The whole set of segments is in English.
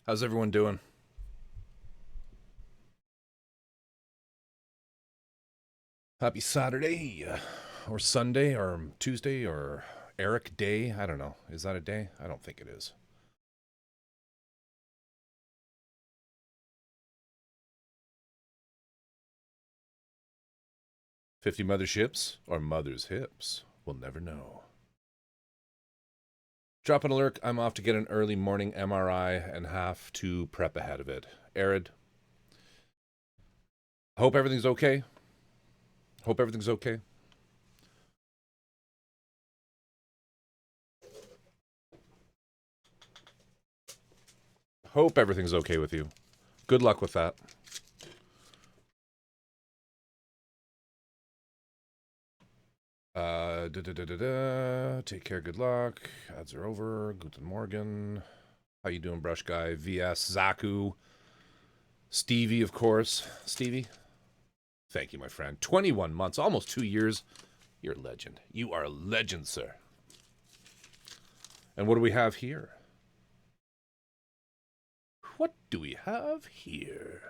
How's everyone doing? Happy Saturday, or Sunday, or Tuesday, or Eric Day. I don't know. Is that a day? I don't think it is. 50 motherships or mother's hips? We'll never know. Drop an alert. I'm off to get an early morning MRI and have to prep ahead of it. Arid, hope everything's okay. Hope everything's okay. Hope everything's okay with you. Good luck with that. Take care. Good luck. Ads are over. Guten Morgen. How you doing, Brush Guy? VS Zaku. Stevie, of course. Stevie, thank you, my friend. 21 months, almost 2 years. You're a legend. You are a legend, sir. And what do we have here? What do we have here?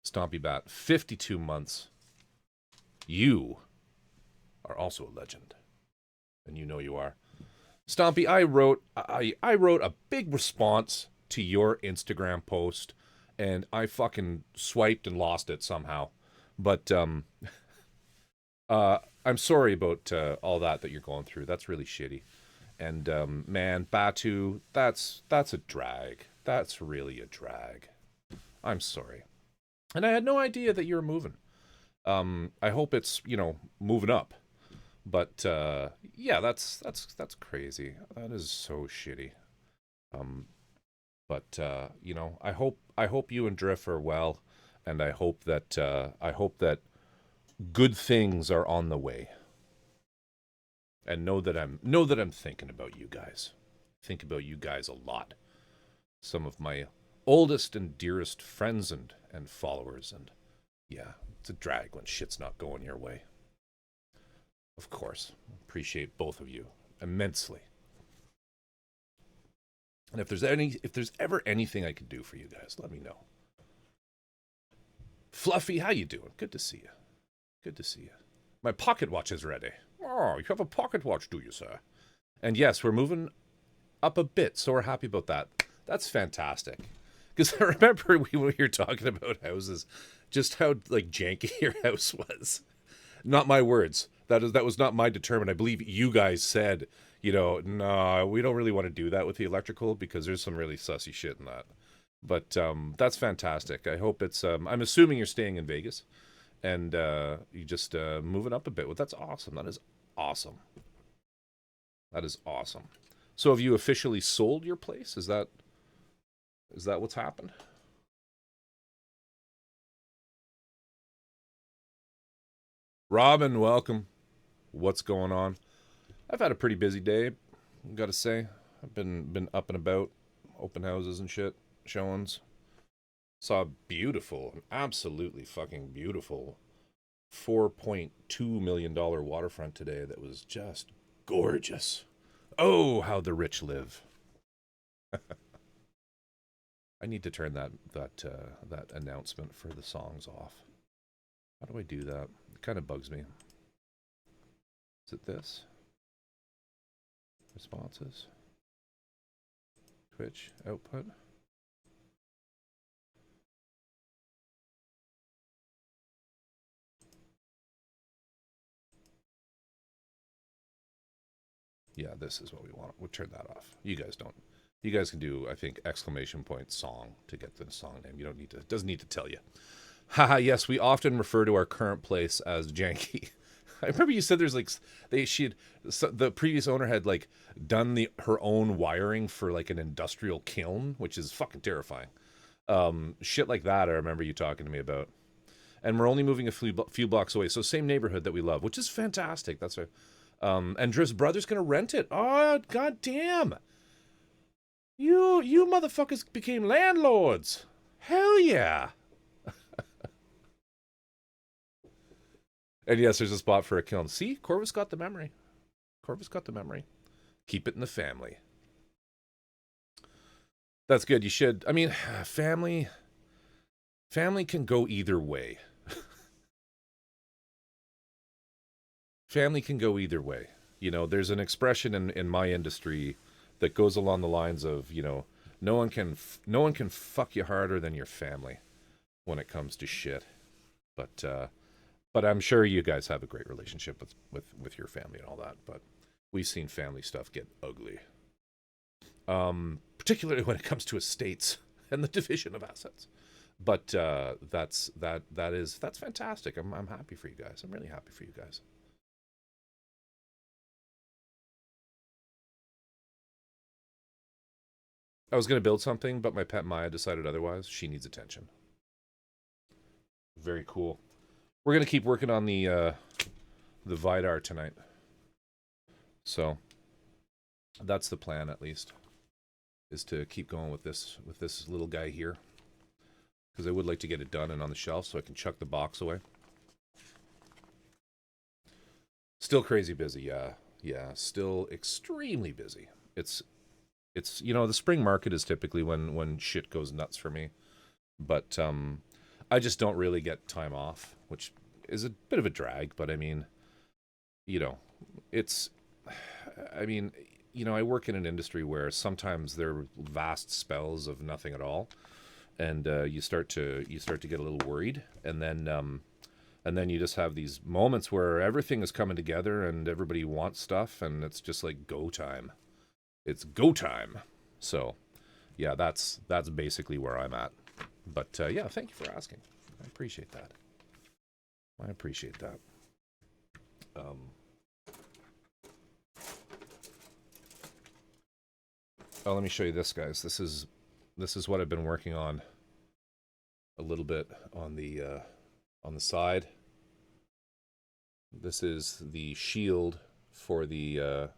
Stompy Bat, 52 months. You are also a legend. And you know you are. Stompy, I wrote a big response to your Instagram post, and I fucking swiped and lost it somehow. But I'm sorry about all that you're going through. That's really shitty. And man, Batu, that's a drag. That's really a drag. I'm sorry. And I had no idea that you were moving. I hope it's moving up. But yeah, that's crazy. That is so shitty. Um, but I hope you and Drift are well, and I hope that good things are on the way. And know that I'm thinking about you guys. Think about you guys a lot. Some of my oldest and dearest friends and followers, and yeah, it's a drag when shit's not going your way. Of course, appreciate both of you immensely. And if there's ever anything I could do for you guys, let me know. Fluffy, how you doing? Good to see you. Good to see you. My pocket watch is ready. Oh, you have a pocket watch, do you, sir? And yes, we're moving up a bit, so we're happy about that. That's fantastic. Because I remember when we were talking about houses, just how like janky your house was. Not my words. That was not my determined. I believe you guys said, no, we don't really want to do that with the electrical because there's some really sussy shit in that. But that's fantastic. I hope it's. I'm assuming you're staying in Vegas, and you just moving up a bit. Well, that's awesome. That is awesome. That is awesome. So, have you officially sold your place? Is that what's happened? Robin, welcome. What's going on? I've had a pretty busy day. Got to say, I've been up and about, open houses and shit, showings. Saw a beautiful, absolutely fucking beautiful $4.2 million waterfront today that was just gorgeous. Oh, how the rich live. I need to turn that announcement for the songs off. How do I do that? It kind of bugs me. Is it this? Responses? Twitch output? Yeah, this is what we want. We'll turn that off. You guys don't. You guys can do, I think, exclamation point song to get the song name. You don't need to. It doesn't need to tell you. Haha. Yes, we often refer to our current place as janky. I remember you said there's like she had the previous owner had like done the her own wiring for like an industrial kiln, which is fucking terrifying. Shit like that. I remember you talking to me about. And we're only moving a few blocks away, so same neighborhood that we love, which is fantastic. That's right. And Drift's brother's gonna rent it. Oh, god damn! You motherfuckers became landlords. Hell yeah! And yes, there's a spot for a kiln. See, Corvus got the memory. Corvus got the memory. Keep it in the family. That's good. You should. I mean, family can go either way. Family can go either way. You know, there's an expression in my industry that goes along the lines of, you know, no one can fuck you harder than your family when it comes to shit. But but I'm sure you guys have a great relationship with your family and all that. But we've seen family stuff get ugly, particularly when it comes to estates and the division of assets. But that's fantastic. I'm happy for you guys. I'm really happy for you guys. I was gonna build something, but my pet Maya decided otherwise. She needs attention. Very cool. We're gonna keep working on the Vidar tonight. So that's the plan, at least, is to keep going with this little guy here, because I would like to get it done and on the shelf so I can chuck the box away. Still crazy busy, yeah. Yeah, still extremely busy. It's you know, the spring market is typically when shit goes nuts for me. But I just don't really get time off, which is a bit of a drag, but I mean, you know, it's I mean, you know, I work in an industry where sometimes there are vast spells of nothing at all, and you start to get a little worried, and then you just have these moments where everything is coming together and everybody wants stuff, and it's just like go time. It's go time. So, yeah, that's basically where I'm at. But yeah, thank you for asking. I appreciate that. I appreciate that. Um, oh, let me show you this, guys. This is what I've been working on a little bit on the side. This is the shield for the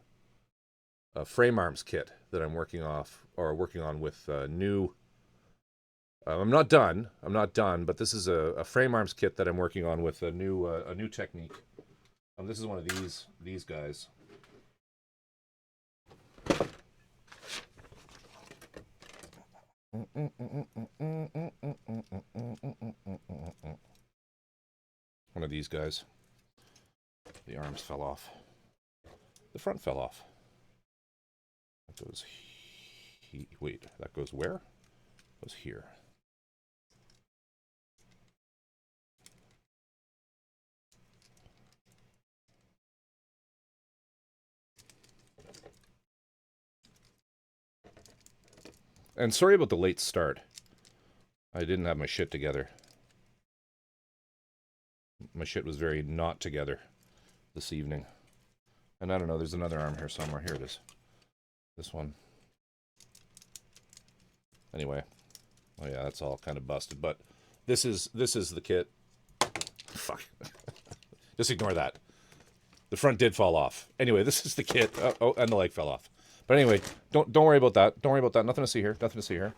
frame arms kit that I'm working on with new. I'm not done. I'm not done, but this is a frame arms kit that I'm working on with a new technique. This is one of these guys. One of these guys. The arms fell off. The front fell off. That goes. Wait, that goes where? It goes here. And sorry about the late start. I didn't have my shit together. My shit was very not together this evening. And I don't know, there's another arm here somewhere. Here it is. This one. Anyway. Oh yeah, that's all kind of busted. But this is the kit. Fuck. Just ignore that. The front did fall off. Anyway, this is the kit. Oh, and the leg fell off. But anyway, don't worry about that. Don't worry about that. Nothing to see here. Nothing to see here.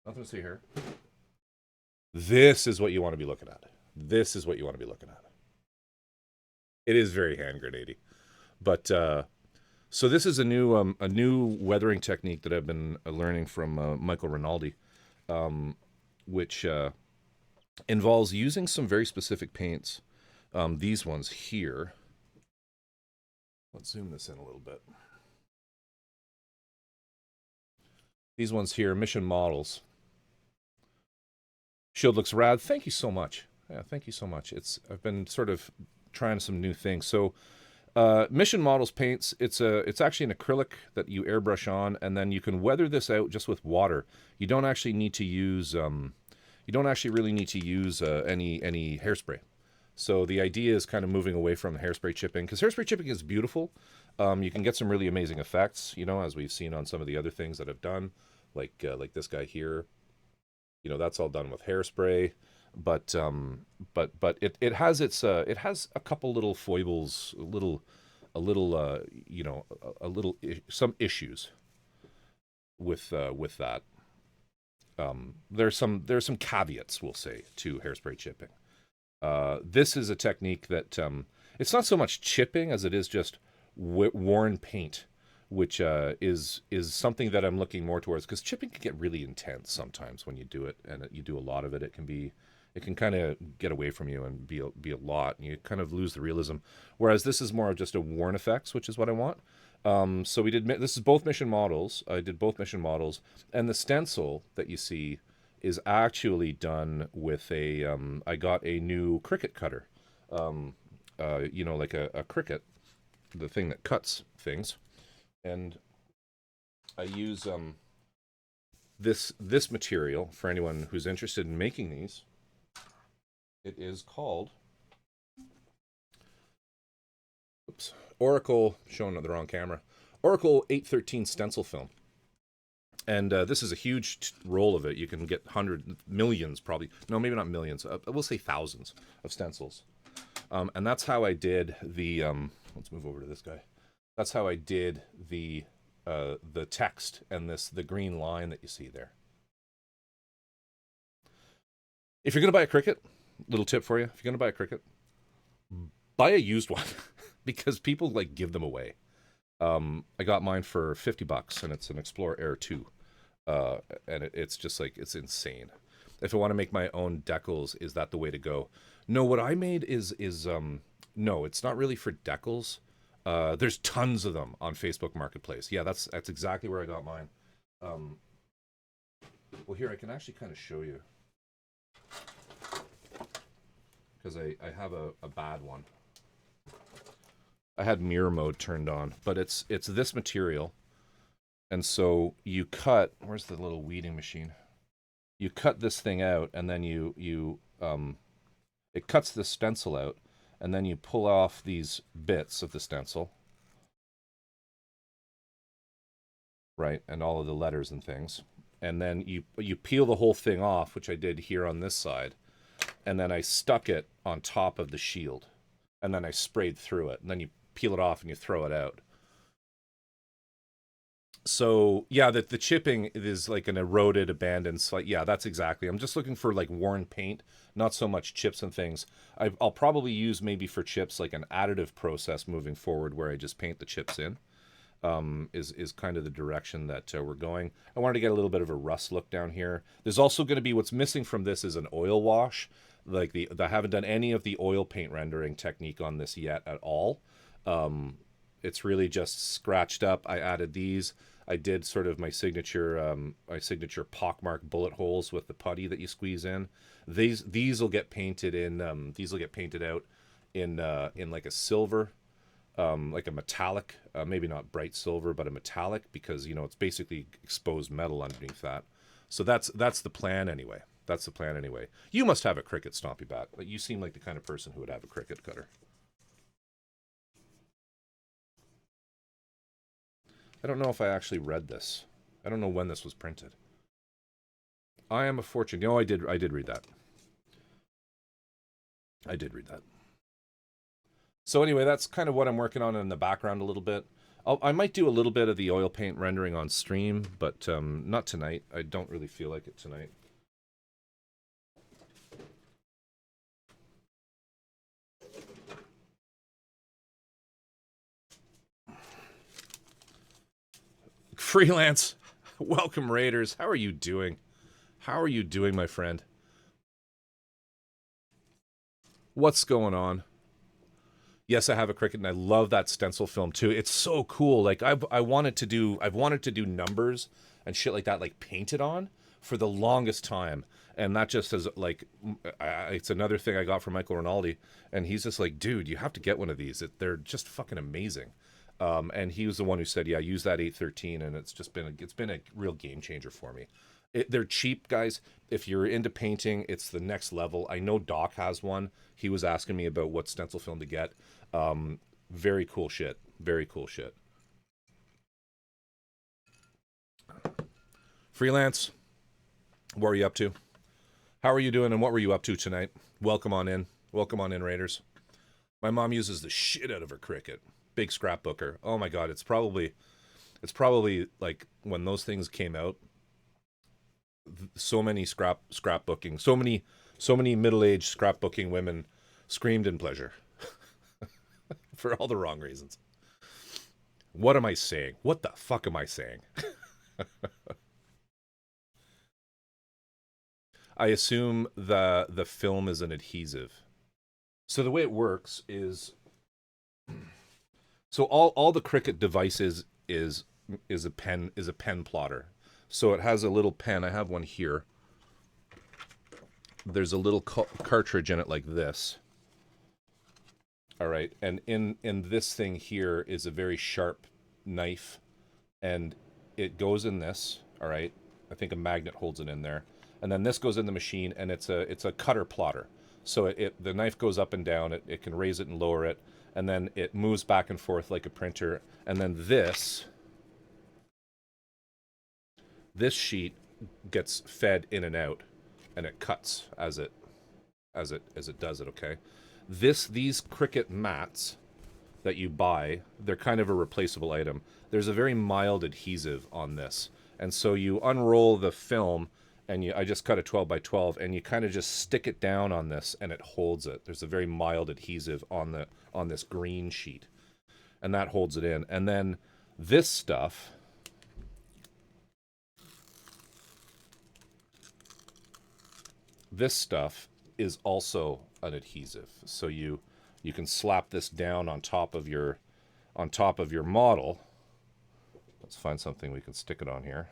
Nothing to see here. This is what you want to be looking at. This is what you want to be looking at. It is very hand grenadey. But so this is a new weathering technique that I've been learning from Michael Rinaldi, which involves using some very specific paints. These ones here. Let's zoom this in a little bit. These ones here, Mission Models. Shield looks rad. Thank you so much. Yeah, thank you so much. I've been sort of trying some new things. So, Mission Models paints. It's actually an acrylic that you airbrush on, and then you can weather this out just with water. You don't actually need to use. You don't actually really need to use any hairspray. So the idea is kind of moving away from hairspray chipping, because hairspray chipping is beautiful. You can get some really amazing effects, you know, as we've seen on some of the other things that I've done, like this guy here. You know, that's all done with hairspray, but it has it has a couple little foibles, you know, some issues with that. There's some caveats, we'll say, to hairspray chipping. This is a technique that it's not so much chipping as it is just worn paint, which is something that I'm looking more towards, because chipping can get really intense sometimes when you do it, and you do a lot of it. It can kind of get away from you and be a lot, and you kind of lose the realism. Whereas this is more of just a worn effects, which is what I want. So we did. This is both mission models. I did both mission models, and the stencil that you see is actually done with a. I got a new Cricut cutter. Like a Cricut, the thing that cuts things, and I use this material for anyone who's interested in making these. It is called Oracle, showing the wrong camera, Oracle 813 stencil film. And this is a huge roll of it. You can get millions, probably. No, maybe not millions. We'll say thousands of stencils. And that's how I did the, let's move over to this guy. That's how I did the text and the green line that you see there. If you're going to buy a Cricut, little tip for you. If you're going to buy a Cricut, buy a used one because people like give them away. I got mine for $50 and it's an Explorer Air 2. And it's just like, it's insane. If I want to make my own decals, is that the way to go? No, what I made is no, it's not really for decals. There's tons of them on Facebook Marketplace. Yeah, that's exactly where I got mine. Well, here I can actually kind of show you, because I have a bad one. I had mirror mode turned on, but it's this material, and so you cut. Where's the little weeding machine? You cut this thing out, and then it cuts the stencil out, and then you pull off these bits of the stencil, right, and all of the letters and things, and then you peel the whole thing off, which I did here on this side, and then I stuck it on top of the shield, and then I sprayed through it, and then you peel it off and you throw it out. So yeah, the chipping is like an eroded, abandoned, yeah, that's exactly. I'm just looking for like worn paint, not so much chips and things. I'll probably use maybe for chips like an additive process moving forward where I just paint the chips in. Is kind of the direction that we're going. I wanted to get a little bit of a rust look down here. There's also going to be, what's missing from this is an oil wash. Like I haven't done any of the oil paint rendering technique on this yet at all. It's really just scratched up. I added these. I did sort of my signature pockmark bullet holes with the putty that you squeeze in. These will get painted in. These will get painted out in like a silver, like a metallic, maybe not bright silver, but a metallic, because it's basically exposed metal underneath that. So that's the plan anyway. That's the plan anyway. You must have a Cricut, Stompy Bat. Like, you seem like the kind of person who would have a Cricut cutter. I don't know if I actually read this. I don't know when this was printed. I Am a Fortune. I did read that. I did read that. So anyway, that's kind of what I'm working on in the background a little bit. I might do a little bit of the oil paint rendering on stream, but not tonight. I don't really feel like it tonight. Freelance, welcome Raiders. How are you doing? How are you doing, my friend? What's going on? Yes, I have a Cricut, and I love that stencil film too. It's so cool. Like I've wanted to do numbers and shit like that, like painted on, for the longest time. And that just as like, it's another thing I got from Michael Rinaldi, and he's just like, dude, you have to get one of these. They're just fucking amazing. And he was the one who said, yeah, use that 813, and it's been a real game changer for me. They're cheap, guys. If you're into painting, it's the next level. I know Doc has one. He was asking me about what stencil film to get. Very cool shit. Very cool shit. Freelance, what are you up to? How are you doing, and what were you up to tonight? Welcome on in. Welcome on in, Raiders. My mom uses the shit out of her Cricut. Big scrapbooker. Oh my god, it's probably like when those things came out, so many scrapbooking, so many middle-aged scrapbooking women screamed in pleasure for all the wrong reasons. What am I saying? What the fuck am I saying? I assume the film is an adhesive. So the way it works is, so all the Cricut devices is a pen plotter. So it has a little pen. I have one here. There's a little cartridge in it like this. All right, and in this thing here is a very sharp knife, and it goes in this. All right, I think a magnet holds it in there, and then this goes in the machine, and it's a cutter plotter. So the knife goes up and down. It can raise it and lower it, and then it moves back and forth like a printer. And then this sheet gets fed in and out, and it cuts as it does it. Okay, these Cricut mats that you buy, they're kind of a replaceable item. There's a very mild adhesive on this, and so you unroll the film, and I just cut a 12 by 12, and you kind of just stick it down on this, and it holds it. There's a very mild adhesive on this green sheet, and that holds it in. And then this stuff, is also an adhesive. So you can slap this down on top of your model. Let's find something we can stick it on here.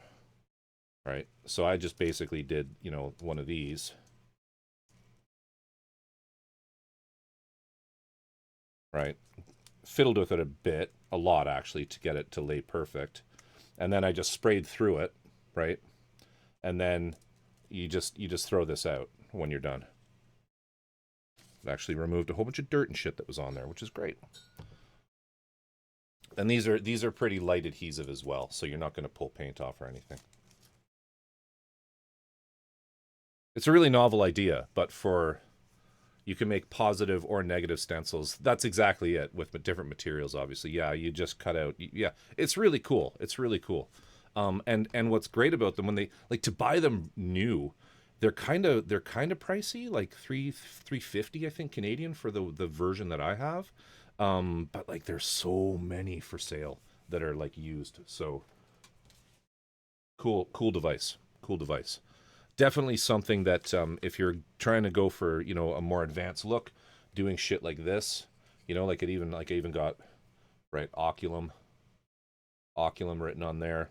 Right. So I just basically did, one of these. Right. Fiddled with it a lot actually, to get it to lay perfect. And then I just sprayed through it, right? And then you just throw this out when you're done. It actually removed a whole bunch of dirt and shit that was on there, which is great. And these are pretty light adhesive as well, so you're not going to pull paint off or anything. It's a really novel idea, but you can make positive or negative stencils. That's exactly it, with different materials, obviously. Yeah, you just cut out. Yeah, it's really cool. It's really cool. And what's great about them, when they to buy them new, they're kind of pricey, like $350 I think Canadian for the version that I have. But there's so many for sale that are used. So cool device. Cool device. Definitely something that if you're trying to go for a more advanced look, doing shit like this, I even got right Oculum written on there,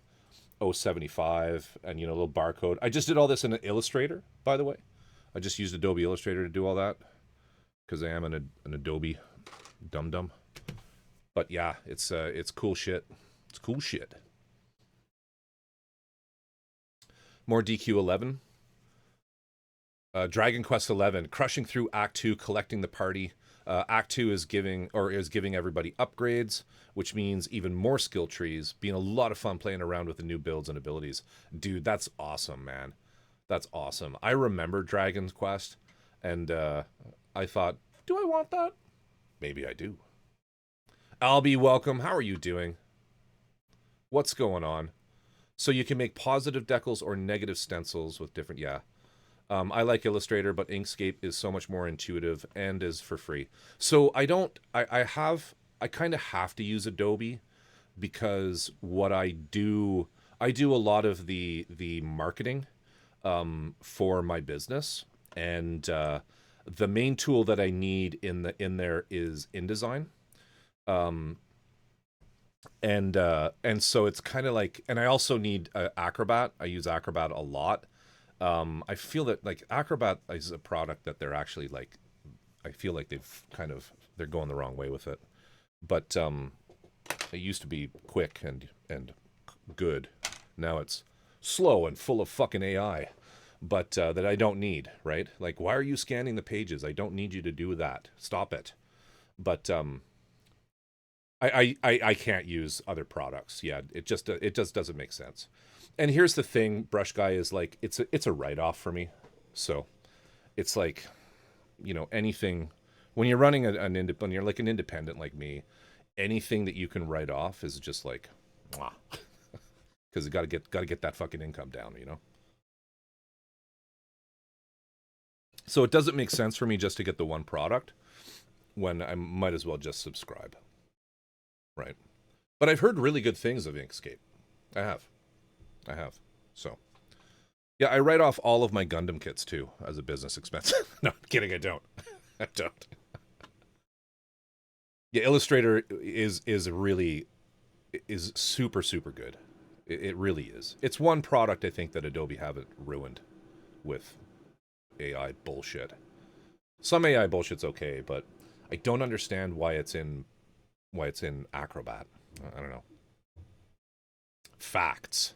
075, and a little barcode. I just did all this in Illustrator, by the way. I just used Adobe Illustrator to do all that because I am an Adobe dum-dum. But yeah, it's cool shit. It's cool shit. More DQ11. Dragon Quest 11, crushing through Act 2, collecting the party. Act 2 is giving everybody upgrades, which means even more skill trees. Being a lot of fun playing around with the new builds and abilities. Dude, that's awesome, man. That's awesome. I remember Dragon Quest, and I thought, do I want that? Maybe I do. Albie, welcome. How are you doing? What's going on? So you can make positive decals or negative stencils with different, yeah. I like Illustrator, but Inkscape is so much more intuitive and is for free. So I kind of have to use Adobe because what I do a lot of the marketing for my business, and the main tool that I need in there is InDesign. And so it's kind of and I also need Acrobat. I use Acrobat a lot. I feel that Acrobat is a product that they're actually I feel like they're going the wrong way with it. But it used to be quick and good. Now it's slow and full of fucking AI, but that I don't need, right? Why are you scanning the pages? I don't need you to do that. Stop it. But I can't use other products. Yeah, it just doesn't make sense. And here's the thing, Brush Guy is it's a write-off for me. So it's anything, when you're running when you're an independent like me, anything that you can write off is just mwah. Because you gotta get that fucking income down, So it doesn't make sense for me just to get the one product when I might as well just subscribe. Right. But I've heard really good things of Inkscape. I have. I have. So, yeah, I write off all of my Gundam kits too as a business expense. No, I'm kidding, I don't. I don't. Yeah, Illustrator is really is super super good. It really is. It's one product I think that Adobe haven't ruined with AI bullshit. Some AI bullshit's okay, but I don't understand why it's in Acrobat. I don't know. Facts.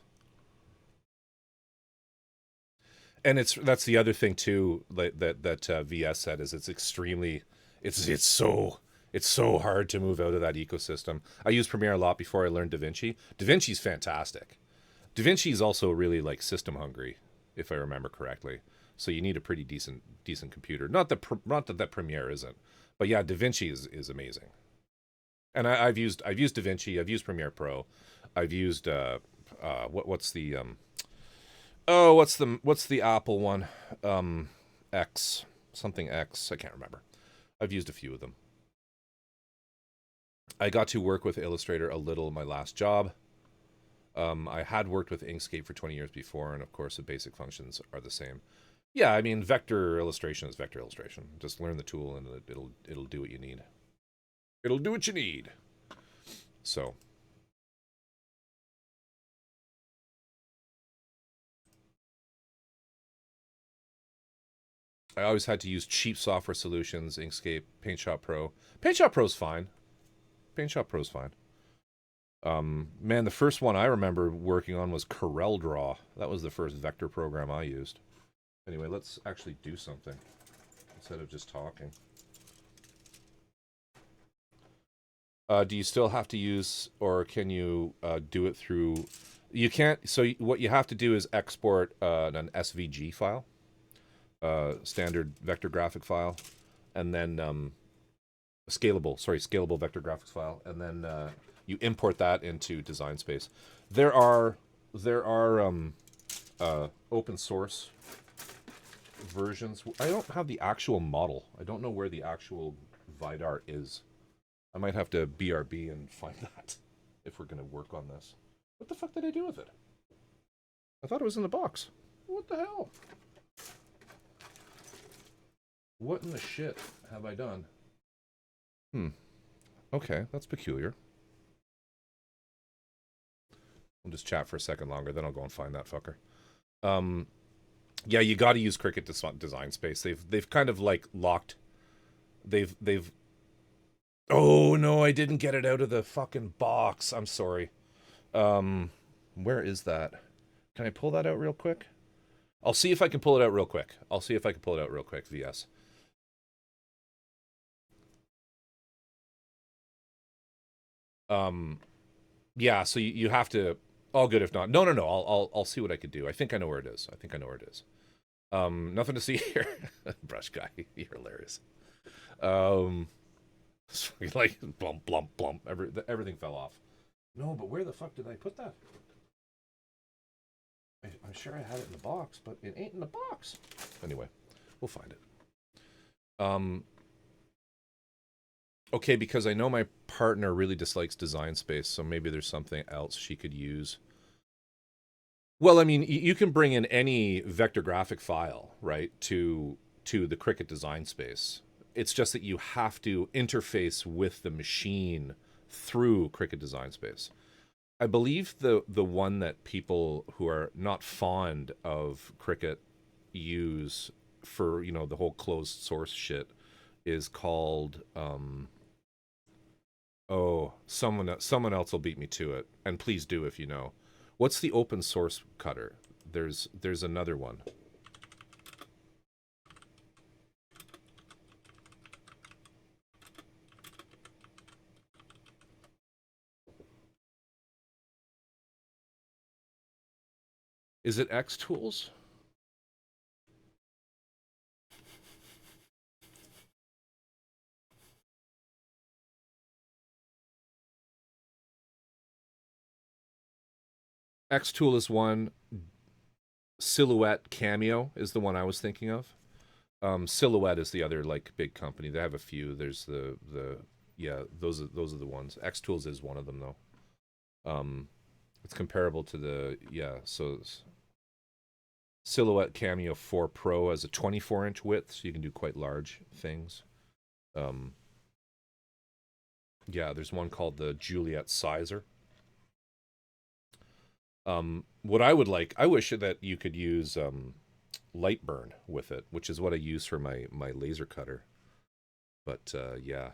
And that's the other thing too that VS said is it's extremely it's so hard to move out of that ecosystem. I used Premiere a lot before I learned DaVinci. DaVinci's fantastic. DaVinci is also really like system hungry, if I remember correctly. So you need a pretty decent computer. Not that Premiere isn't, but yeah, DaVinci is amazing. And I've used DaVinci. I've used Premiere Pro. I've used what's the oh what's the Apple one, X something X. I can't remember. I've used a few of them. I got to work with Illustrator a little in my last job. I had worked with Inkscape for 20 years before, and of course the basic functions are the same. Yeah, I mean vector illustration is vector illustration. Just learn the tool and it'll do what you need. It'll do what you need. So I always had to use cheap software solutions, Inkscape, PaintShop Pro. PaintShop Pro's fine. PaintShop Pro's fine. Man, the first one I remember working on was CorelDRAW. That was the first vector program I used. Anyway, let's actually do something instead of just talking. Do you still have to use, or can you do it through? You can't. So what you have to do is export an SVG file, standard vector graphic file, and then scalable vector graphics file, and then you import that into Design Space. There are open source versions. I don't have the actual model. I don't know where the actual Vidar is. I might have to BRB and find that if we're going to work on this. What the fuck did I do with it? I thought it was in the box. What the hell? What in the shit have I done? Okay, that's peculiar. We'll just chat for a second longer, then I'll go and find that fucker. Yeah, you got to use Cricut Design Space. They've kind of like locked. They've. Oh no, I didn't get it out of the fucking box. I'm sorry. Where is that? Can I pull that out real quick? I'll see if I can pull it out real quick. VS. Yeah, so you have to. All good if not. No. I'll see what I could do. I think I know where it is. Nothing to see here. Brush guy, you're hilarious. Like blump blump blump. Everything fell off. No, but where the fuck did I put that? I'm sure I had it in the box, but it ain't in the box. Anyway, we'll find it. Okay, because I know my partner really dislikes Design Space, so maybe there's something else she could use. Well, I mean, you can bring in any vector graphic file, right, to the Cricut Design Space. It's just that you have to interface with the machine through Cricut Design Space. I believe the one that people who are not fond of Cricut use for, you know, the whole closed source shit is called someone else will beat me to it, and please do if you know. What's the open source cutter? There's another one. Is it X Tools? X Tool is one. Silhouette Cameo is the one I was thinking of. Silhouette is the other like big company. They have a few. There's the yeah, those are the ones. X Tools is one of them though. It's comparable to the, yeah, so Silhouette Cameo 4 Pro has a 24-inch width, so you can do quite large things. Um, yeah, there's one called the Juliet Sizer. What I would like, I wish that you could use light burn with it, which is what I use for my laser cutter. But yeah,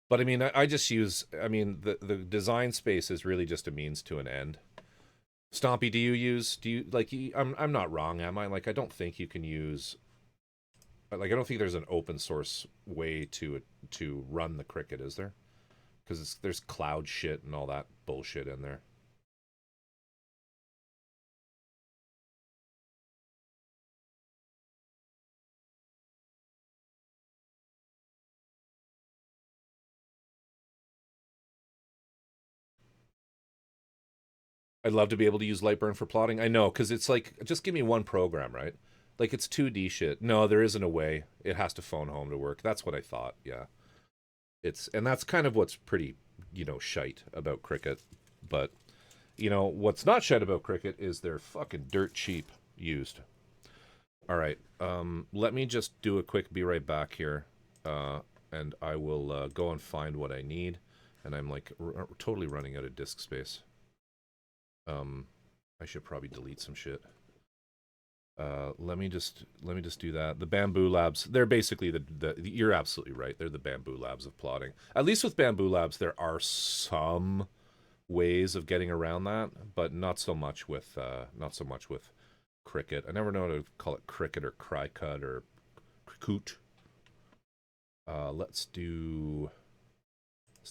but I mean, I just use. I mean, the design space is really just a means to an end. Stompy, do you use? Do you like? I'm not wrong, am I? Like, I don't think you can use. Like, I don't think there's an open source way to run the Cricut, is there? Because there's cloud shit and all that bullshit in there. I'd love to be able to use Lightburn for plotting. I know, because it's like, just give me one program, right? Like, it's 2D shit. No, there isn't a way. It has to phone home to work. That's what I thought. Yeah, and that's kind of what's pretty, shite about Cricut. But what's not shite about Cricut is they're fucking dirt cheap used. All right, let me just do a quick be right back here, and I will go and find what I need. And I'm like totally running out of disk space. Um, I should probably delete some shit. Let me just do that. The Bamboo Labs, they're basically the you're absolutely right. They're the Bamboo Labs of plotting. At least with Bamboo Labs, there are some ways of getting around that, but not so much with Cricut. I never know how to call it Cricut or Cricut or Cricut. Let's do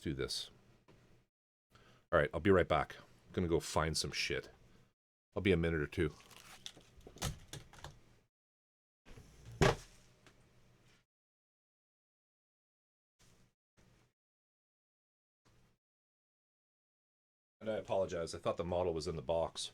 this. All right, I'll be right back. I'm gonna go find some shit. I'll be a minute or two. And I apologize. I thought the model was in the box.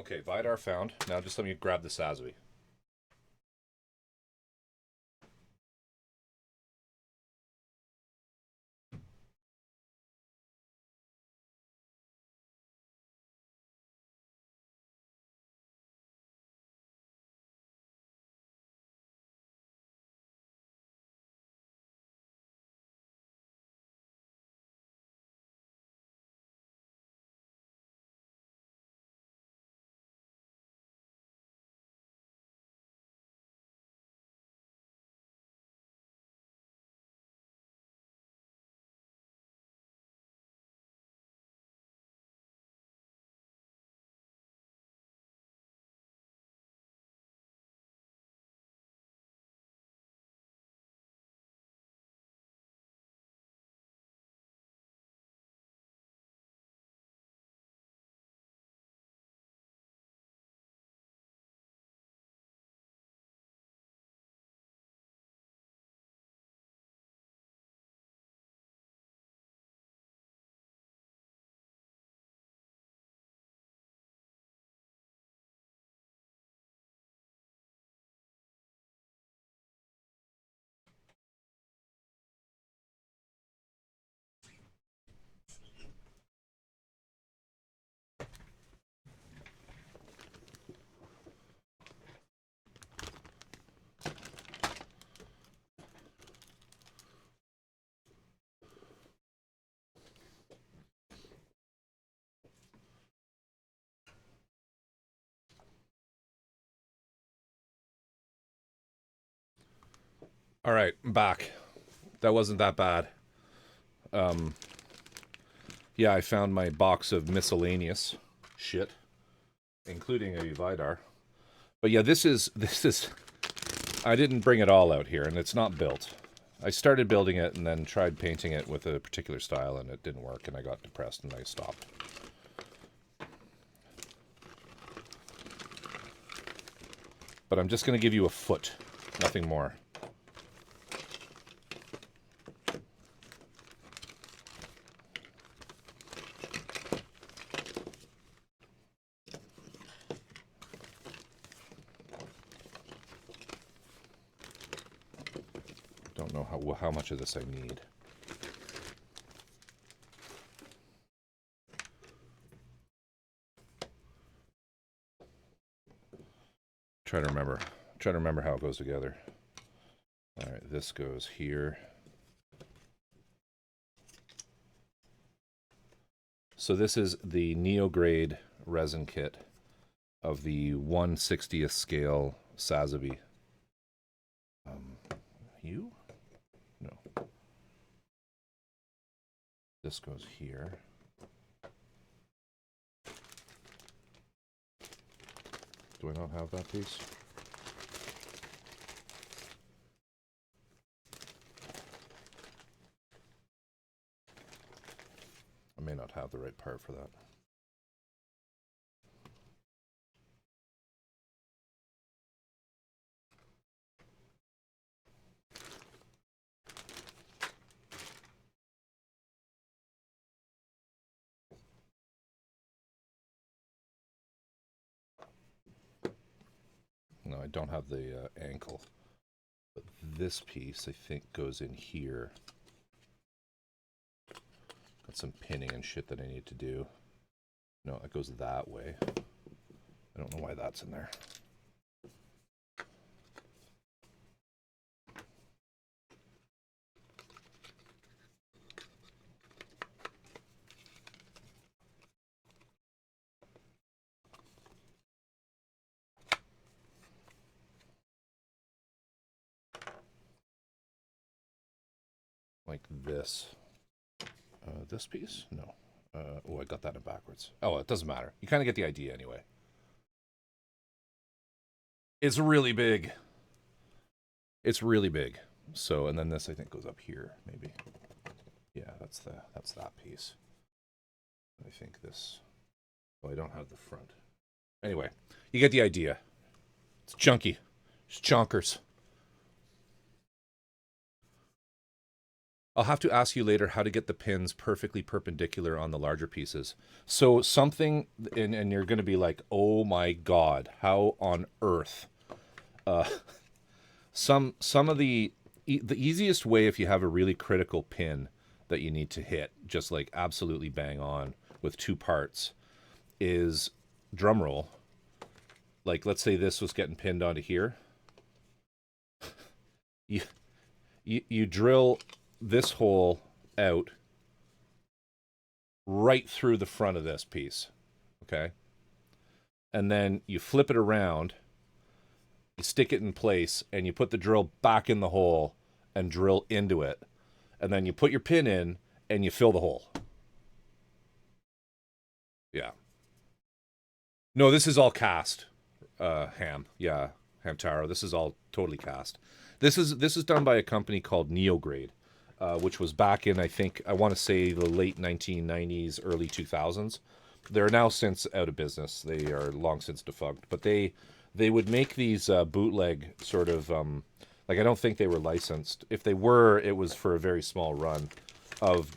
Okay, Vidar found. Now just let me grab the Sazui. All right, I'm back. That wasn't that bad. Um, yeah, I found my box of miscellaneous shit, including a Vidar. But yeah, this is. I didn't bring it all out here, and it's not built. I started building it and then tried painting it with a particular style, and it didn't work, and I got depressed and I stopped. But I'm just going to give you a foot, nothing more. Don't know how much of this I need. Try to remember how it goes together. All right, this goes here. So this is the Neograde resin kit of the 1/60th scale Sazaby. You? No. This goes here. Do I not have that piece? I may not have the right part for that. No, I don't have the ankle. But this piece, I think, goes in here. Got some pinning and shit that I need to do. No, it goes that way. I don't know why that's in there. Like this. This piece? No. Oh, I got that in backwards. Oh, it doesn't matter. You kind of get the idea anyway. It's really big. It's really big. So, and then this I think goes up here, maybe. Yeah, that's that piece. I think this. Oh, I don't have the front. Anyway, you get the idea. It's chunky. It's chonkers. I'll have to ask you later how to get the pins perfectly perpendicular on the larger pieces. So something, and you're going to be like, oh my God, how on earth? Some of the easiest way, if you have a really critical pin that you need to hit, just like absolutely bang on with two parts, is drum roll. Like, let's say this was getting pinned onto here. You drill this hole out right through the front of this piece, okay? And then you flip it around, you stick it in place, and you put the drill back in the hole and drill into it. And then you put your pin in and you fill the hole. Yeah. No, this is all cast, ham. Yeah, Hamtaro. This is all totally cast. This is done by a company called Neograde. Which was back in, I want to say the late 1990s, early 2000s. They're now since out of business. They are long since defunct. But they would make these bootleg sort of, like, I don't think they were licensed. If they were, it was for a very small run of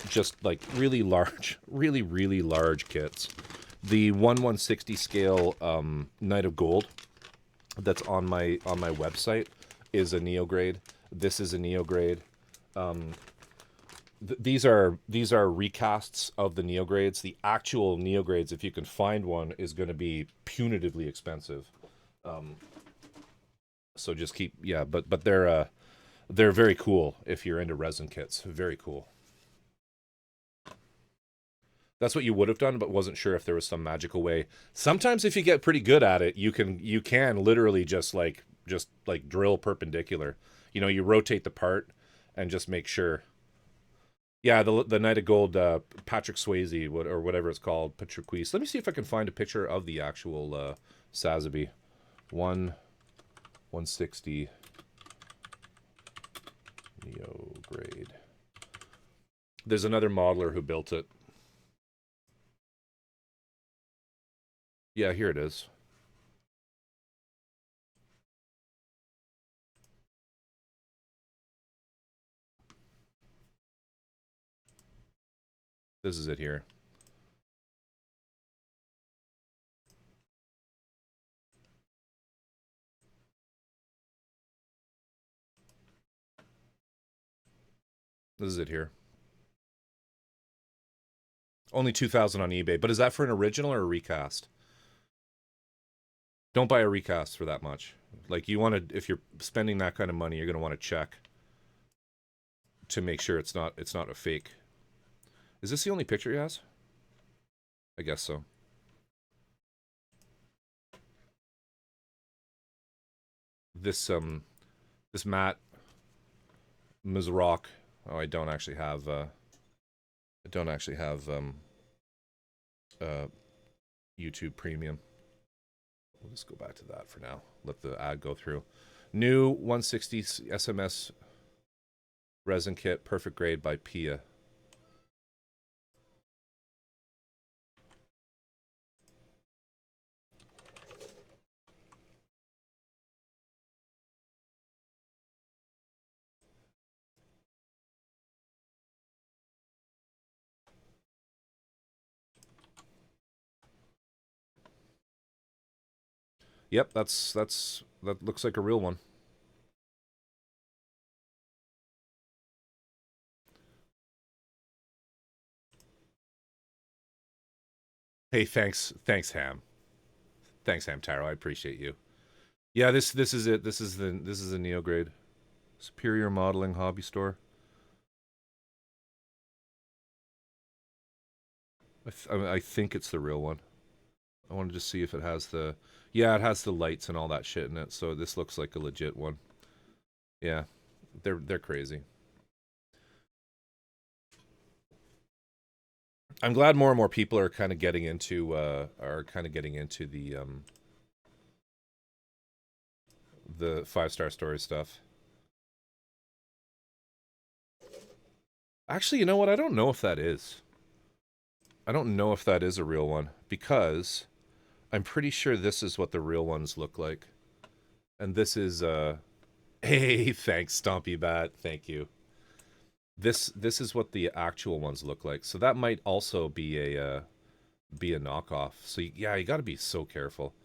just like really large, really large kits. The 1/160 scale Knight of Gold that's on my website is a Neograde. This is a Neograde. These are recasts of the Neogrades. The actual Neogrades, if you can find one, is going to be punitively expensive. So just keep, yeah, but they're very cool if you're into resin kits. Very cool. That's what you would have done, but wasn't sure if there was some magical way. Sometimes if you get pretty good at it, you can literally just like drill perpendicular. You know, you rotate the part and just make sure. Yeah, the Knight of Gold, Patrick Swayze, or whatever it's called, Patriquise. Let me see if I can find a picture of the actual Sazaby. 160 Neo grade. There's another modeler who built it. Yeah, here it is. This is it here. This is it here. Only 2,000 on eBay. But is that for an original or a recast? Don't buy a recast for that much. Like, you want to, if you're spending that kind of money, you're going to want to check to make sure it's not a fake. Is this the only picture he has? I guess so. This Matt Mizrock. Oh, I don't actually have YouTube Premium. We'll just go back to that for now. Let the ad go through. New 160 SMS resin kit, perfect grade by Pia. Yep, that looks like a real one. Hey, thanks Ham. Thanks Ham Taro, I appreciate you. Yeah, this is it. This is a Neo grade. Superior Modeling Hobby Store. I think it's the real one. I wanted to see if it has the... Yeah, it has the lights and all that shit in it, so this looks like a legit one. Yeah, they're crazy. I'm glad more and more people are kind of getting into the 5-star story stuff. Actually, you know what? I don't know if that is. I don't know if that is a real one, because I'm pretty sure this is what the real ones look like. And this is hey, thanks Stompy Bat. Thank you. This is what the actual ones look like. So that might also be a knockoff. So yeah, you got to be so careful.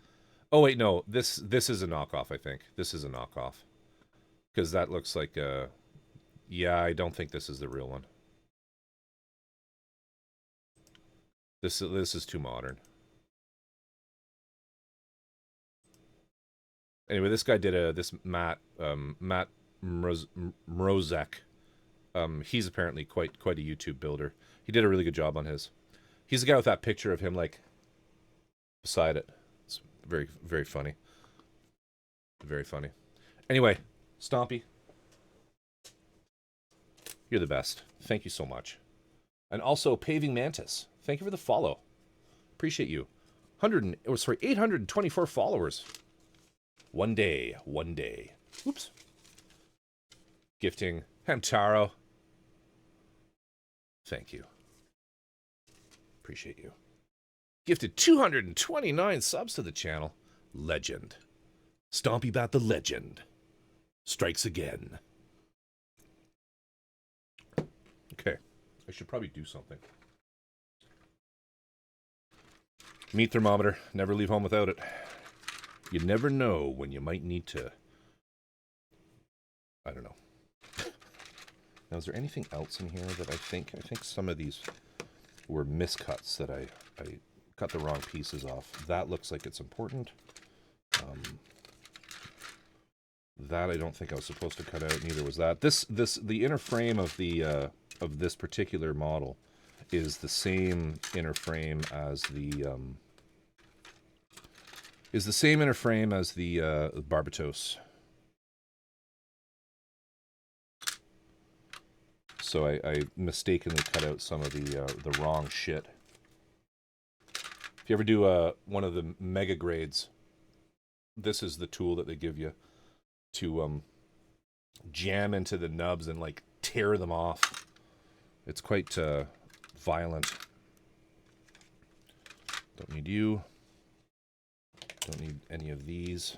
Oh wait, no. This is a knockoff, I think. This is a knockoff. Cuz that looks like a... Yeah, I don't think this is the real one. This is too modern. Anyway, this guy did this Matt Mrozek. He's apparently quite a YouTube builder. He did a really good job on his. He's the guy with that picture of him like beside it. It's very, very funny. Very funny. Anyway, Stompy, you're the best. Thank you so much. And also Paving Mantis, thank you for the follow. Appreciate you. 824 followers. One day. Oops. Gifting Hamtaro. Thank you. Appreciate you. Gifted 229 subs to the channel. Legend. Stompy Bat the Legend. Strikes again. Okay. I should probably do something. Meat thermometer. Never leave home without it. You never know when you might need to... I don't know. Now, is there anything else in here that I think some of these were miscuts that I cut the wrong pieces off. That looks like it's important. That I don't think I was supposed to cut out. Neither was that. The inner frame of this particular model is the same inner frame as the Barbatos. So I mistakenly cut out some of the wrong shit. If you ever do one of the mega grades, this is the tool that they give you to jam into the nubs and like tear them off. It's quite violent. Don't need you. Don't need any of these.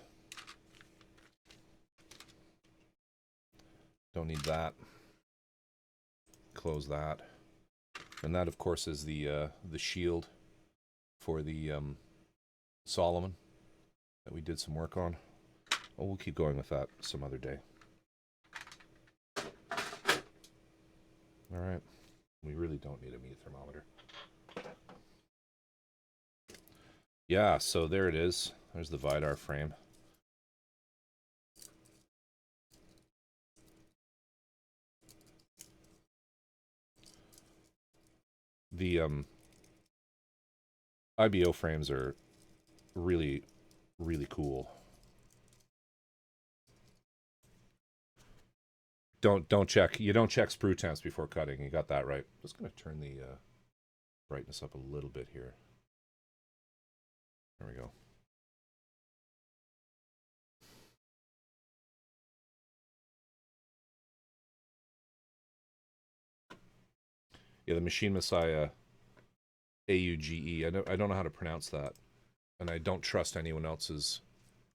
Don't need that. Close that. And that, of course, is the shield for the Solomon that we did some work on. Oh, we'll keep going with that some other day. All right. We really don't need a meat thermometer. Yeah, so there it is. There's the Vidar frame. The IBO frames are really, really cool. Don't check. You don't check sprue temps before cutting. You got that right. Just gonna turn the brightness up a little bit here. There we go. Yeah, the Machine Messiah AUGE. I don't know how to pronounce that, and I don't trust anyone else's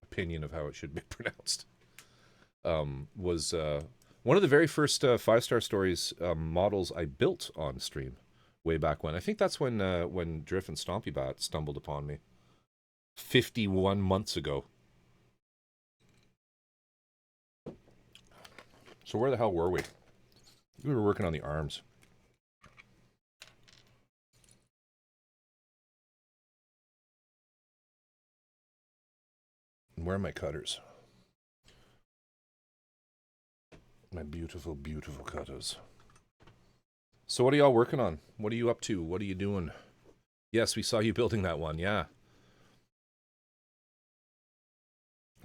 opinion of how it should be pronounced. Was one of the very first 5-star stories models I built on stream way back when. I think that's when Drift and Stompy Bat stumbled upon me 51 months ago. So where the hell were we? We were working on the arms. And where are my cutters? My beautiful, beautiful cutters. So what are y'all working on? What are you up to? What are you doing? Yes, we saw you building that one, yeah.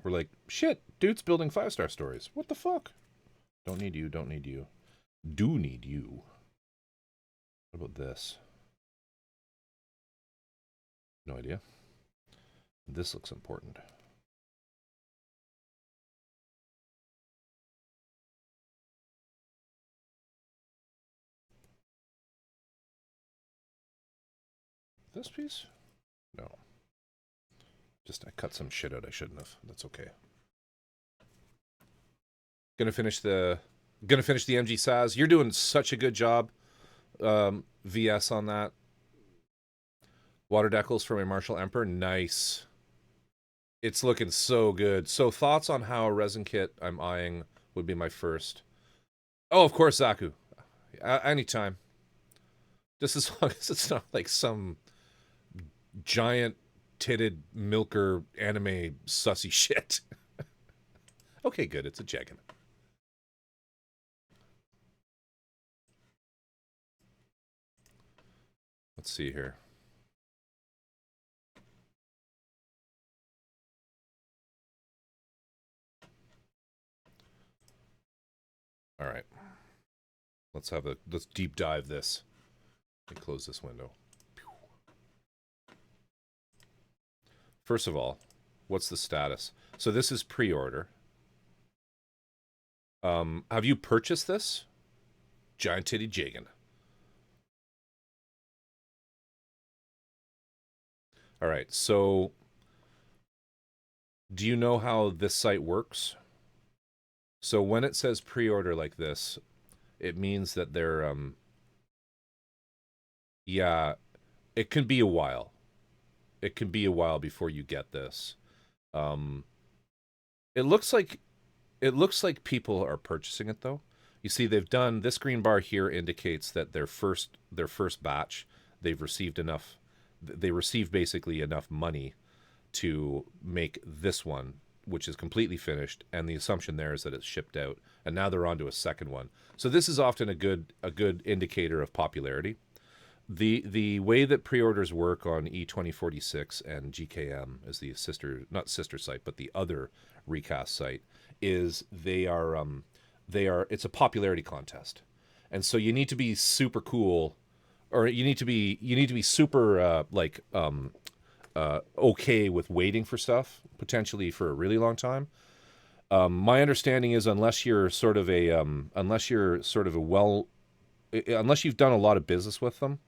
We're like, shit, dude's building 5-star stories. What the fuck? Don't need you, don't need you. Do need you. What about this? No idea. This looks important. This piece? No. Just I cut some shit out I shouldn't have. That's okay. Gonna finish the MG Saz. You're doing such a good job, VS, on that. Water decals for my Marshall Emperor. Nice. It's looking so good. So thoughts on how a resin kit I'm eyeing would be my first. Oh, of course, Zaku. Anytime. Just as long as it's not like some giant titted milker anime sussy shit. Okay, good. It's a Jegan. Let's see here. All right. Let's deep dive this. Let me close this window. First of all, what's the status? So this is pre-order. Have you purchased this? Giant Titty Jagan. All right, so do you know how this site works? So when it says pre-order like this, it means that they're, yeah, it can be a while. It can be a while before you get this. It looks like people are purchasing it though. You see, they've done this green bar here indicates that their first batch, they've received enough. They received basically enough money to make this one, which is completely finished, and the assumption there is that it's shipped out, and now they're on to a second one. So this is often a good indicator of popularity. The way that pre-orders work on E2046 and GKM as the not sister site, but the other recast site, is they are it's a popularity contest. and so you need to be super cool, or you need to be super okay with waiting for stuff potentially for a really long time. My understanding is unless you've done a lot of business with them,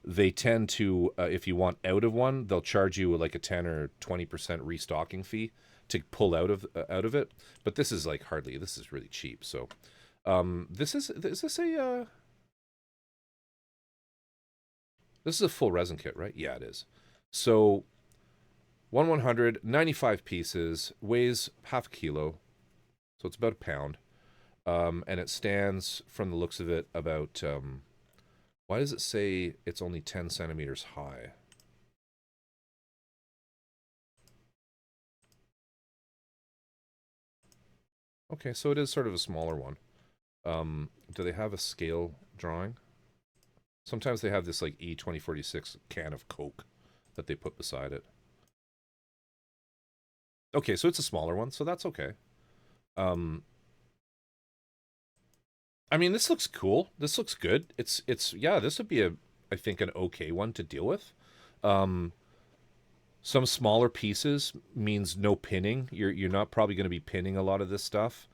they tend to, if you want out of one, they'll charge you like a 10 or 20% restocking fee to pull out of it. But this is like hardly. This is really cheap. So, this is a full resin kit, right? Yeah, it is. So 1/100, 95 pieces, weighs half a kilo, so it's about a pound. And it stands, from the looks of it, about. Why does it say it's only 10 centimeters high? Okay, so it is sort of a smaller one. Do they have a scale drawing? Sometimes they have this like E2046 can of Coke that they put beside it. Okay, so it's a smaller one, so that's okay. Um, I mean, this looks cool. This looks good. It's yeah. This would be I think an okay one to deal with. Um, some smaller pieces means no pinning. You're not probably going to be pinning a lot of this stuff,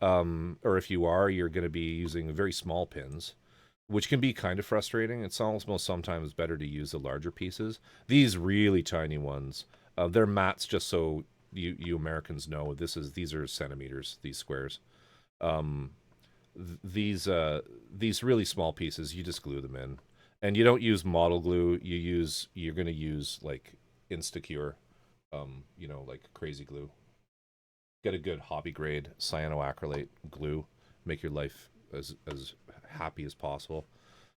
or if you are, you're going to be using very small pins, which can be kind of frustrating. It's almost sometimes better to use the larger pieces. These really tiny ones, they're mats. Just so you Americans know, these are centimeters. These squares. Um, these really small pieces, you just glue them in, and you don't use model glue. You're going to use like Instacure, like crazy glue. Get a good hobby grade cyanoacrylate glue. Make your life as happy as possible,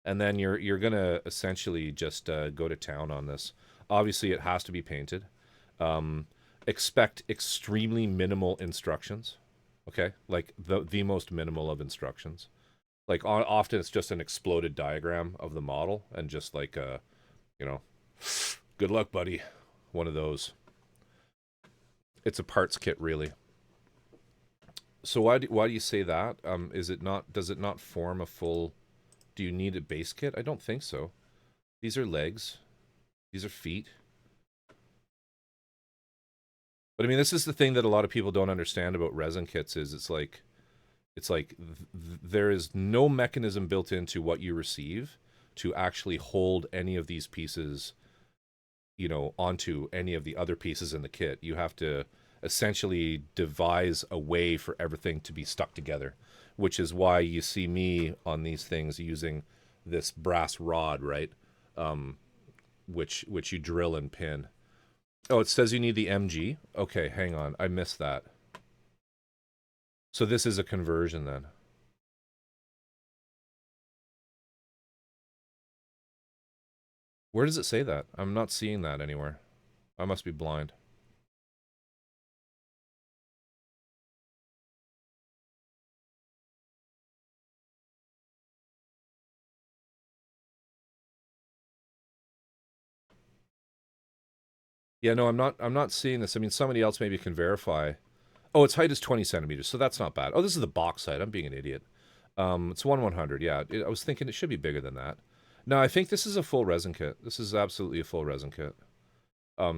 and then you're gonna essentially just go to town on this. Obviously, it has to be painted. Um, expect extremely minimal instructions. Okay, like the most minimal of instructions. Like often it's just an exploded diagram of the model and just like you know, good luck, buddy. One of those. It's a parts kit, really. So why do you say that? Is it not? Does it not form a full? Do you need a base kit? I don't think so. These are legs. These are feet. But I mean, this is the thing that a lot of people don't understand about resin kits is there is no mechanism built into what you receive to actually hold any of these pieces, onto any of the other pieces in the kit. You have to essentially devise a way for everything to be stuck together, which is why you see me on these things using this brass rod, right? Which you drill and pin. Oh, it says you need the MG. Okay, hang on. I missed that. So this is a conversion then. Where does it say that? I'm not seeing that anywhere. I must be blind. Yeah, no, I'm not seeing this. I mean, somebody else maybe can verify. Oh, its height is 20 centimeters, so that's not bad. Oh, this is the box height. I'm being an idiot. It's 1/100. Yeah, I was thinking it should be bigger than that. No, I think this is a full resin kit. This is absolutely a full resin kit.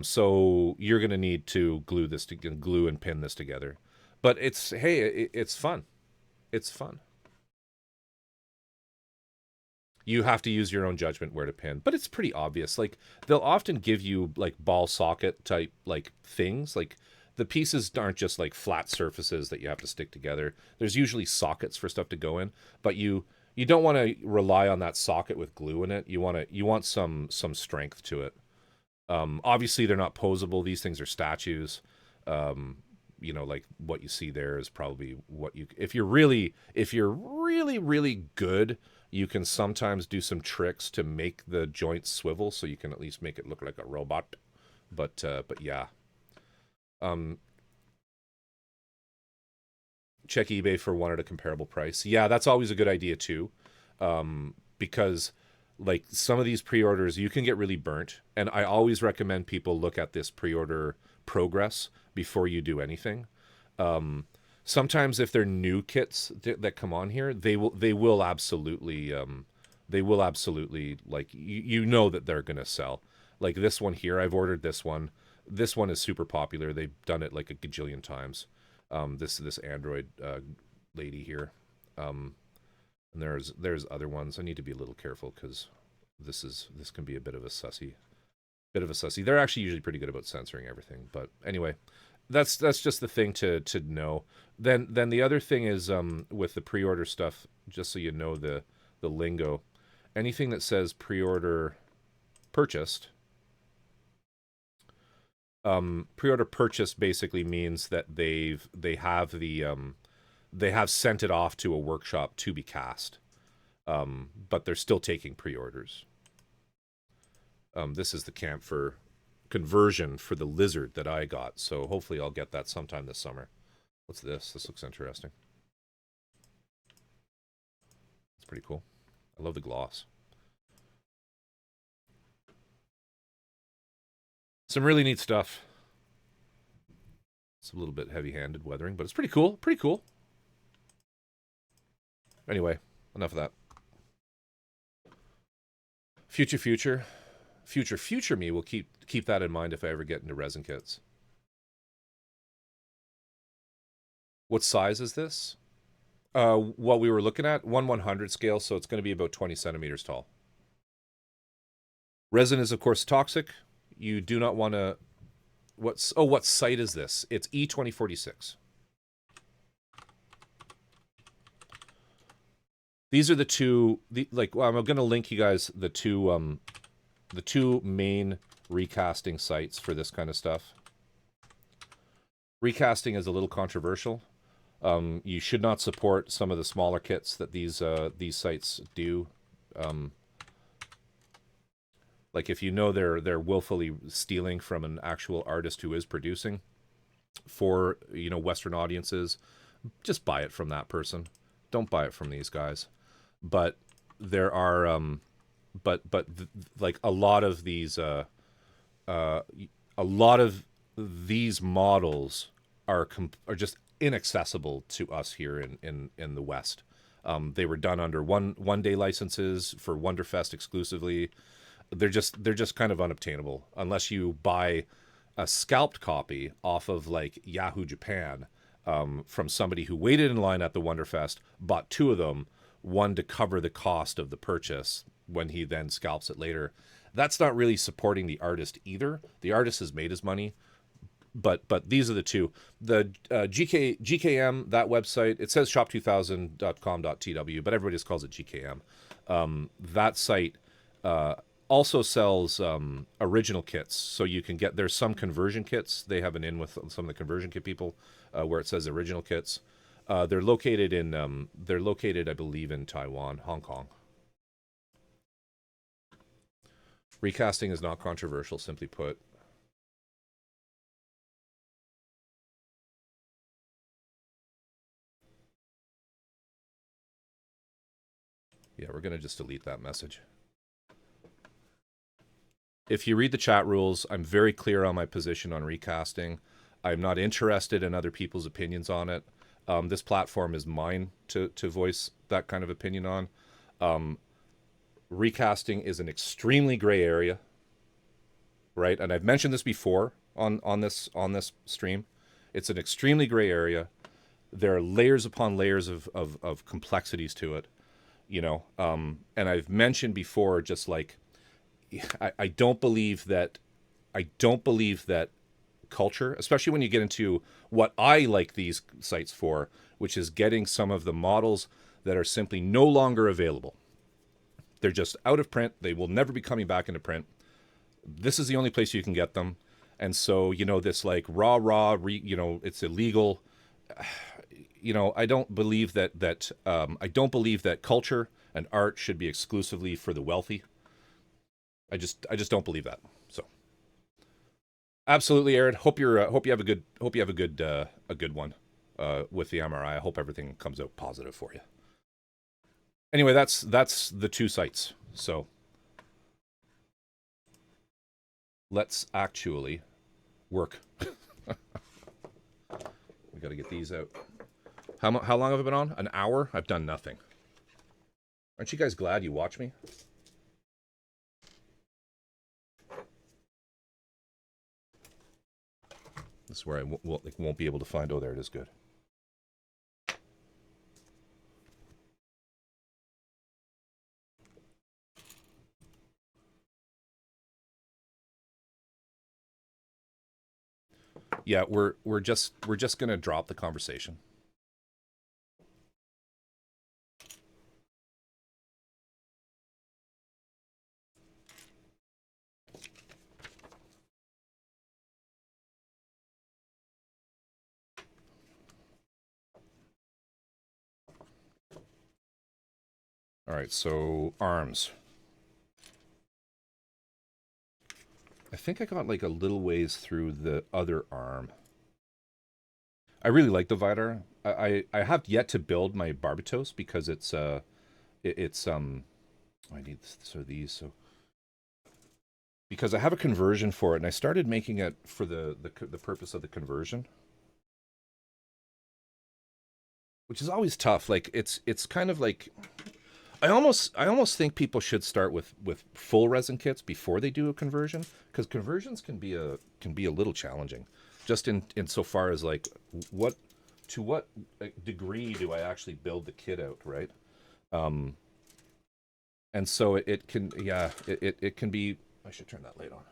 So you're gonna need to glue and pin this together. But it's fun. It's fun. You have to use your own judgment where to pin, but it's pretty obvious. Like they'll often give you like ball socket type like things. Like the pieces aren't just like flat surfaces that you have to stick together. There's usually sockets for stuff to go in, but you don't want to rely on that socket with glue in it. You want some strength to it. Obviously, they're not posable. These things are statues. Like what you see there is probably what you. If you're really really good, you can sometimes do some tricks to make the joints swivel, so you can at least make it look like a robot. But yeah. Um, Check eBay for one at a comparable price. Yeah, that's always a good idea too, because like some of these pre-orders you can get really burnt, and I always recommend people look at this pre-order progress before you do anything. Sometimes if they're new kits that come on here, they will absolutely like you know that they're gonna sell. Like this one here, I've ordered this one. This one is super popular. They've done it like a gajillion times. This Android lady here, and there's other ones. I need to be a little careful because this can be a bit of a sussy. They're actually usually pretty good about censoring everything. But anyway, that's just the thing to know. Then the other thing is with the pre-order stuff, just so you know the lingo, anything that says pre-order purchased, pre-order purchase basically means that they have sent it off to a workshop to be cast, but they're still taking pre-orders. This is the camphor conversion for the lizard that I got, so hopefully I'll get that sometime this summer. What's this? This looks interesting. It's pretty cool. I love the gloss. Some really neat stuff. It's a little bit heavy-handed weathering, but it's pretty cool. Pretty cool. Anyway, enough of that. Future me will keep that in mind if I ever get into resin kits. What size is this? What we were looking at, 1/100 scale, so it's going to be about 20 centimeters tall. Resin is, of course, toxic. You do not want to... what site is this? It's E2046. These are the two... I'm going to link you guys the two main recasting sites for this kind of stuff. Recasting is a little controversial. You should not support some of the smaller kits that these sites do. Like if you know they're willfully stealing from an actual artist who is producing for Western audiences, just buy it from that person. Don't buy it from these guys. But there are like a lot of these models are just inaccessible to us here in the West. They were done under one day licenses for Wonderfest exclusively. They're just kind of unobtainable unless you buy a scalped copy off of like Yahoo Japan, from somebody who waited in line at the Wonderfest, bought two of them, one to cover the cost of the purchase when he then scalps it later. That's not really supporting the artist either. The artist has made his money, but these are the two. The GKM, that website, it says shop2000.com.tw, but everybody just calls it GKM. That site also sells original kits, so you can get, there's some conversion kits. They have an in with some of the conversion kit people where it says original kits. They're located, I believe, in Taiwan, Hong Kong. Recasting is not controversial, simply put. Yeah, we're going to just delete that message. If you read the chat rules, I'm very clear on my position on recasting. I'm not interested in other people's opinions on it. This platform is mine to voice that kind of opinion on. Recasting is an extremely gray area, right? And I've mentioned this before on this stream. It's an extremely gray area. There are layers upon layers of complexities to it, and I've mentioned before, just like, I don't believe that culture, especially when you get into what I like these sites for, which is getting some of the models that are simply no longer available. They're just out of print. They will never be coming back into print. This is the only place you can get them. And so, this like it's illegal. I don't believe that culture and art should be exclusively for the wealthy. I just don't believe that. So, absolutely, Aaron. Hope you have a good one with the MRI. I hope everything comes out positive for you. Anyway, that's the two sites. So let's actually work. We got to get these out. How long have I been on? An hour? I've done nothing. Aren't you guys glad you watch me? This is where I won't be able to find. Oh, there it is. Good. Yeah, we're just gonna drop the conversation. All right, so arms. I think I got like a little ways through the other arm. I really like the Vidar. I have yet to build my Barbatos because it's I need these so because I have a conversion for it and I started making it for the purpose of the conversion, which is always tough. Like it's kind of like I almost think people should start with full resin kits before they do a conversion because conversions can be a little challenging, just in so far as like what to what degree do I actually build the kit out, right? Um, and so it can it can be. I should turn that light on.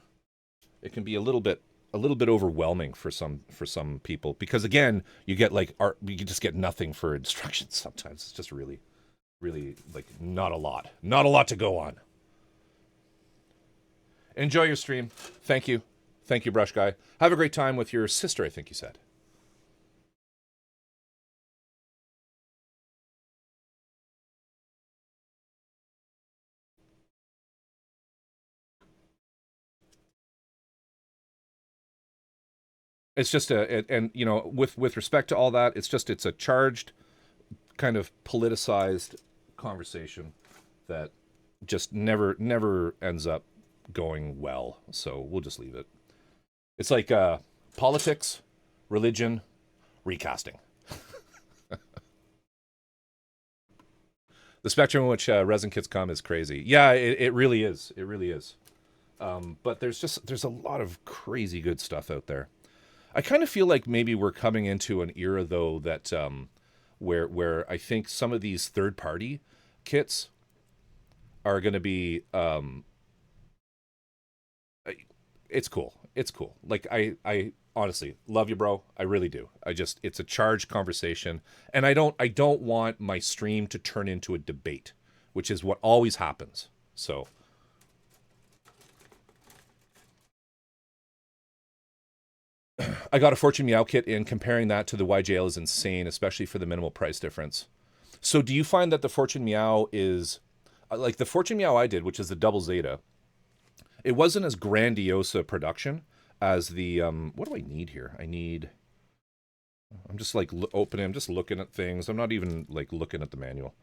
It can be a little bit overwhelming for some people because again you get like art you just get nothing for instructions sometimes. It's just really like not a lot to go on. Enjoy your stream. Thank you, Brush Guy. Have a great time with your sister, I think you said. It's just and you know with respect to all that, it's a charged kind of politicized conversation that just never ends up going well. So we'll just leave it. It's like politics, religion, recasting. The spectrum in which resin kits come is crazy. Yeah, it really is. It really is. But there's a lot of crazy good stuff out there. I kind of feel like maybe we're coming into an era though that where I think some of these third party kits are going to be it's cool. It's cool. Like I honestly love you, bro. I really do. It's a charged conversation, and I don't want my stream to turn into a debate, which is what always happens. So I got a Fortune Meow kit in. Comparing that to the YJL is insane, especially for the minimal price difference. So do you find that the Fortune Meow is like the Fortune Meow I did, which is the double Zeta? It wasn't as grandiose a production as the what do I need here? I'm just like opening, I'm just looking at things. I'm not even like looking at the manual.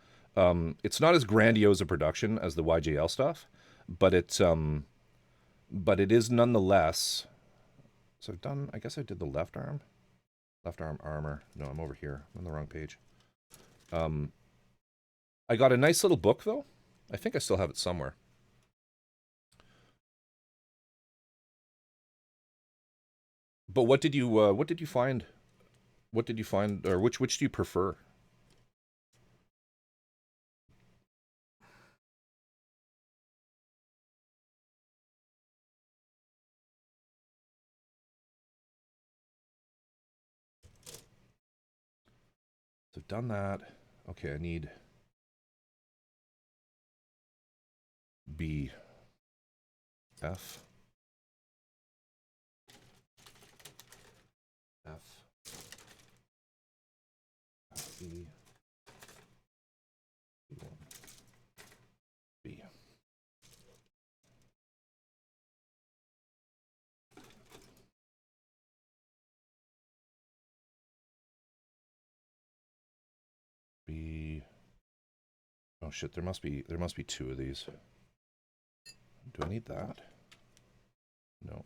It's not as grandiose a production as the YJL stuff, but but it is nonetheless. So I've done, I guess I did the left arm armor. No, I'm over here. I'm on the wrong page. I got a nice little book though. I think I still have it somewhere. But what did you find? What did you find, or which do you prefer? So I've done that. Okay, I need B, F, F, B, B. B. Oh shit! There must be two of these. Do I need that? No.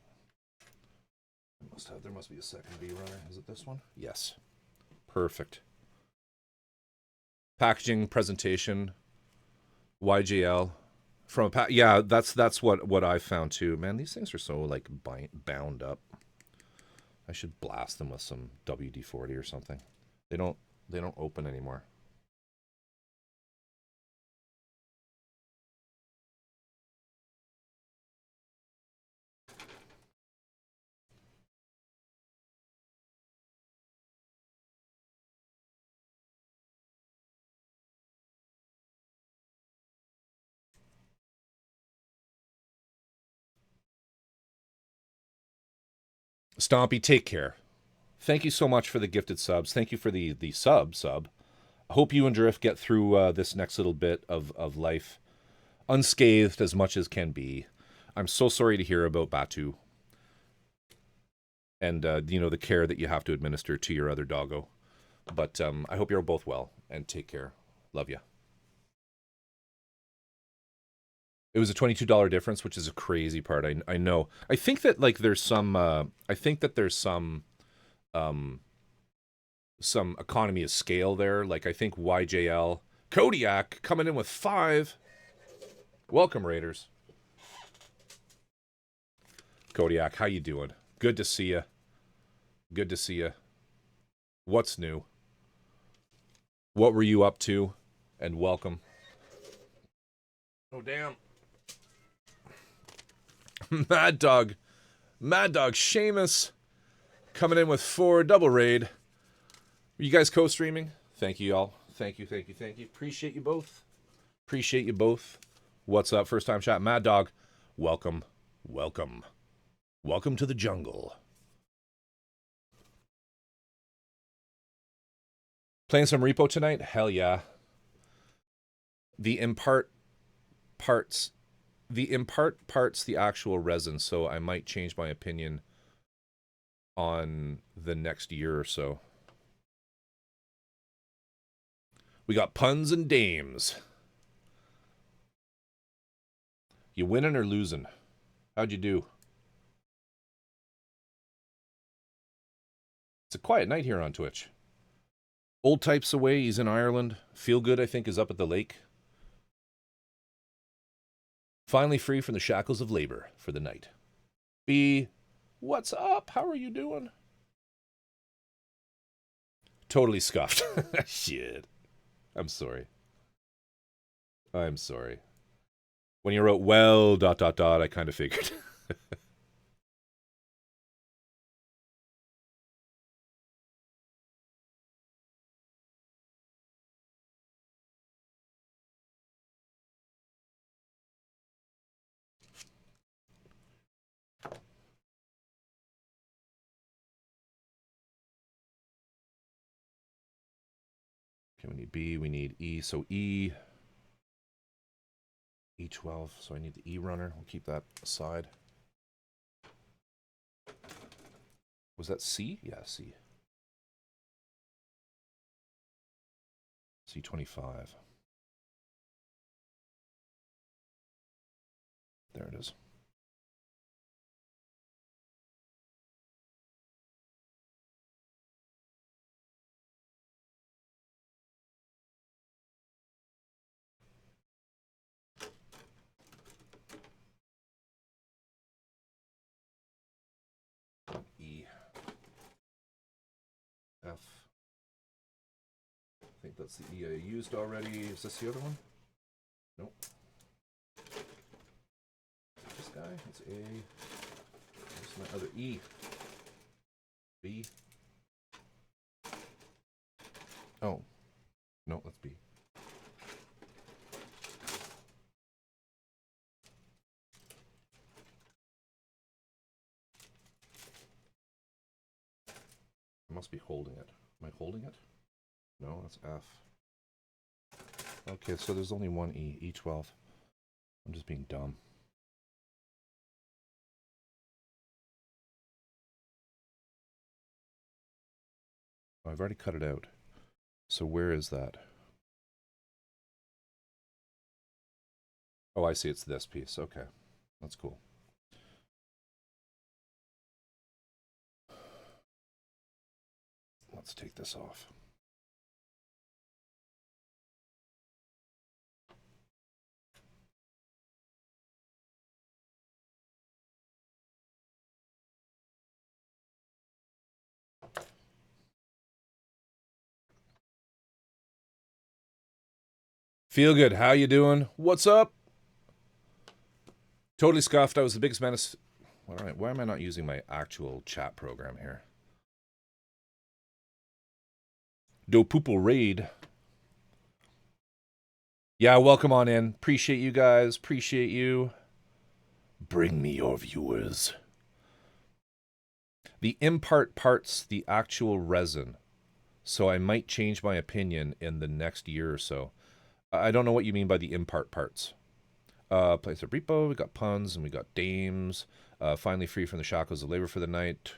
There must be a second B runner. Is it this one? Yes. Perfect. Packaging, presentation, YJL. From a yeah, that's what I found too. Man, these things are so like bound up. I should blast them with some WD-40 or something. They don't open anymore. Stompy, take care. Thank you so much for the gifted subs. Thank you for the sub. I hope you and Drift get through this next little bit of life unscathed as much as can be. I'm so sorry to hear about Batu and the care that you have to administer to your other doggo. But I hope you're both well and take care. Love you. It was a $22 difference, which is a crazy part. I know. I think that like there's some. I think that there's some economy of scale there. Like I think YJL Kodiak coming in with 5. Welcome, Raiders. Kodiak, how you doing? Good to see you. Good to see you. What's new? What were you up to? And welcome. Oh, damn. Mad Dog Seamus coming in with 4 double raid. Are you guys co-streaming? Thank you, y'all. Thank you. Appreciate you both. What's up? First time chat. Mad Dog, welcome to the jungle. Playing some repo tonight? Hell yeah. The impart parts the actual resin, so I might change my opinion on the next year or so. We got puns and dames. You winning or losing? How'd you do? It's a quiet night here on Twitch. Old Type's away, he's in Ireland. Feel Good, I think, is up at the lake. Finally free from the shackles of labor for the night. B, what's up? How are you doing? Totally scuffed. Shit. I'm sorry. When you wrote, well, ... I kind of figured. Okay, we need B, we need E. So E, E12. So I need the E runner. We'll keep that aside. Was that C? Yeah, C. C25. There it is. E. F. I think that's the E I used already. Is this the other one? Nope. This guy? It's A. Where's my other E? B. Oh. No, that's B. I must be holding it. Am I holding it? No, that's F. Okay, so there's only one E. E12. I'm just being dumb. Oh, I've already cut it out. So where is that? Oh, I see. It's this piece. Okay. That's cool. Let's take this off. Feel good. How you doing? What's up? Totally scuffed. I was the biggest menace. Why am I not using my actual chat program here? Do Poople Raid. Yeah, welcome on in. Appreciate you guys. Appreciate you. Bring me your viewers. The impart parts the actual resin, so I might change my opinion in the next year or so. I don't know what you mean by the impart parts. Place of repo, we got puns, and we got dames. Finally free from the shackles of labor for the night.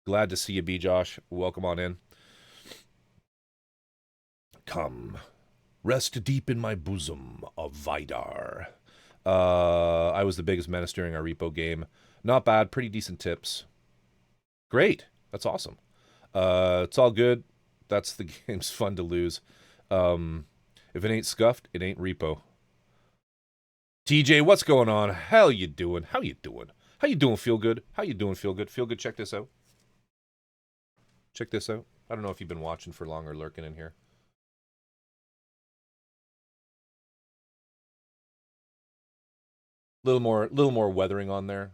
Glad to see you, B. Josh. Welcome on in. Come, rest deep in my bosom of Vidar. I was the biggest menace during our repo game. Not bad, pretty decent tips. Great, that's awesome. It's all good. That's the game's fun to lose. If it ain't scuffed, it ain't repo. TJ, what's going on? How you doing? How you doing? How you doing, Feel Good? How you doing, Feel Good? Feel Good, check this out. Check this out. I don't know if you've been watching for long or lurking in here. Little more weathering on there.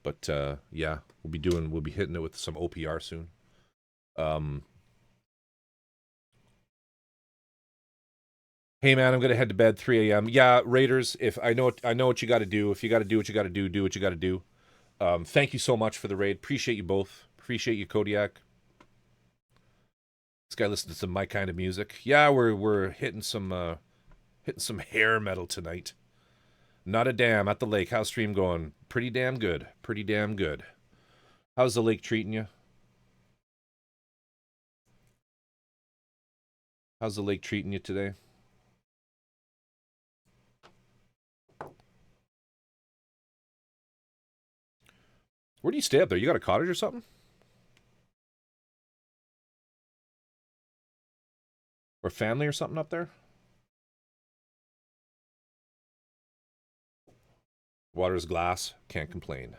But yeah, we'll be hitting it with some OPR soon. Hey man, I'm gonna head to bed 3 a.m. Yeah, Raiders. If I know what you got to do. If you got to do what you got to do, do what you got to do. Thank you so much for the raid. Appreciate you both. Appreciate you, Kodiak. This guy listens to my kind of music. Yeah, we're hitting some hair metal tonight. Not a damn at the lake. How's stream going? Pretty damn good. Pretty damn good. How's the lake treating you? How's the lake treating you today? Where do you stay up there? You got a cottage or something? Or family or something up there? Water's glass. Can't complain.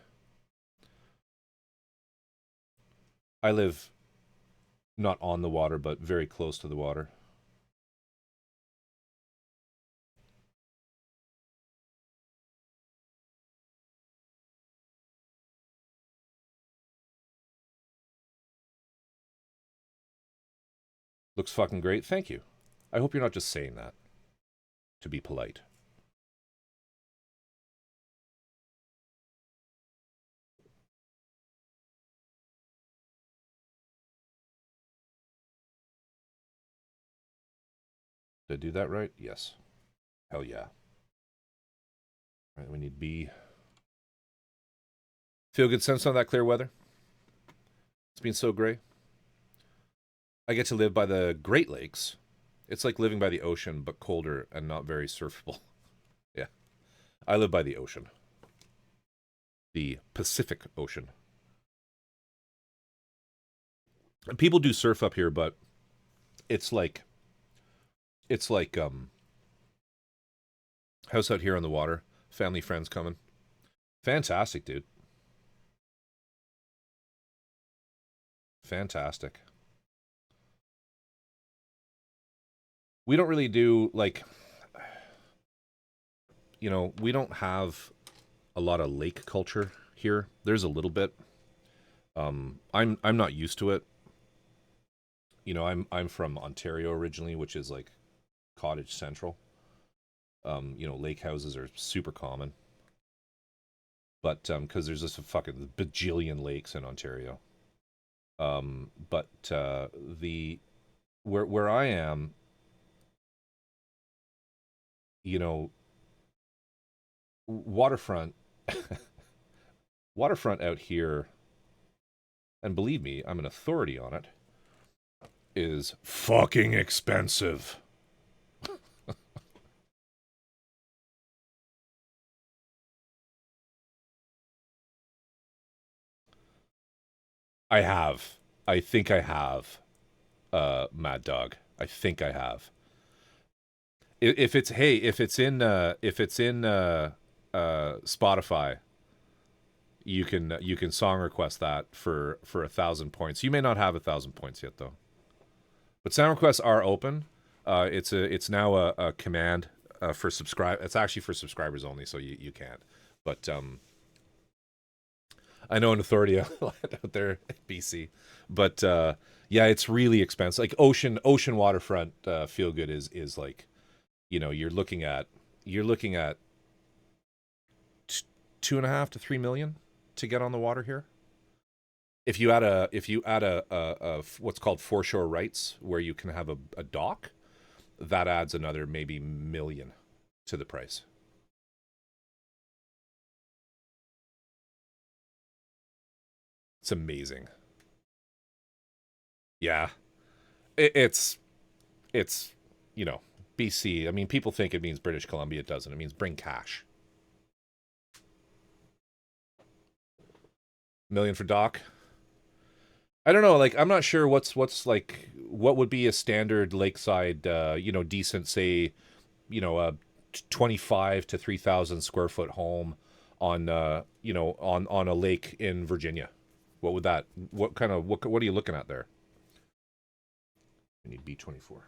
I live not on the water, but very close to the water. Looks fucking great. Thank you. I hope you're not just saying that to be polite. Did I do that right? Yes. Hell yeah. All right, we need B. Feel good sense on that clear weather? It's been so great. I get to live by the Great Lakes. It's like living by the ocean, but colder and not very surfable. Yeah. I live by the ocean. The Pacific Ocean. And people do surf up here, but it's like house out here on the water. Family, friends coming. Fantastic, dude. Fantastic. We don't really do, like, you know, we don't have a lot of lake culture here. There's a little bit. I'm not used to it. You know, I'm from Ontario originally, which is like cottage central. You know, lake houses are super common. But because there's just a fucking bajillion lakes in Ontario. But the where I am, you know, waterfront waterfront out here, and believe me, I'm an authority on it, is fucking expensive. I have. I think I have. Mad Dog. I think I have. If it's in Spotify, you can song request that for 1,000 points. You may not have 1,000 points yet though. But sound requests are open. It's now a command for subscribe. It's actually for subscribers only, so you can't. But I know an authority out there in BC, but yeah, it's really expensive. Like ocean waterfront feel good is like, you're looking at 2.5 to 3 million to get on the water here. If you add a what's called foreshore rights, where you can have a dock, that adds another maybe million to the price. It's amazing. Yeah, it's BC. I mean, people think it means British Columbia. It doesn't. It means bring cash. Million for dock. I don't know. Like, I'm not sure what's like what would be a standard lakeside, decent, say, a 25 to 3,000 square foot home on, on a lake in Virginia. What would that? What kind of what are you looking at there? I need B24.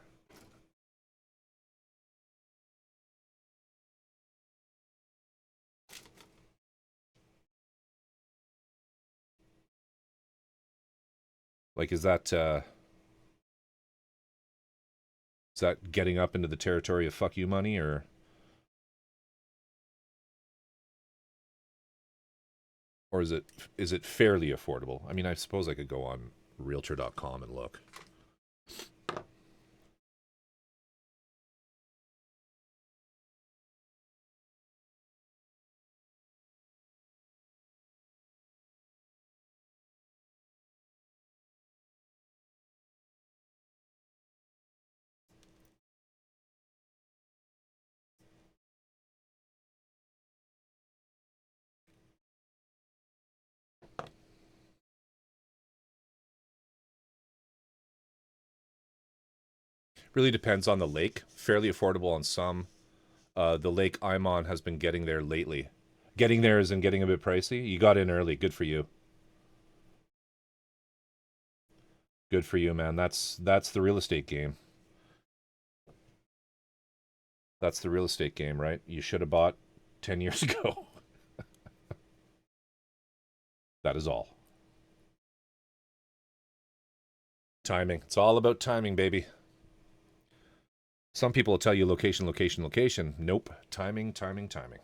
Like, is that getting up into the territory of fuck you money, or is it fairly affordable? I mean, I suppose I could go on realtor.com and look. Really depends on the lake. Fairly affordable on some. The lake I'm on has been getting there lately. Getting there isn't getting a bit pricey. You got in early. Good for you. Good for you, man. That's the real estate game. That's the real estate game, right? You should have bought 10 years ago. That is all. Timing. It's all about timing, baby. Some people will tell you location, location, location. Nope. Timing, timing, timing.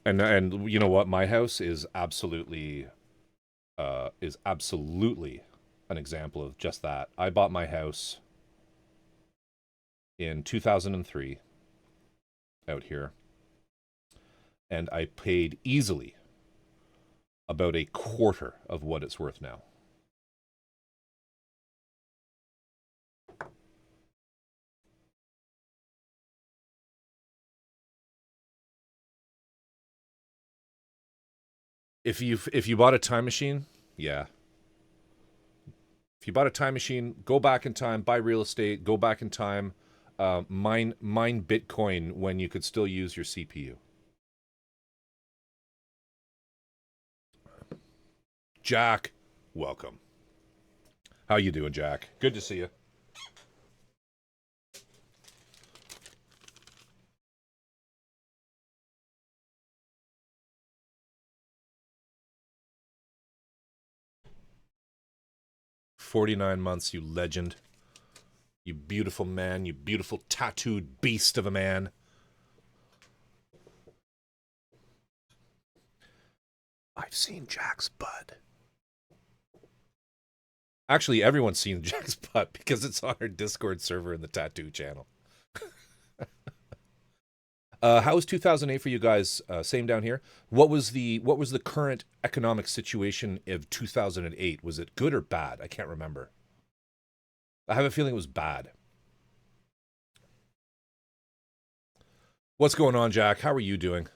And you know what? My house is absolutely an example of just that. I bought my house in 2003 out here, and I paid easily about a quarter of what it's worth now. If you bought a time machine, yeah. If you bought a time machine, go back in time, buy real estate, go back in time, mine Bitcoin when you could still use your CPU. Jack, welcome. How you doing, Jack? Good to see you. 49 months, you legend. You beautiful man, you beautiful tattooed beast of a man. I've seen Jack's butt. Actually, everyone's seen Jack's butt because it's on our Discord server in the tattoo channel. How was 2008 for you guys? Same down here. What was the current economic situation of 2008? Was it good or bad? I can't remember. I have a feeling it was bad. What's going on, Jack? How are you doing?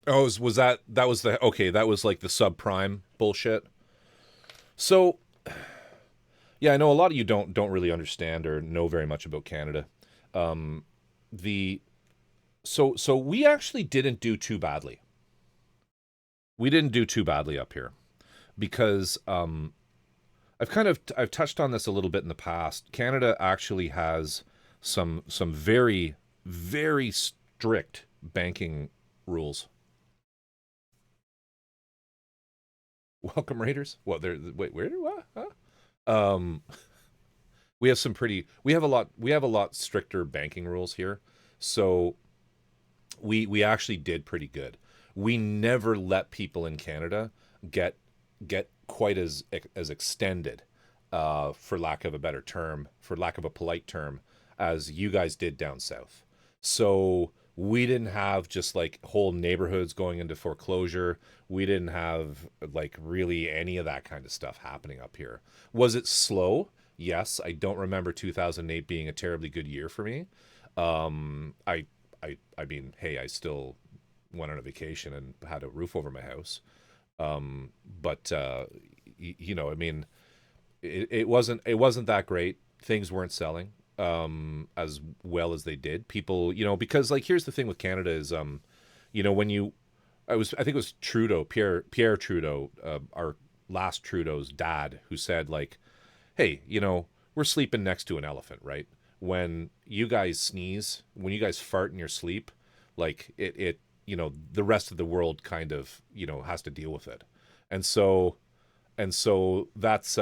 Oh, was that was the okay? That was like the subprime bullshit. So Yeah, I know a lot of you don't really understand or know very much about Canada. Um, the so we actually didn't do too badly. We didn't do too badly up here because I've touched on this a little bit in the past. Canada actually has some very strict banking rules. Welcome Raiders. What they're wait where what? Huh? We have a lot stricter banking rules here. So we actually did pretty good. We never let people in Canada get get quite as extended, for lack of a better term, for lack of a polite term, as you guys did down south. So we didn't have just like whole neighborhoods going into foreclosure. We didn't have like really any of that kind of stuff happening up here. Was it slow? Yes, I don't remember 2008 being a terribly good year for me. I mean, hey, I still went on a vacation and had a roof over my house. But you know, I mean, it wasn't that great. Things weren't selling as well as they did. People, you know, because like here's the thing with Canada is you know, when you I think it was Trudeau, Pierre Trudeau, our last Trudeau's dad, who said like, hey, you know, we're sleeping next to an elephant, right? When you guys sneeze, when you guys fart in your sleep, like you know, the rest of the world kind of, you know, has to deal with it. And so, that's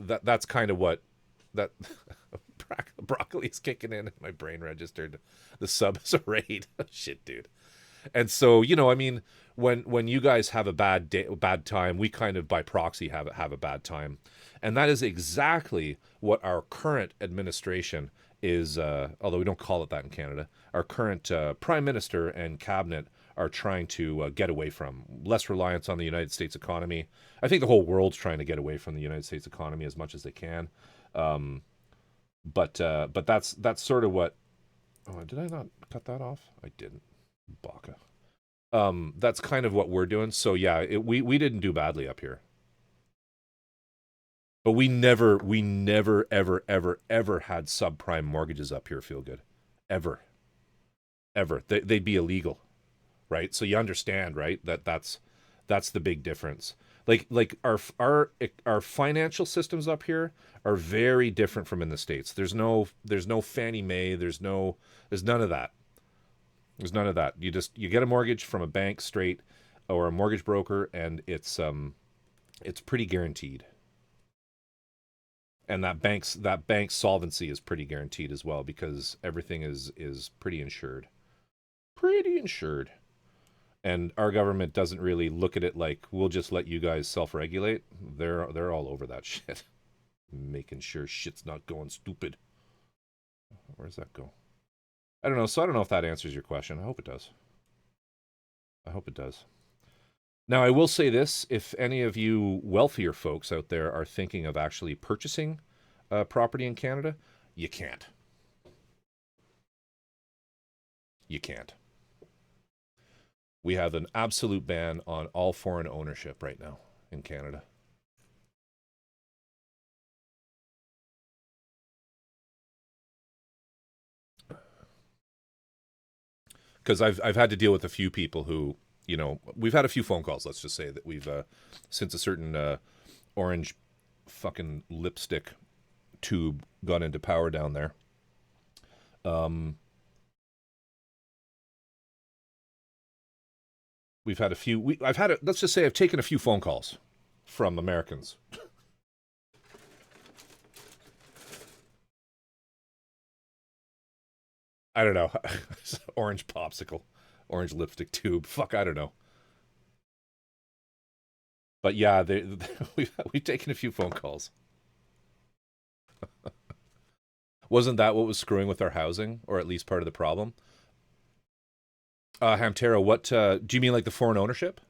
that's kind of what that broccoli is kicking in. My brain registered the sub as a raid. Shit, dude. And so, you know, I mean, when you guys have a bad time, we kind of by proxy have a bad time, and that is exactly what our current administration is. Although we don't call it that in Canada, our current prime minister and cabinet are trying to get away from less reliance on the United States economy. I think the whole world's trying to get away from the United States economy as much as they can. Um, but that's sort of what. Oh, did I not cut that off? I didn't. Baka. That's kind of what we're doing. So yeah, we didn't do badly up here, but we never ever had subprime mortgages up here. Feel good, ever ever. They'd be illegal, right? So you understand, right? That's the big difference. Like our financial systems up here are very different from in the States. There's no Fannie Mae. There's none of that. There's none of that. You get a mortgage from a bank straight or a mortgage broker, and it's pretty guaranteed. And that bank's solvency is pretty guaranteed as well because everything is pretty insured. Pretty insured. And our government doesn't really look at it like we'll just let you guys self-regulate. They're all over that shit. Making sure shit's not going stupid. Where does that go? I don't know. So I don't know if that answers your question. I hope it does. I hope it does. Now, I will say this. If any of you wealthier folks out there are thinking of actually purchasing property in Canada, you can't. You can't. We have an absolute ban on all foreign ownership right now in Canada. Because I've had to deal with a few people who, you know, we've had a few phone calls. Let's just say that we've since a certain orange fucking lipstick tube got into power down there. Um, we've had a few. I've had let's just say I've taken a few phone calls from Americans. I don't know, orange popsicle, orange lipstick tube. Fuck, I don't know. But yeah, we've taken a few phone calls. Wasn't that what was screwing with our housing, or at least part of the problem? Hamtera, what do you mean, like the foreign ownership?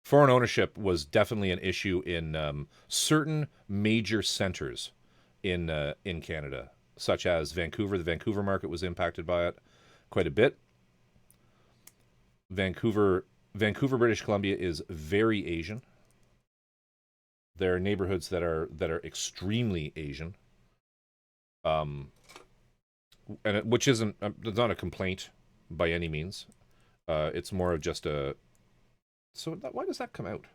Foreign ownership was definitely an issue in certain major centers in Canada, such as Vancouver. The Vancouver market was impacted by it quite a bit. Vancouver, British Columbia is very Asian. There are neighborhoods that are extremely Asian, um, and which isn't it's not a complaint by any means. It's more of just a. So why does that come out?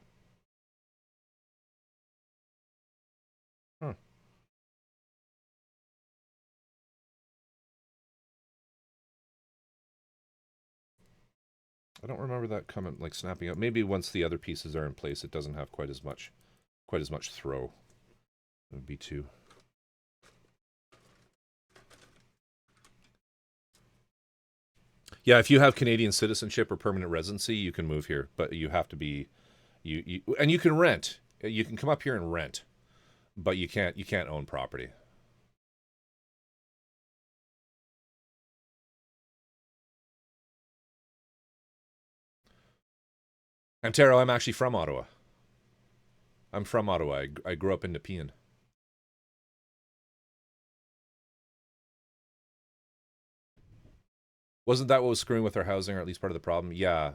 Huh. I don't remember that coming like snapping out. Maybe once the other pieces are in place, it doesn't have quite as much throw. It would be too. Yeah, if you have Canadian citizenship or permanent residency, you can move here, but you have to be you and you can rent. You can come up here and rent, but you can't own property. I'm Taro. I'm actually from Ottawa. I'm from Ottawa. I grew up in Nepean. Wasn't that what was screwing with our housing, or at least part of the problem? Yeah,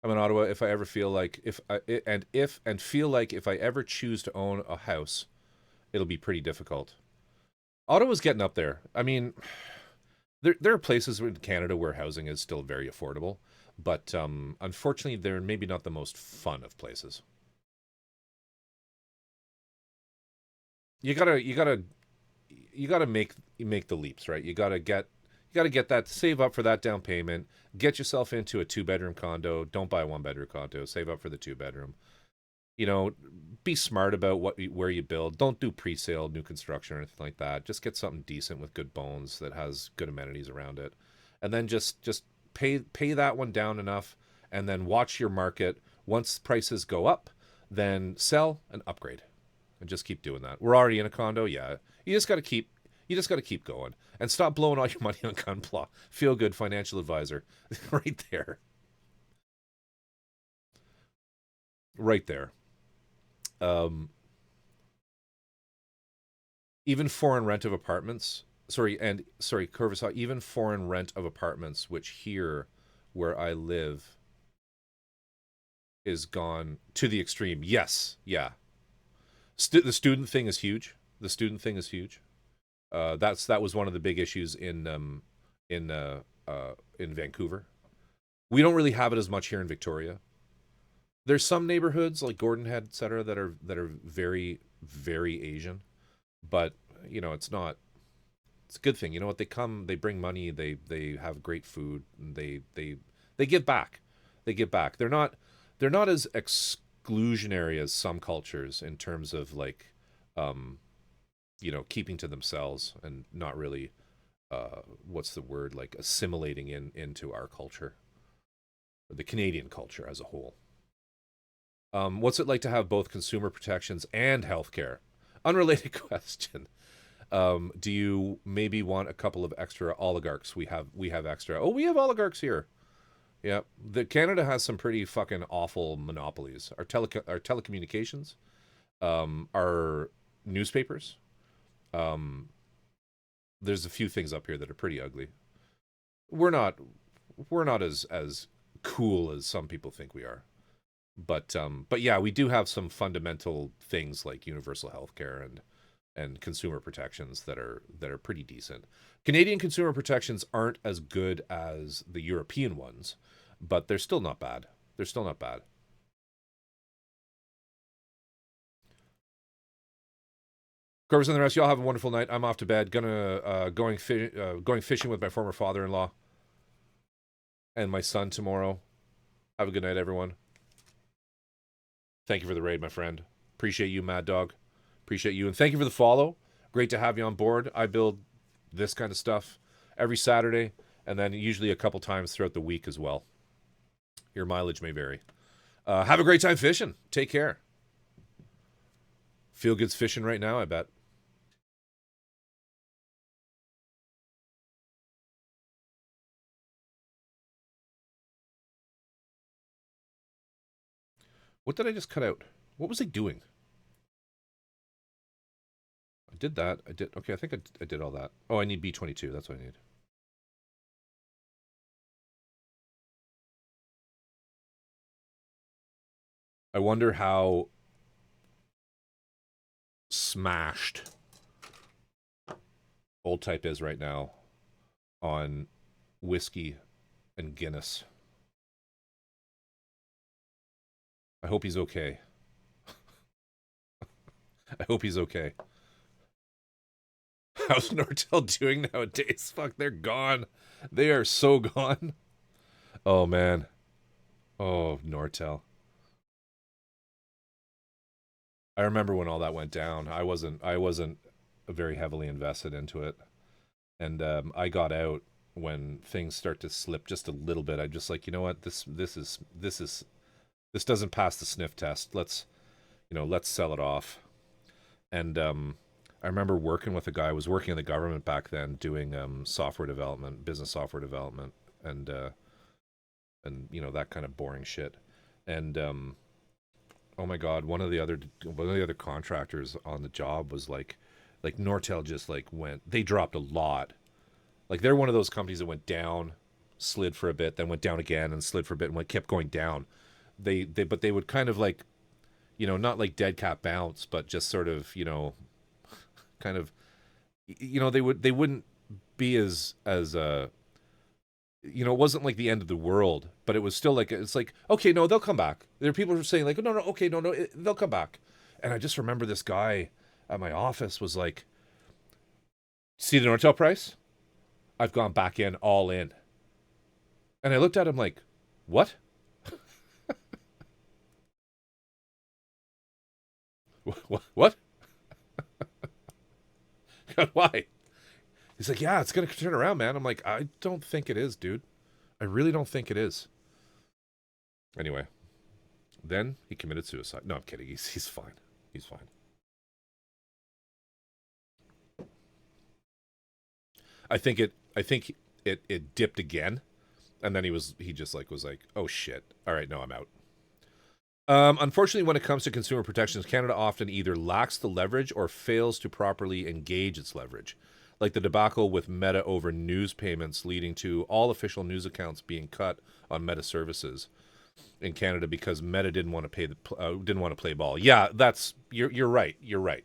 I'm in Ottawa. If I ever feel like if I and if and feel like if I ever choose to own a house, it'll be pretty difficult. Ottawa's getting up there. I mean, there are places in Canada where housing is still very affordable, but unfortunately, they're maybe not the most fun of places. You gotta make the leaps, right? You gotta get that, save up for that down payment, get yourself into a 2 bedroom condo. Don't buy a 1 bedroom condo. Save up for the 2 bedroom. You know, be smart about where you build. Don't do pre-sale new construction or anything like that. Just get something decent with good bones that has good amenities around it, and then just pay that one down enough, and then watch your market. Once prices go up, then sell and upgrade, and just keep doing that. We're already in a condo, yeah. You just got to keep going and stop blowing all your money on Gunpla. Feel good financial advisor, right there, right there. Um, Even foreign rent of apartments. Sorry, Curvasaw. Even foreign rent of apartments, which here, where I live, is gone to the extreme. Yes, yeah. The student thing is huge. The student thing is huge. That was one of the big issues in in Vancouver. We don't really have it as much here in Victoria. There's some neighborhoods like Gordon Head, etc., that are very very Asian, but it's not. It's a good thing. You know what? They bring money, they have great food, and they give back. They give back. They're not as exclusionary as some cultures in terms of like, um, keeping to themselves and not really, what's the word, like assimilating into our culture, the Canadian culture as a whole. What's it like to have both consumer protections and healthcare? Unrelated question. Do you maybe want a couple of extra oligarchs? We have extra. Oh, we have oligarchs here. Yeah, the Canada has some pretty fucking awful monopolies. Our telecommunications, our newspapers. Um, there's a few things up here that are pretty ugly. We're not we're not as cool as some people think we are. But yeah, we do have some fundamental things like universal healthcare and consumer protections that are pretty decent. Canadian consumer protections aren't as good as the European ones, but they're still not bad. They're still not bad. Corvus and the rest, y'all have a wonderful night. I'm off to bed. Gonna going fishing with my former father-in-law and my son tomorrow. Have a good night, everyone. Thank you for the raid, my friend. Appreciate you, Mad Dog. Appreciate you, and thank you for the follow. Great to have you on board. I build this kind of stuff every Saturday, and then usually a couple times throughout the week as well. Your mileage may vary. Have a great time fishing. Take care. Feel good's fishing right now, I bet. What did I just cut out? What was I doing? I did that. I did. Okay, I think I did all that. Oh, I need B22. That's what I need. I wonder how smashed Old Type is right now on whiskey and Guinness. I hope he's okay. I hope he's okay. How's Nortel doing nowadays? Fuck, they're gone. They are so gone. Oh man. Oh, Nortel. I remember when all that went down. I wasn't very heavily invested into it. And I got out when things start to slip just a little bit. I'm just like, you know what? This doesn't pass the sniff test. Let's sell it off. And I remember working with a guy. I was working in the government back then, doing software development, business software development, and that kind of boring shit. And oh my god, one of the other contractors on the job was like Nortel just like went. They dropped a lot. Like they're one of those companies that went down, slid for a bit, then went down again and slid for a bit and kept going down. But they would kind of like, not like dead cat bounce, but just sort of, kind of, they wouldn't be it wasn't like the end of the world, but it was still like, it's like, okay, no, they'll come back. There are people who are saying like, no, no, okay, no, no, they'll come back. And I just remember this guy at my office was like, see the Nortel price? I've gone back in all in. And I looked at him like, what? What? Why? He's like, yeah, it's going to turn around, man. I'm like, I don't think it is, dude. I really don't think it is. Anyway, then he committed suicide. No, I'm kidding. He's fine. He's fine. I think it dipped again, and then he just like was like, oh shit. All right, no, I'm out. Unfortunately, when it comes to consumer protections, Canada often either lacks the leverage or fails to properly engage its leverage, like the debacle with Meta over news payments, leading to all official news accounts being cut on Meta services in Canada because Meta didn't want to play ball. Yeah, you're right. You're right.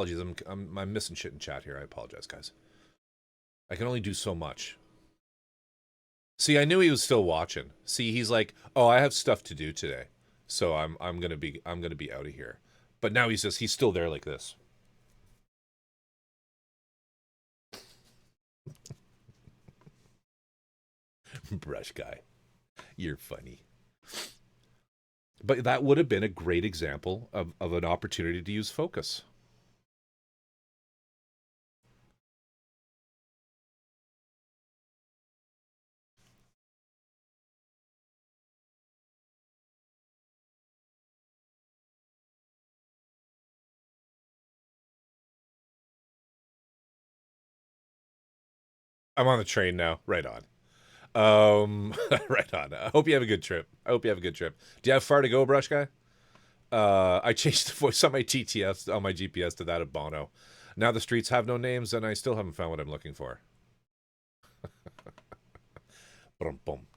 Apologies, I'm missing shit in chat here. I apologize, guys. I can only do so much. See, I knew he was still watching. See, he's like, "Oh, I have stuff to do today, so I'm gonna be out of here." But now he's still there like this. Brush guy, you're funny. But that would have been a great example of an opportunity to use focus. I'm on the train now. Right on. Right on. I hope you have a good trip. I hope you have a good trip. Do you have far to go, Brush Guy? I changed the voice on my TTS on my GPS to that of Bono. Now the streets have no names, and I still haven't found what I'm looking for. Boom, boom.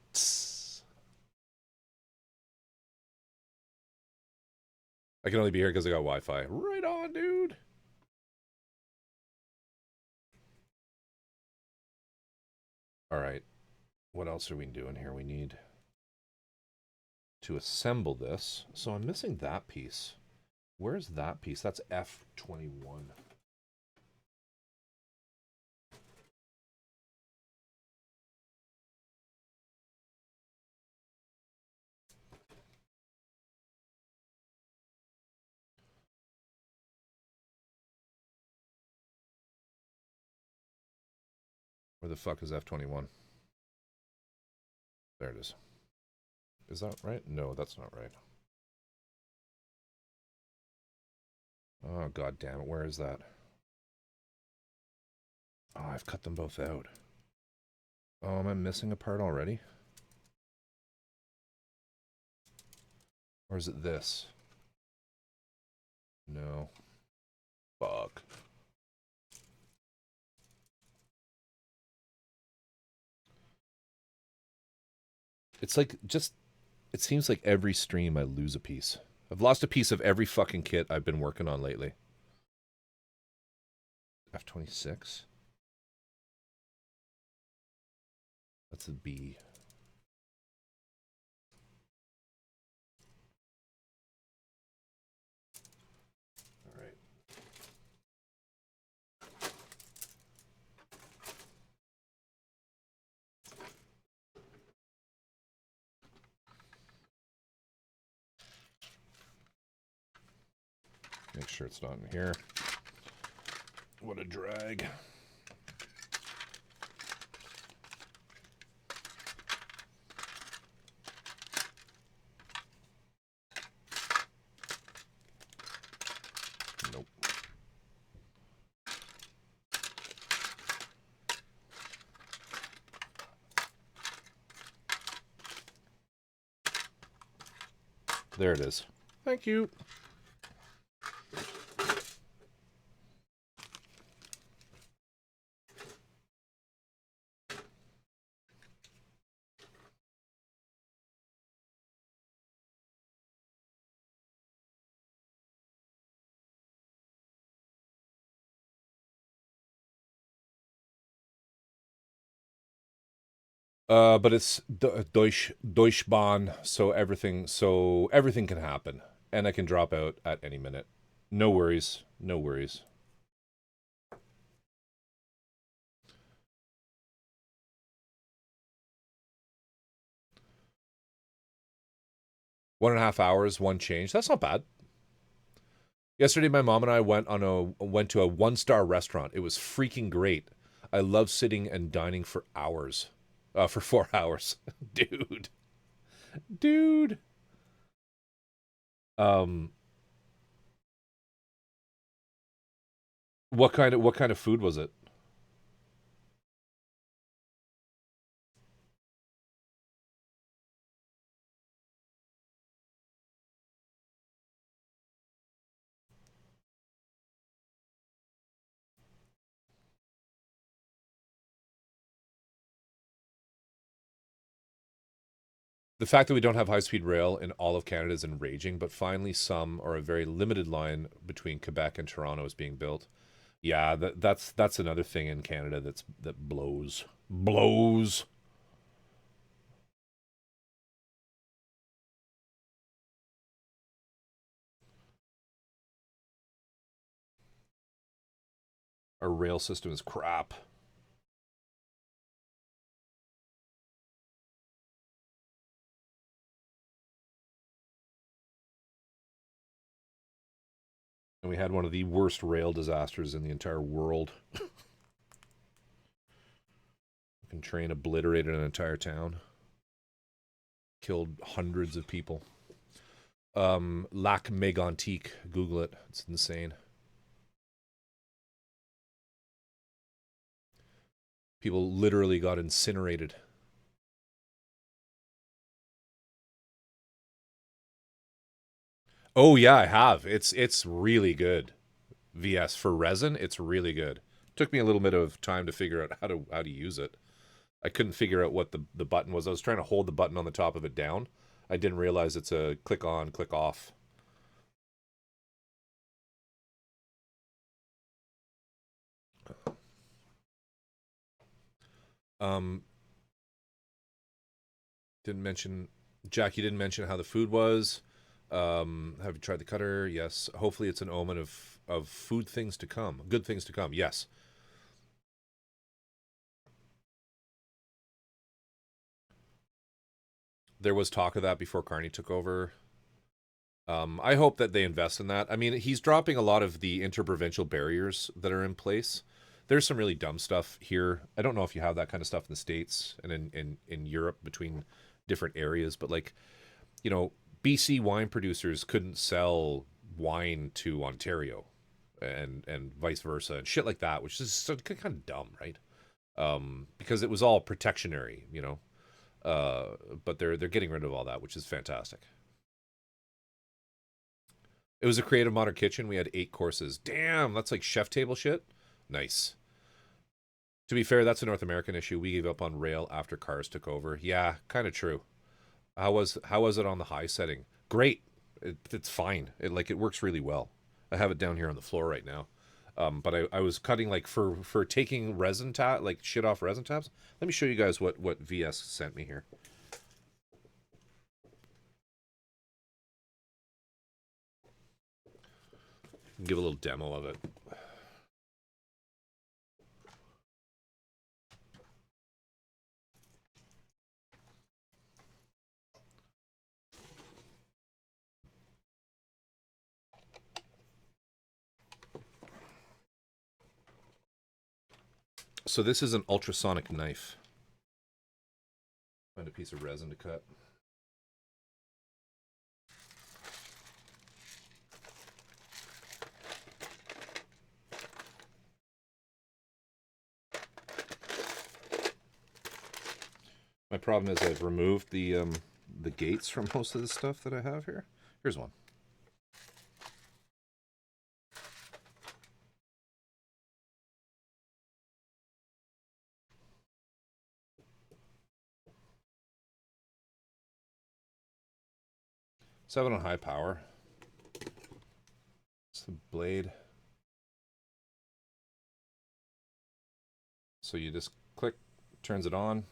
I can only be here because I got Wi-Fi. Right on, dude. All right. What else are we doing here? We need to assemble this. So I'm missing that piece. Where's that piece? That's F21. Where the fuck is F21? There it is. Is that right? No, that's not right. Oh, god damn it. Where is that? Oh, I've cut them both out. Oh, am I missing a part already? Or is it this? No. Fuck. It's like, just, it seems like every stream I lose a piece. I've lost a piece of every fucking kit I've been working on lately. F26? That's a B. All right. Make sure it's not in here. What a drag. Nope. There it is. Thank you. But it's Deutschbahn, so everything can happen, and I can drop out at any minute. No worries, no worries. One and a half hours, one change. That's not bad. Yesterday, my mom and I went to a 1-star restaurant. It was freaking great. I love sitting and dining for hours, for 4 hours, dude, dude. Um, what kind of food was it? The fact that we don't have high-speed rail in all of Canada is enraging, but finally some or a very limited line between Quebec and Toronto is being built. Yeah, that's another thing in Canada that blows. Blows. Our rail system is crap. And we had one of the worst rail disasters in the entire world. A train obliterated an entire town. Killed hundreds of people. Lac Mégantic. Google it. It's insane. People literally got incinerated. Oh yeah, I have. It's really good. VS for resin, it's really good. Took me a little bit of time to figure out how to use it. I couldn't figure out what the button was. I was trying to hold the button on the top of it down. I didn't realize it's a click on, click off. Um, didn't mention Jack. You didn't mention how the food was. Have you tried the cutter? Yes. Hopefully, it's an omen of food things to come, good things to come. Yes. There was talk of that before Carney took over. I hope that they invest in that. I mean, he's dropping a lot of the interprovincial barriers that are in place. There's some really dumb stuff here. I don't know if you have that kind of stuff in the States and in Europe between different areas, but like, you know, BC wine producers couldn't sell wine to Ontario and vice versa and shit like that, which is so, kind of dumb, right? Because it was all protectionary, you know. But they're getting rid of all that, which is fantastic. It was a creative modern kitchen. We had 8 courses. Damn, that's like chef table shit. Nice. To be fair, that's a North American issue. We gave up on rail after cars took over. Yeah, kind of true. How was it on the high setting? Great. It's fine. It works really well. I have it down here on the floor right now. But I was cutting like for taking resin tab like shit off resin tabs. Let me show you guys what VS sent me here. Give a little demo of it. So this is an ultrasonic knife. Find a piece of resin to cut. My problem is I've removed the gates from most of the stuff that I have here. Here's one. So I have it on high power. It's the blade. So you just click, turns it on.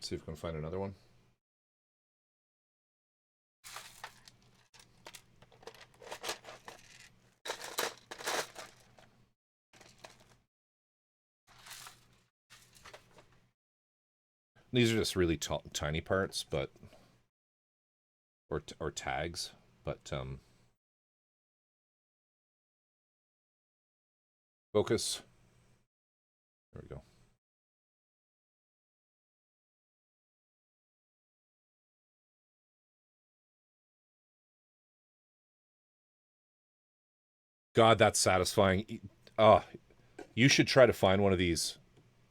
See if we can find another one. These are just really tiny parts, but or tags, but focus. There we go. God, that's satisfying. Oh, you should try to find one of these.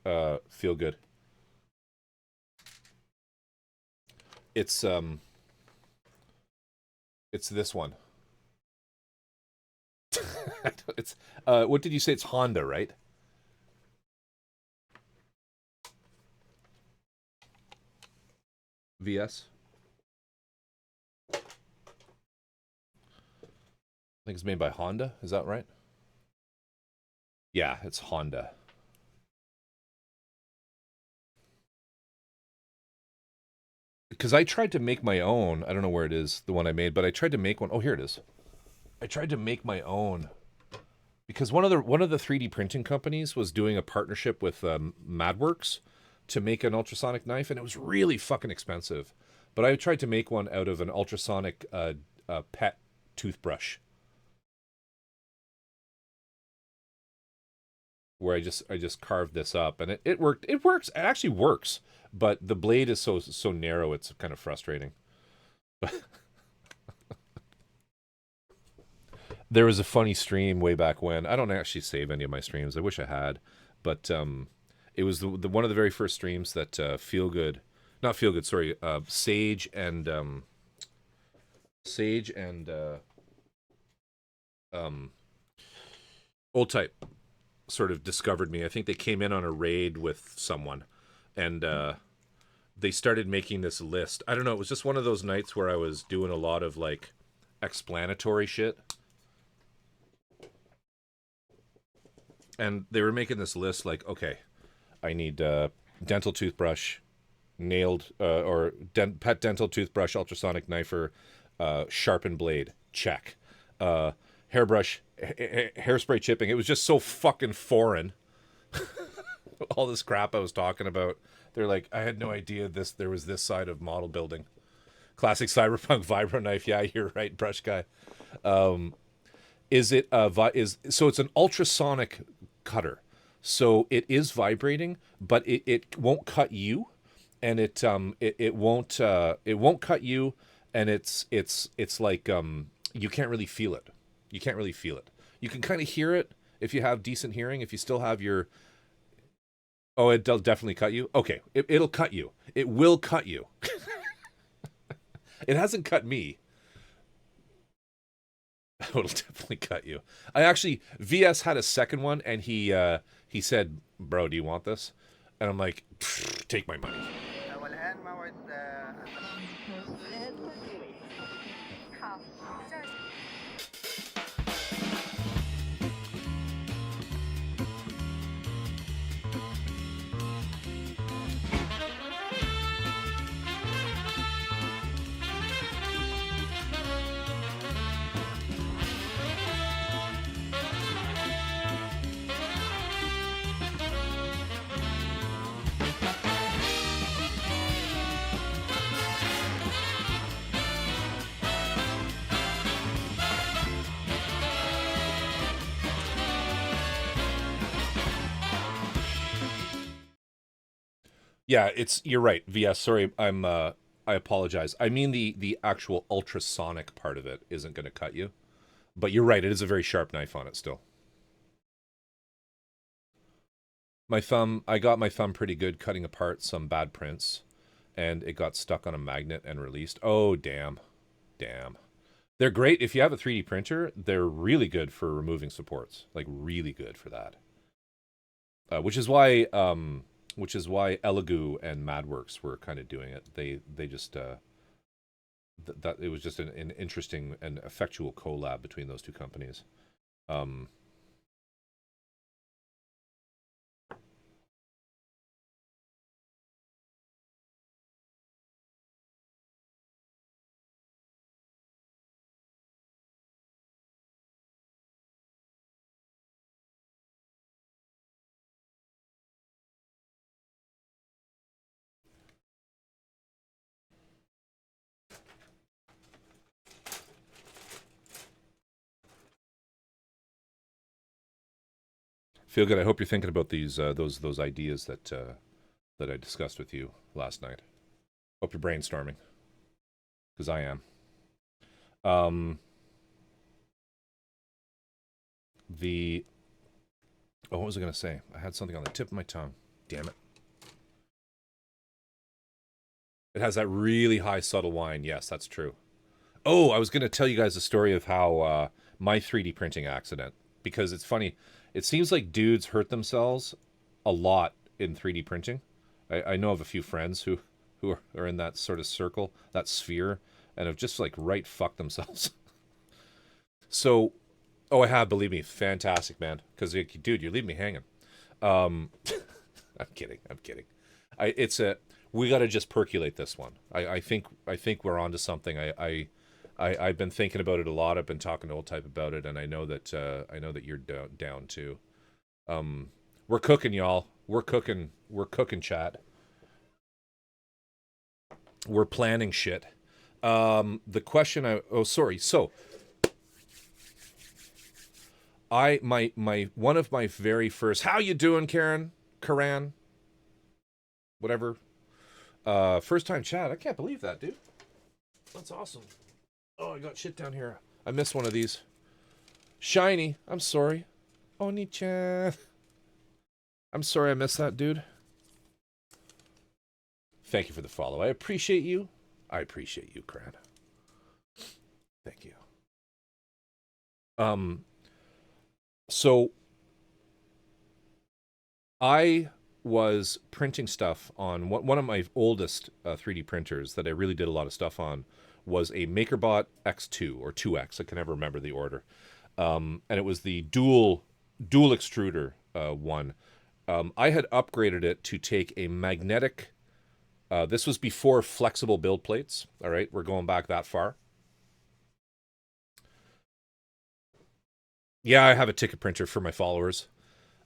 Feel good. It's it's this one. It's what did you say? It's Honda, right? VS. I think it's made by Honda. Is that right? Yeah, it's Honda. Because I tried to make my own. I don't know where it is, the one I made, but I tried to make one. Oh, here it is. I tried to make my own because one of the 3D printing companies was doing a partnership with MadWorks to make an ultrasonic knife, and it was really fucking expensive. But I tried to make one out of an ultrasonic pet toothbrush, where I just carved this up, and it worked. It works. It actually works, but the blade is so narrow. It's kind of frustrating. There was a funny stream way back when. I don't actually save any of my streams. I wish I had, but it was the one of the very first streams that Feel Good, not Feel Good, sorry, Sage and um, Old Type sort of discovered me. I think they came in on a raid with someone, and they started making this list. I don't know. It was just one of those nights where I was doing a lot of like explanatory shit, and they were making this list like, okay, I need dental toothbrush, nailed or pet dental toothbrush, ultrasonic knifer, sharpened blade, check. Hairbrush, hairspray chipping. It was just so fucking foreign. All this crap I was talking about. They're like, I had no idea there was this side of model building. Classic cyberpunk vibro knife. Yeah, you're right, brush guy. Is it is so it's an ultrasonic cutter, so it is vibrating, but it won't cut you, and it won't cut you, and it's like you can't really feel it. You can't really feel it. You can kind of hear it if you have decent hearing. If you still have your oh, it does definitely cut you. Okay, it'll cut you. It will cut you. It hasn't cut me. It'll definitely cut you. I actually VS had a second one, and he said, "Bro, do you want this?" And I'm like, "Take my money." والآن موعد Yeah, it's you're right. VS, sorry, I apologize. I mean the actual ultrasonic part of it isn't going to cut you, but you're right. It is a very sharp knife on it still. I got my thumb pretty good cutting apart some bad prints, and it got stuck on a magnet and released. Oh, damn. They're great if you have a 3D printer. They're really good for removing supports, like really good for that. Which is why Elegoo and MadWorks were kind of doing it. They just that it was just an interesting and effectual collab between those two companies. Um, Feel good. I hope you're thinking about these those ideas that I discussed with you last night. Hope you're brainstorming because I am. Um, the... Oh, what was I going to say? I had something on the tip of my tongue. Damn it. It has that really high, subtle whine. Yes, that's true. Oh, I was going to tell you guys a story of how my 3D printing accident. Because it's funny. It seems like dudes hurt themselves a lot in 3D printing. I know of a few friends who are in that sort of circle, that sphere, and have just like right fucked themselves. So, oh, I have, believe me, fantastic, man. Because, dude, you're leaving me hanging. I'm kidding. We got to just percolate this one. I think we're onto something. I've been thinking about it a lot. I've been talking to Old Type about it, and I know that you're down too. We're cooking, y'all. We're cooking, chat. We're planning shit. The question sorry. So my one of my very first, how you doing, Karan? Whatever. First time chat. I can't believe that, dude. That's awesome. Oh, I got shit down here. I missed one of these. Shiny. I'm sorry. Oni-chan. I'm sorry I missed that, dude. Thank you for the follow. I appreciate you. I appreciate you, Karan. Thank you. So I was printing stuff on one of my oldest 3D printers that I really did a lot of stuff on was a MakerBot X2 or 2X. I can never remember the order. And it was the dual extruder one. I had upgraded it to take a magnetic... this was before flexible build plates. All right, we're going back that far. Yeah, I have a ticket printer for my followers.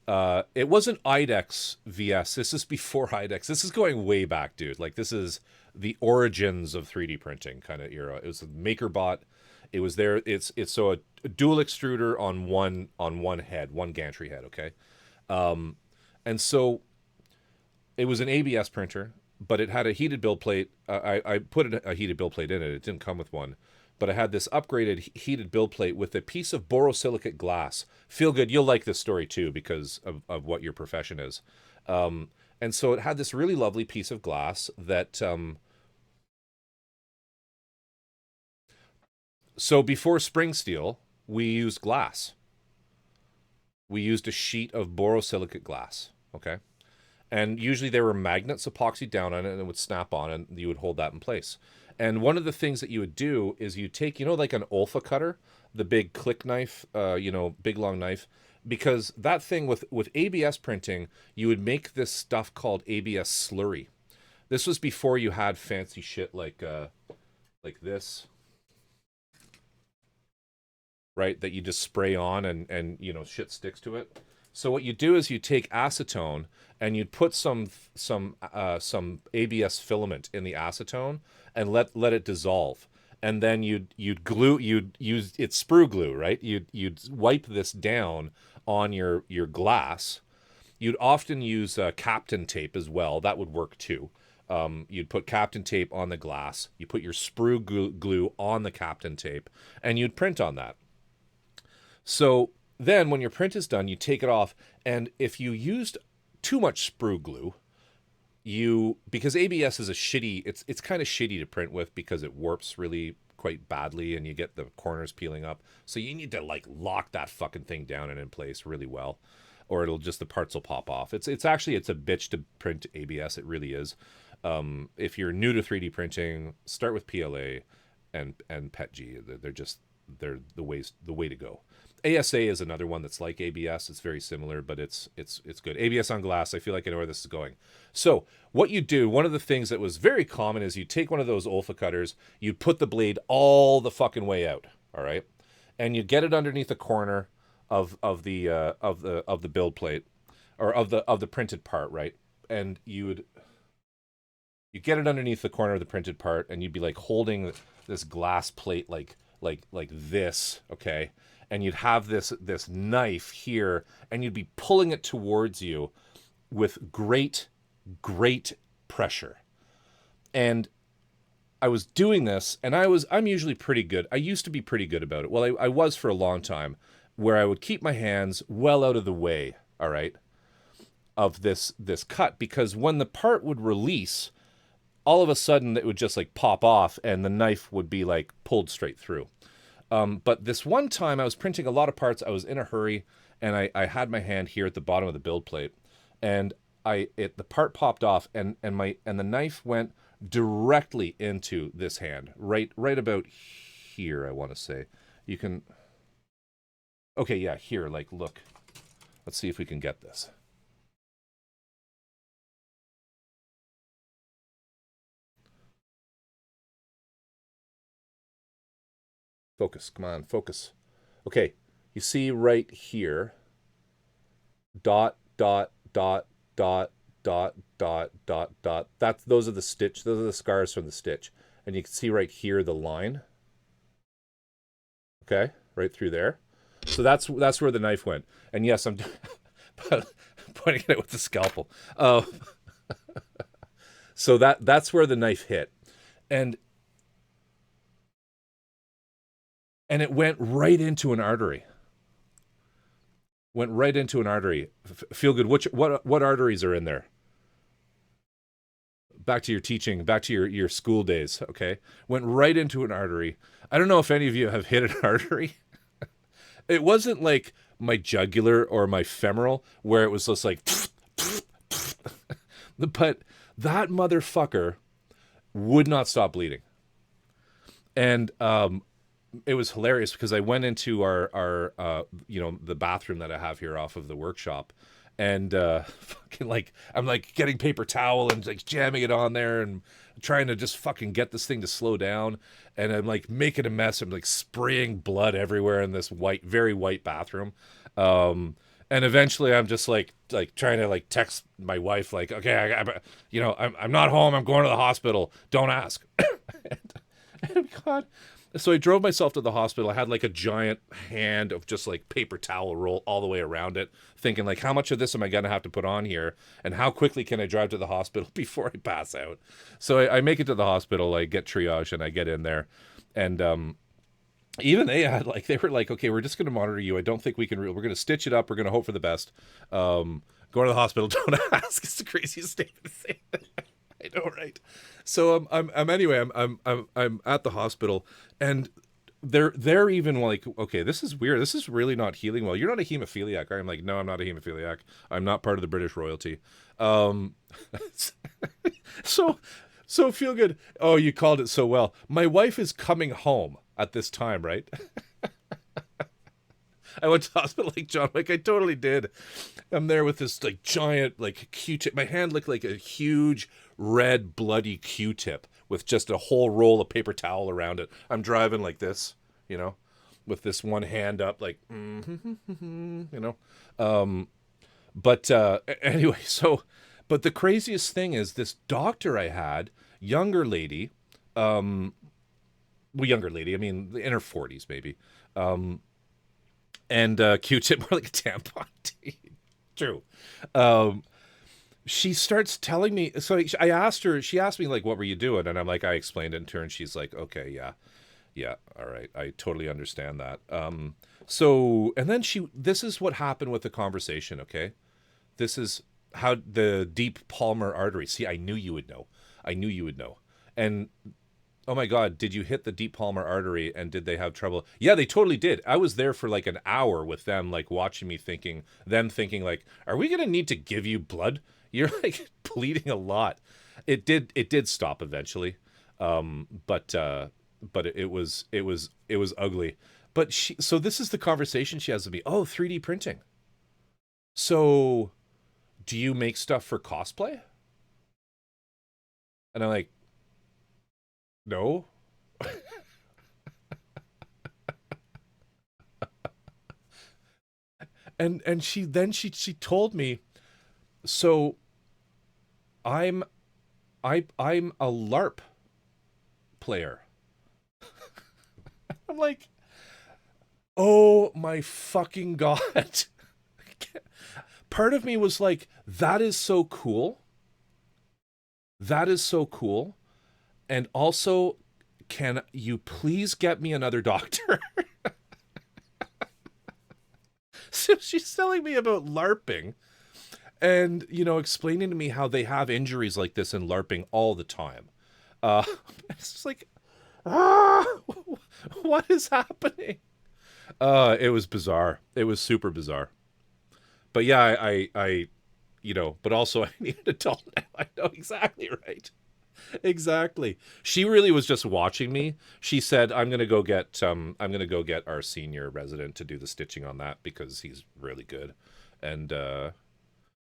It wasn't IDEX VS. This is before IDEX. This is going way back, dude. Like, this is the origins of 3D printing kind of era. It was a MakerBot. It was there. It's so a dual extruder on one head, one gantry head, okay? And so it was an ABS printer, but it had a heated build plate. I put a heated build plate in it. It didn't come with one. But I had this upgraded heated build plate with a piece of borosilicate glass. Feel good. You'll like this story too because of what your profession is. And so it had this really lovely piece of glass that... So before spring steel, we used glass. We used a sheet of borosilicate glass, okay? And usually there were magnets epoxied down on it and it would snap on and you would hold that in place. And one of the things that you would do is you take, like an Olfa cutter, the big click knife, big long knife, because that thing with ABS printing, you would make this stuff called ABS slurry. This was before you had fancy shit like this, right? That you just spray on and shit sticks to it. So what you do is you take acetone and you'd put some ABS filament in the acetone and let it dissolve. And then you'd use it's sprue glue, right? You'd wipe this down on your glass. You'd often use Captain tape as well. That would work too. You'd put Captain tape on the glass. You put your sprue glue on the Captain tape, and you'd print on that. So then when your print is done, you take it off, and if you used too much sprue glue, because ABS is it's kind of shitty to print with because it warps really quite badly and you get the corners peeling up. So you need to like lock that fucking thing down and in place really well, or the parts will pop off. It's a bitch to print ABS. It really is. If you're new to 3D printing, start with PLA and PETG. They're the way to go. ASA is another one that's like ABS. It's very similar, but it's good. ABS on glass, I feel like I know where this is going. So what you do, one of the things that was very common is you take one of those Olfa cutters, you put the blade all the fucking way out, all right? And you get it underneath the corner of the build plate, or of the printed part, right? And you get it underneath the corner of the printed part, and you'd be like holding this glass plate like this, okay? And you'd have this knife here, and you'd be pulling it towards you with great pressure. And I was doing this, and I'm usually pretty good. I used to be pretty good about it. Well, I was for a long time, where I would keep my hands well out of the way, all right, of this cut, because when the part would release, all of a sudden it would just like pop off and the knife would be like pulled straight through. But this one time I was printing a lot of parts. I was in a hurry and I had my hand here at the bottom of the build plate, and the part popped off and the knife went directly into this hand, right about here, I want to say. You can, okay, yeah, here, like, look. Let's see if we can get this. Focus, come on, focus. Okay, you see right here, dot, dot, dot, dot, dot, dot, dot, dot. Those are the stitch, those are the scars from the stitch. And you can see right here the line. Okay, right through there. So that's where the knife went. And yes, I'm pointing at it with the scalpel. So that's where the knife hit. And it went right into an artery. Went right into an artery. Feel good. What arteries are in there? Back to your teaching, back to your school days, okay? Went right into an artery. I don't know if any of you have hit an artery. It wasn't like my jugular or my femoral where it was just like, but that motherfucker would not stop bleeding. And it was hilarious because I went into our the bathroom that I have here off of the workshop, and fucking like I'm like getting paper towel and like jamming it on there and trying to just fucking get this thing to slow down, and I'm like making a mess. I'm like spraying blood everywhere in this very white bathroom. And eventually I'm just like trying to like text my wife like, okay, I'm not home. I'm going to the hospital. Don't ask. and God, so I drove myself to the hospital. I had like a giant hand of just like paper towel roll all the way around it, thinking like, how much of this am I going to have to put on here? And how quickly can I drive to the hospital before I pass out? So I make it to the hospital, I get triage and I get in there. And even they were like, okay, we're just going to monitor you. I don't think we can, we're going to stitch it up. We're going to hope for the best. Go to the hospital. Don't ask. It's the craziest statement to say. I know, right? So I'm at the hospital, and they're even like, okay, this is weird. This is really not healing well. You're not a hemophiliac. I'm like, no, I'm not a hemophiliac. I'm not part of the British royalty. So feel good. Oh, you called it so well. My wife is coming home at this time, right? I went to the hospital like John Wick. I totally did. I'm there with this like giant like Q-tip. My hand looked like a huge red bloody Q-tip with just a whole roll of paper towel around it. I'm driving like this, with this one hand up, like, But anyway, but the craziest thing is this doctor I had, younger lady, I mean, in her 40s maybe, and Q-tip more like a tampon. True. She starts telling me, so I asked her, she asked me like, what were you doing? And I'm like, I explained it to her, and she's like, okay, yeah, all right, I totally understand that. And then this is what happened with the conversation, okay? This is how the deep palmar artery, see, I knew you would know. And oh my God, did you hit the deep palmar artery and did they have trouble? Yeah, they totally did. I was there for like an hour with them, like watching me thinking like, are we going to need to give you blood? You're like bleeding a lot. It did stop eventually. But it was ugly. But so this is the conversation she has with me. Oh, 3D printing. So do you make stuff for cosplay? And I'm like, no. and she told me, so I'm a LARP player. I'm like, oh my fucking God. Part of me was like, that is so cool. And also, can you please get me another doctor? she's telling me about LARPing and, you know, explaining to me how they have injuries like this in LARPing all the time. It's just like, what is happening? It was bizarre. It was super bizarre. But yeah, I you know, but also I need an adult now. I know exactly right. Exactly. She really was just watching me. She said, I'm gonna go get our senior resident to do the stitching on that because he's really good. And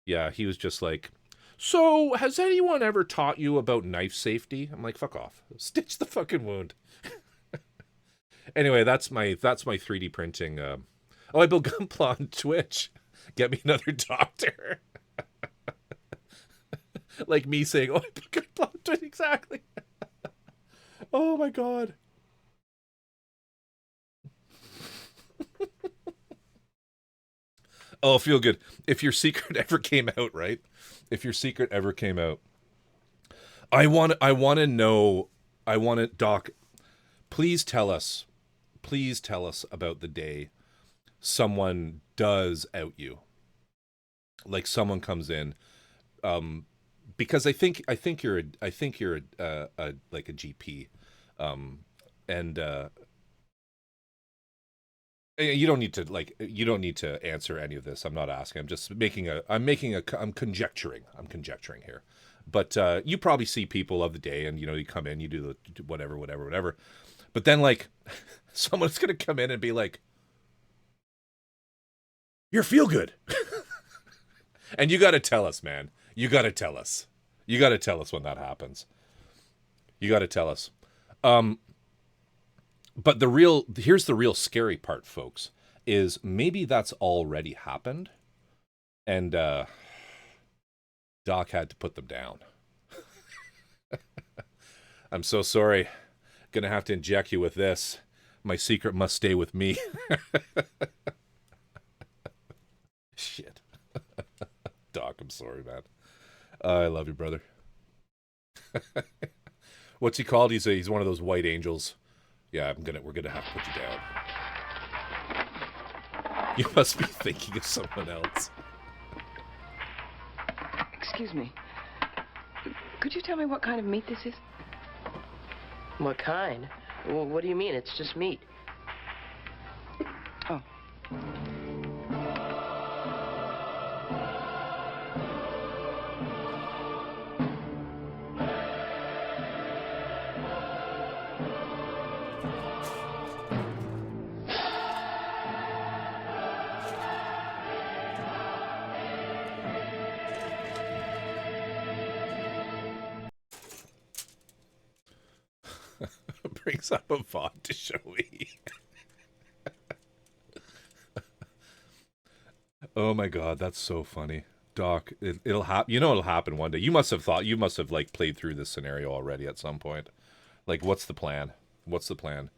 yeah, he was just like, so has anyone ever taught you about knife safety? I'm like, fuck off. Stitch the fucking wound. Anyway, that's my 3D printing. Oh, I built Gunpla on Twitch. Get me another doctor. Like me saying, oh, I built Gunpla on Twitch. Exactly. Oh my god. Oh, feel good. If your secret ever came out, right? If your secret ever came out, I want to know. I want to, Doc. Please tell us about the day someone does out you. Like someone comes in, because I think you're a like a GP, and you don't need to answer any of this. I'm not asking. I'm just I'm conjecturing. I'm conjecturing here. But you probably see people of the day, and you know, you come in, you do the whatever. But then like someone's gonna come in and be like, "You're feel good," and you got to tell us, man. You got to tell us. You got to tell us when that happens. You got to tell us. But here's the real scary part, folks, is maybe that's already happened, and Doc had to put them down. I'm so sorry. Gonna have to inject you with this. My secret must stay with me. Shit. Doc, I'm sorry, man. I love you, brother. What's he called? He's one of those white angels. Yeah, we're gonna have to put you down. You must be thinking of someone else. Excuse me. Could you tell me what kind of meat this is? What kind? Well, what do you mean? It's just meat. Oh. Brings up a VOD to show me. Oh my god, that's so funny. Doc, it'll happen. You know it'll happen one day. You must have like played through this scenario already at some point. Like, what's the plan? What's the plan?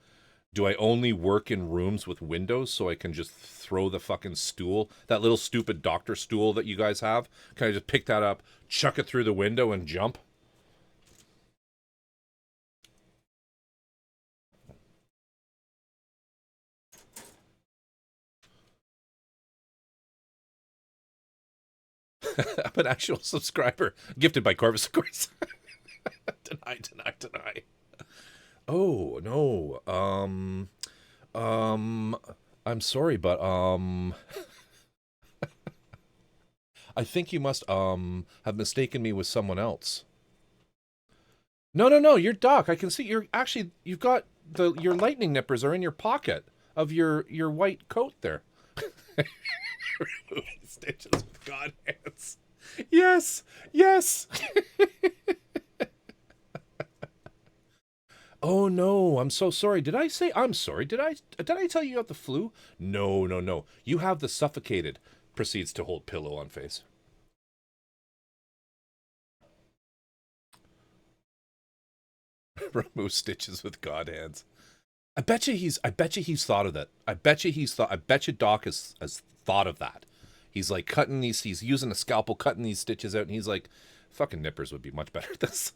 Do I only work in rooms with windows so I can just throw the fucking stool, that little stupid doctor stool that you guys have? Can I just pick that up, chuck it through the window, and jump? I'm an actual subscriber. Gifted by Corvus, of course. Deny. Oh, no. I'm sorry, but, I think you must, have mistaken me with someone else. No, you're Doc. I can see you've got your lightning nippers are in your pocket of your white coat there. Stitches with God hands. Yes. Oh no, I'm so sorry. Did I say I'm sorry? Did I tell you you have the flu? No. You have the suffocated. Proceeds to hold pillow on face. Remove stitches with God hands. I bet you he's thought of that. I bet you Doc has thought of that. He's like he's using a scalpel, cutting these stitches out, and he's like, fucking nippers would be much better at this.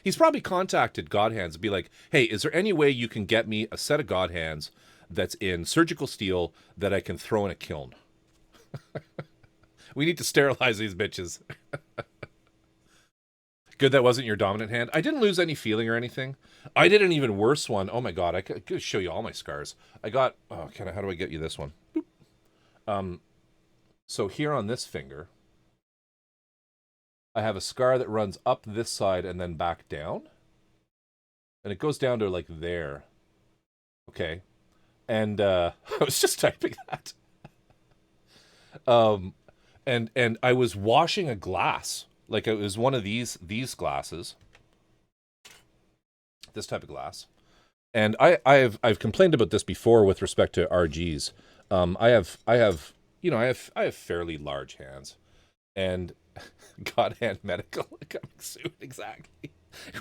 He's probably contacted God Hands and be like, hey, is there any way you can get me a set of God Hands that's in surgical steel that I can throw in a kiln. We need to sterilize these bitches. Good that wasn't your dominant hand. I didn't lose any feeling or anything. I did an even worse one. Oh my god, I could show you all my scars. I got, how do I get you this one? Boop. So here on this finger, I have a scar that runs up this side and then back down. And it goes down to like there. Okay. And I was just typing that. And I was washing a glass. Like it was one of these glasses. This type of glass. And I've complained about this before with respect to RGs. I have fairly large hands. And God Hand Medical coming soon, exactly.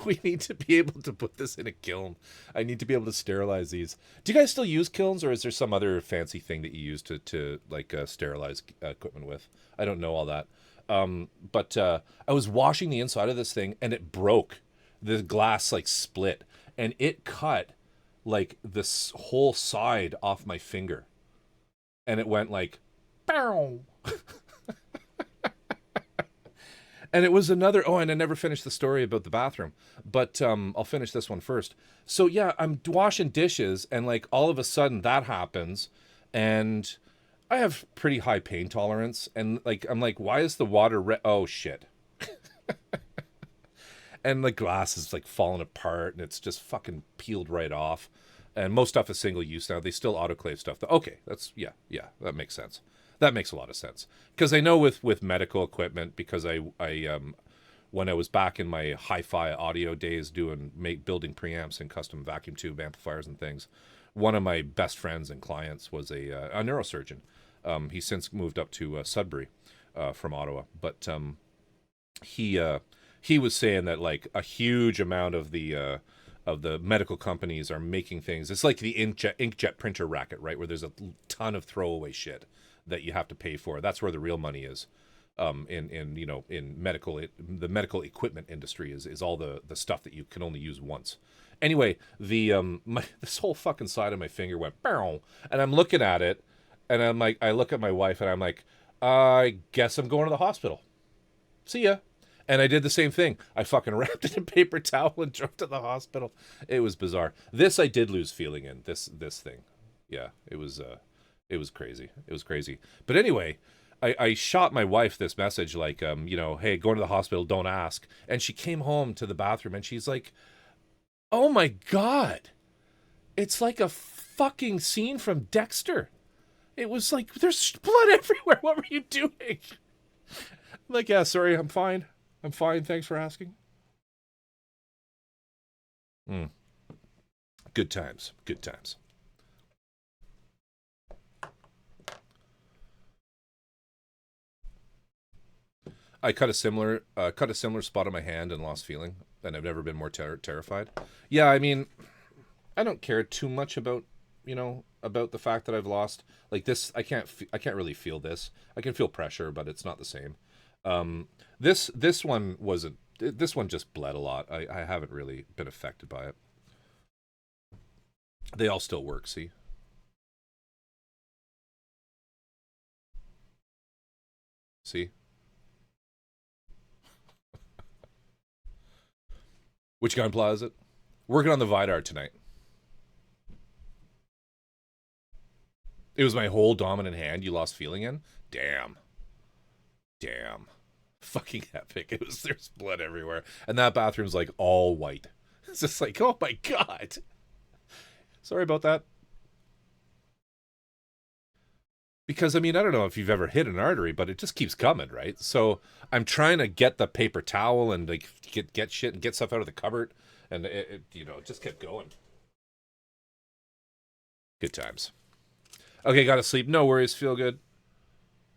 We need to be able to put this in a kiln. I need to be able to sterilize these. Do you guys still use kilns, or is there some other fancy thing that you use to sterilize equipment with? I don't know all that. But I was washing the inside of this thing, and it broke. The glass like split, and it cut like this whole side off my finger, and it went like, bow. And it was another, and I never finished the story about the bathroom, but I'll finish this one first. So yeah, I'm washing dishes, and like all of a sudden that happens, and I have pretty high pain tolerance, and like I'm like, why is the water red? Oh shit. And the glass is like falling apart, and it's just fucking peeled right off. And most stuff is single use now. They still autoclave stuff. Okay, that's, yeah, that makes sense. That makes a lot of sense. Because I know with medical equipment, because I when I was back in my hi-fi audio days building preamps and custom vacuum tube amplifiers and things, one of my best friends and clients was a neurosurgeon. He's since moved up to Sudbury from Ottawa, but he was saying that like a huge amount of the medical companies are making things. It's like the inkjet printer racket, right? Where there's a ton of throwaway shit that you have to pay for. That's where the real money is. In medical, the medical equipment industry is all the stuff that you can only use once. Anyway, this whole fucking side of my finger went bow, and I'm looking at it, and I'm like, I look at my wife, and I'm like, I guess I'm going to the hospital. See ya. And I did the same thing. I fucking wrapped it in paper towel and drove to the hospital. It was bizarre. This I did lose feeling in. This thing. Yeah, it was crazy. It was crazy. But anyway, I shot my wife this message like, hey, going to the hospital, don't ask. And she came home to the bathroom and she's like, oh my God. It's like a fucking scene from Dexter. It was like, there's blood everywhere. What were you doing? I'm like, yeah, sorry, I'm fine. I'm fine. Thanks for asking. Good times. Good times. I cut a similar spot on my hand and lost feeling, and I've never been more terrified. Yeah, I mean, I don't care too much about the fact that I've lost like this. I can't really feel this. I can feel pressure, but it's not the same. This one wasn't. This one just bled a lot. I haven't really been affected by it. They all still work. See. Which Gunpla is it? Working on the Vidar tonight. It was my whole dominant hand you lost feeling in? Damn. Fucking epic. There's blood everywhere. And that bathroom's like all white. It's just like, oh my God. Sorry about that. Because, I mean, I don't know if you've ever hit an artery, but it just keeps coming, right? So I'm trying to get the paper towel and like get shit and get stuff out of the cupboard. And it just kept going. Good times. Okay, gotta sleep. No worries. Feel good.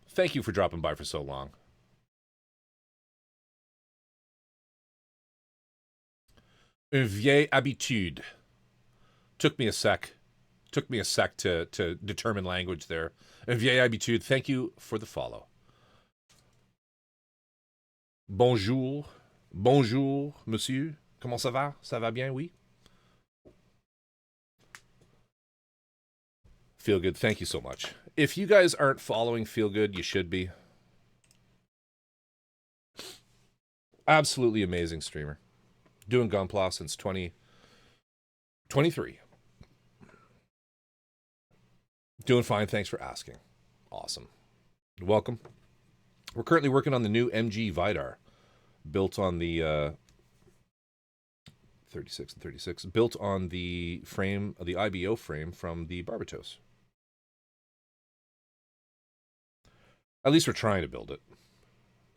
Thank you for dropping by for so long. Une vieille habitude. Took me a sec to determine language there. Une vieille habitude. Thank you for the follow. Bonjour, monsieur. Comment ça va? Ça va bien, oui? Feel Good, thank you so much. If you guys aren't following Feel Good, you should be. Absolutely amazing streamer. Doing Gunpla since 2023. Doing fine, thanks for asking. Awesome. Welcome. We're currently working on the new MG Vidar, built on the 36 and 36, built on the frame, the IBO frame from the Barbatos. At least we're trying to build it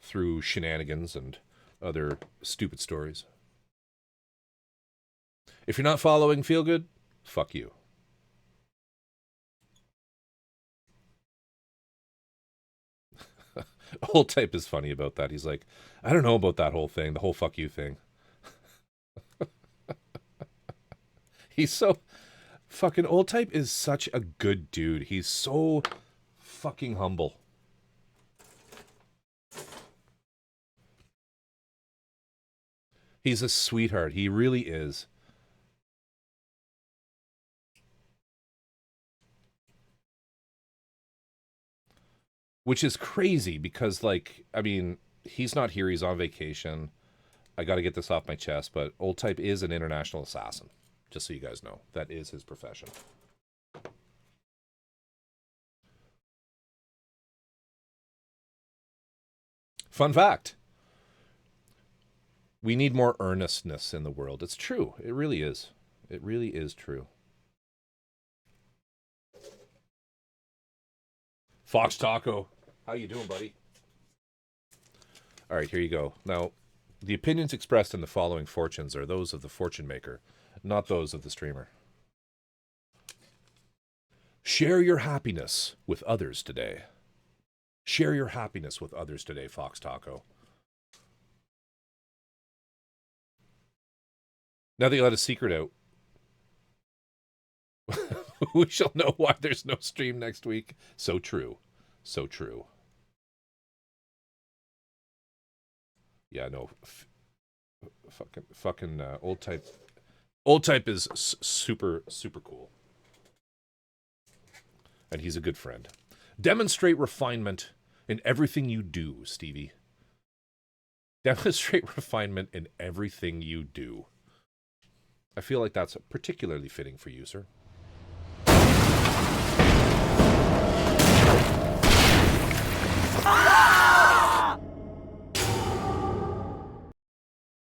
through shenanigans and other stupid stories. If you're not following Feel Good, fuck you. Old Type is funny about that. He's like, I don't know about that whole thing, the whole fuck you thing. He's so... Fucking Old Type is such a good dude. He's so fucking humble. He's a sweetheart. He really is. Which is crazy because, like, I mean, he's not here. He's on vacation. I got to get this off my chest, but Old Type is an international assassin. Just so you guys know. That is his profession. Fun fact. We need more earnestness in the world. It's true. It really is. It really is true. Fox Taco. How you doing, buddy? All right, here you go. Now, the opinions expressed in the following fortunes are those of the fortune maker, not those of the streamer. Share your happiness with others today. Share your happiness with others today, Fox Taco. Now that you let a secret out, we shall know why there's no stream next week. So true. So true. Yeah, no. Fucking Old Type. Old Type is super, super cool. And he's a good friend. Demonstrate refinement in everything you do, Stevie. Demonstrate refinement in everything you do. I feel like that's particularly fitting for you, sir.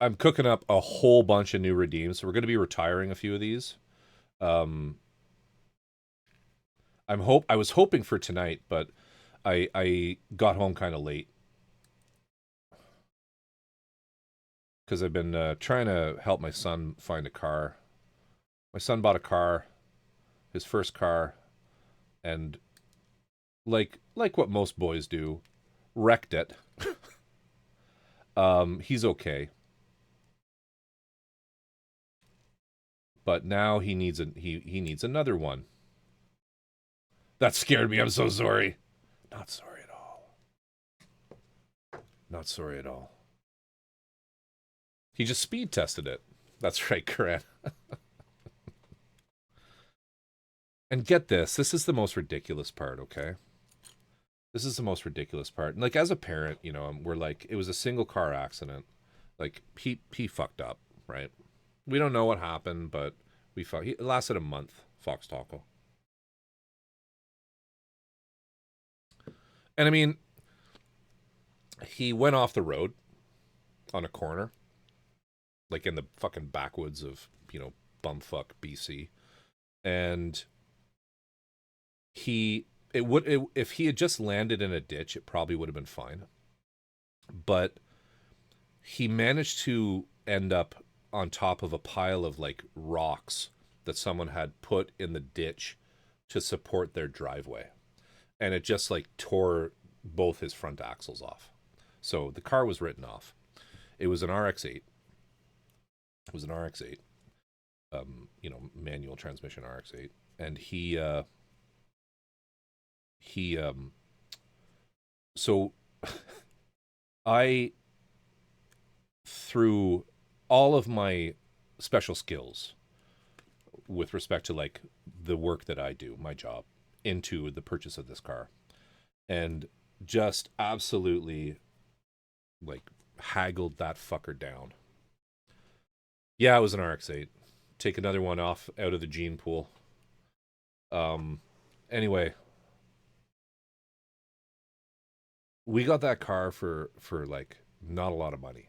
I'm cooking up a whole bunch of new redeems, so we're going to be retiring a few of these. I was hoping for tonight, but I got home kind of late because I've been trying to help my son find a car. My son bought a car, his first car, and like what most boys do, wrecked it. He's okay. But now he needs he needs another one. That scared me. I'm so sorry. Not sorry at all. Not sorry at all. He just speed tested it. That's right, Corinne. And get this. This is the most ridiculous part, okay? This is the most ridiculous part. And like, as a parent, you know, we're like, it was a single car accident. Like, he fucked up, right? We don't know what happened, but it lasted a month, Fox Taco. And I mean, he went off the road on a corner, like in the fucking backwoods of, you know, bumfuck BC. And if he had just landed in a ditch, it probably would have been fine. But he managed to end up on top of a pile of like rocks that someone had put in the ditch to support their driveway. And it just like tore both his front axles off. So the car was written off. It was an RX-8. It was an RX-8. You know, manual transmission RX-8. And so I, through all of my special skills with respect to like the work that I do, my job, into the purchase of this car, and just absolutely like haggled that fucker down. Yeah, it was an RX-8. Take another one off out of the gene pool. Anyway, we got that car for like not a lot of money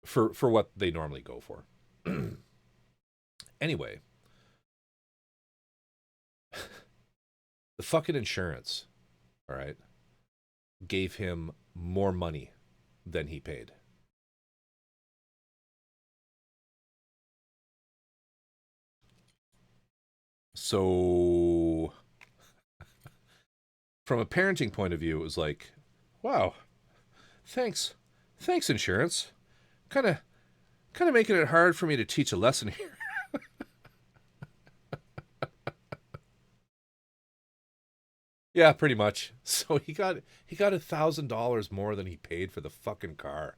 for what they normally go for. Anyway, the fucking insurance, all right, gave him more money than he paid. So from a parenting point of view, it was like, wow, thanks insurance. Kind of making it hard for me to teach a lesson here. Yeah, pretty much. So he got $1,000 more than he paid for the fucking car.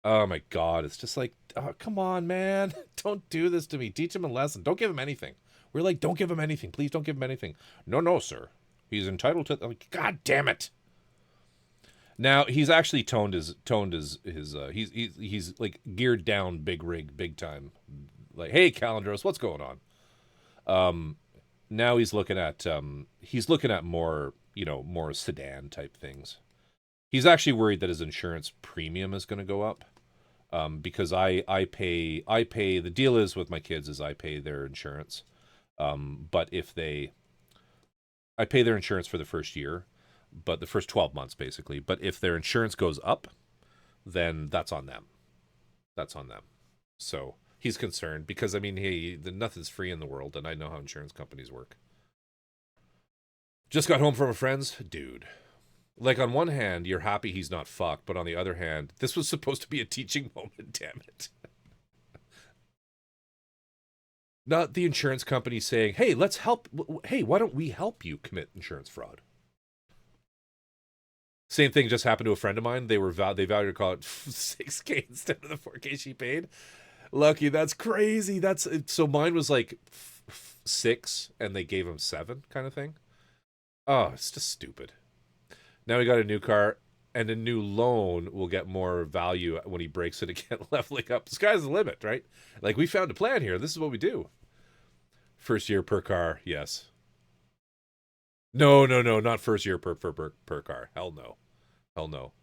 Oh my god, it's just like, oh, come on, man. Don't do this to me. Teach him a lesson. Don't give him anything. We're like, don't give him anything. Please don't give him anything. No, sir. He's entitled to, like, god damn it. Now, he's actually toned his he's like geared down big rig, big time. Like, hey, Calendros, what's going on? Now he's looking at more, more sedan type things. He's actually worried that his insurance premium is going to go up. Because I pay the deal is with my kids is I pay their insurance. But I pay their insurance for the first year, but the first 12 months basically. But if their insurance goes up, then that's on them. That's on them. So he's concerned because, I mean, hey, nothing's free in the world, and I know how insurance companies work. Just got home from a friend's. Dude. Like, on one hand, you're happy he's not fucked, but on the other hand, this was supposed to be a teaching moment, damn it. Not the insurance company saying, hey, let's help. Hey, why don't we help you commit insurance fraud? Same thing just happened to a friend of mine. They valued to call it $6K instead of the $4K she paid. Lucky, that's crazy. So mine was like 6, and they gave him 7, kind of thing. Oh, it's just stupid. Now we got a new car, and a new loan will get more value when he breaks it again, leveling up. The sky's the limit, right? Like, we found a plan here. This is what we do. First year per car, yes. No, not first year per car. Hell no.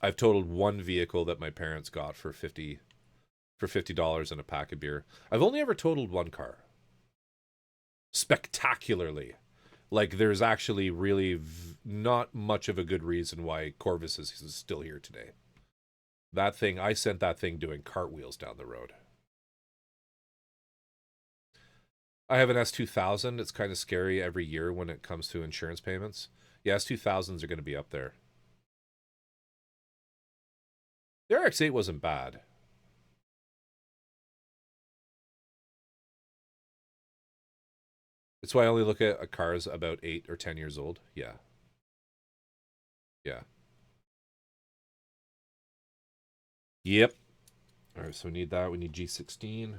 I've totaled one vehicle that my parents got for $50 and a pack of beer. I've only ever totaled one car. Spectacularly. Like, there's actually really not much of a good reason why Corvus is still here today. I sent that thing doing cartwheels down the road. I have an S2000. It's kind of scary every year when it comes to insurance payments. Yeah, S2000s are going to be up there. The RX-8 wasn't bad. It's why I only look at cars about 8 or 10 years old. Yeah. Yep. All right, so we need that. We need G16.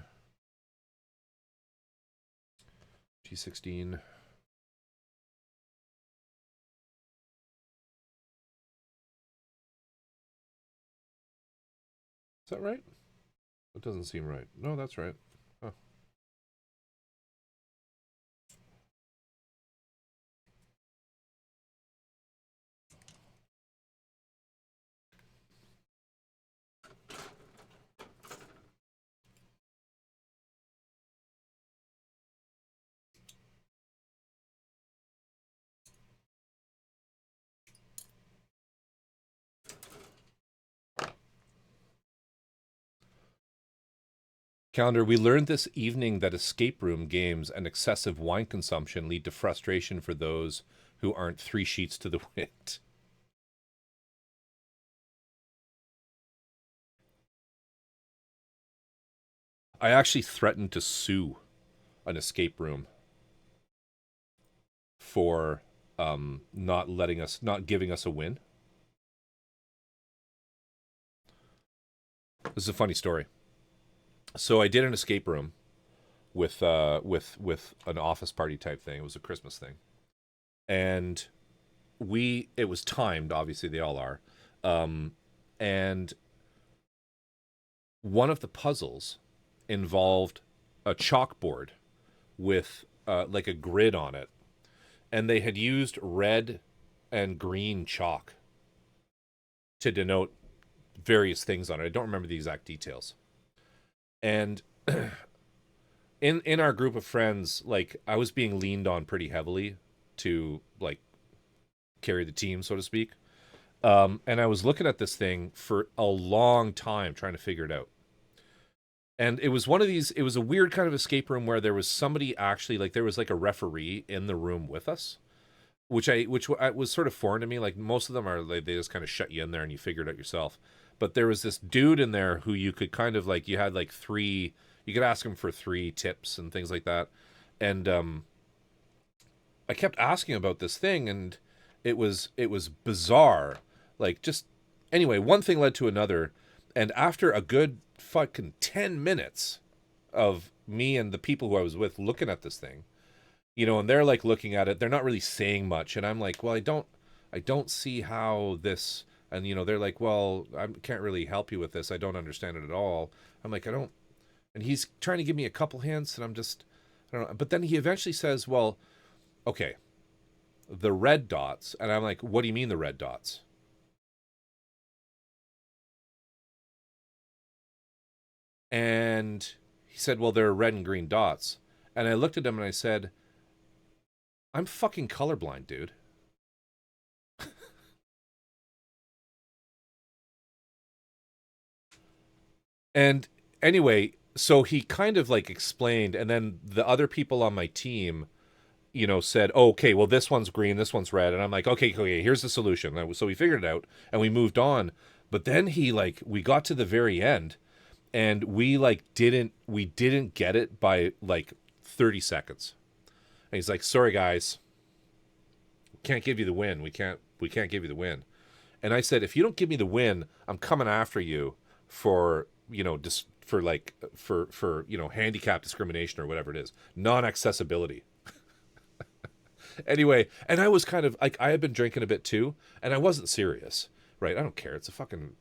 G16. Is that right? That doesn't seem right. No, that's right. Huh. Calendar, we learned this evening that escape room games and excessive wine consumption lead to frustration for those who aren't 3 sheets to the wind. I actually threatened to sue an escape room for not giving us a win. This is a funny story. So I did an escape room with an office party type thing. It was a Christmas thing, and it was timed. Obviously, they all are, and one of the puzzles involved a chalkboard with like a grid on it, and they had used red and green chalk to denote various things on it. I don't remember the exact details. And in our group of friends, like, I was being leaned on pretty heavily to like carry the team, so to speak. And I was looking at this thing for a long time trying to figure it out. And it was one of these, it was a weird kind of escape room where there was somebody actually, like, there was like a referee in the room with us, which was sort of foreign to me. Like, most of them are, like, they just kind of shut you in there and you figure it out yourself. But there was this dude in there who you could kind of, like, you had like you could ask him for 3 tips and things like that. And I kept asking about this thing, and it was bizarre. Like, just, anyway, one thing led to another. And after a good fucking 10 minutes of me and the people who I was with looking at this thing, you know, and they're like looking at it, they're not really saying much. And I'm like, well, I don't see how this, and, you know, they're like, well, I can't really help you with this. I don't understand it at all. I'm like, and he's trying to give me a couple hints, and I don't know. But then he eventually says, well, okay, the red dots. And I'm like, what do you mean the red dots? And he said, well, there are red and green dots. And I looked at him and I said, I'm fucking colorblind, dude. And anyway, so he kind of like explained, and then the other people on my team, you know, said, oh, okay, well, this one's green, this one's red. And I'm like, okay, here's the solution. So we figured it out and we moved on. But then we got to the very end, and we didn't get it by like 30 seconds. And he's like, sorry guys, can't give you the win. We can't give you the win. And I said, if you don't give me the win, I'm coming after you for, you know, for you know, handicap discrimination or whatever it is, non-accessibility. Anyway, and I was kind of like, I had been drinking a bit too, and I wasn't serious, right? I don't care. It's a fucking,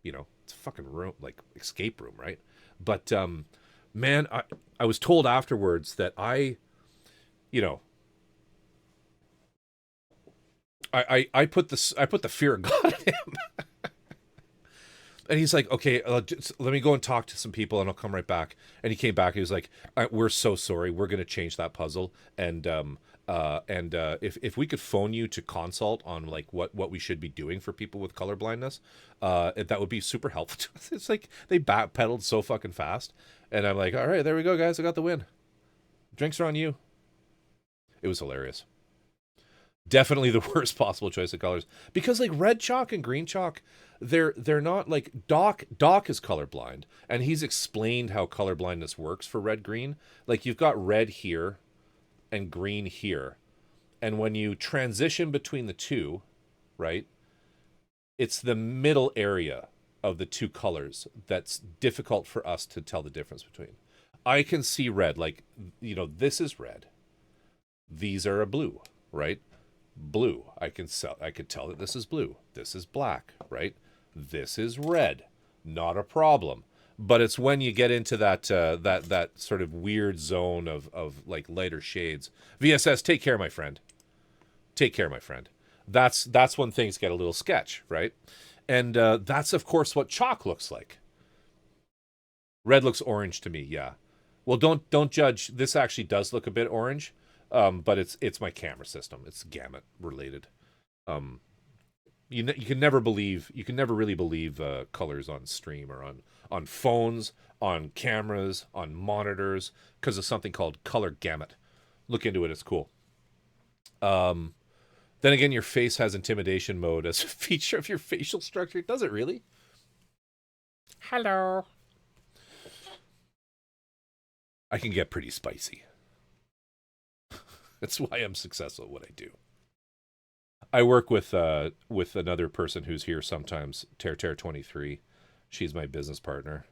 you know, it's a fucking room, like escape room, right? But man, I was told afterwards that you know, I put the fear of God in him. And he's like, okay, let me go and talk to some people, and I'll come right back. And he came back. He was like, we're so sorry. We're going to change that puzzle. And if we could phone you to consult on like what we should be doing for people with color blindness, that would be super helpful to us. It's like they backpedaled so fucking fast. And I'm like, all right, there we go, guys. I got the win. Drinks are on you. It was hilarious. Definitely the worst possible choice of colors, because like red chalk and green chalk, they're not like Doc is colorblind, and he's explained how colorblindness works for red green. Like, you've got red here and green here, and when you transition between the two, right, it's the middle area of the two colors that's difficult for us to tell the difference between. I can see red, like, you know, this is red, these are a blue, right? Blue, I could tell that this is blue, this is black, right? This is red, not a problem. But it's when you get into that that sort of weird zone of like lighter shades. VSS, take care, my friend. Take care, my friend. That's when things get a little sketch, right? And that's of course what chalk looks like. Red looks orange to me, yeah. Well, don't judge. This actually does look a bit orange. But it's my camera system. It's gamut related. You can never really believe colors on stream or on phones, on cameras, on monitors, because of something called color gamut. Look into it; it's cool. Then again, your face has intimidation mode as a feature of your facial structure. Does it really? Hello. I can get pretty spicy. That's why I'm successful at what I do. I work with another person who's here sometimes, Tear 23. She's my business partner.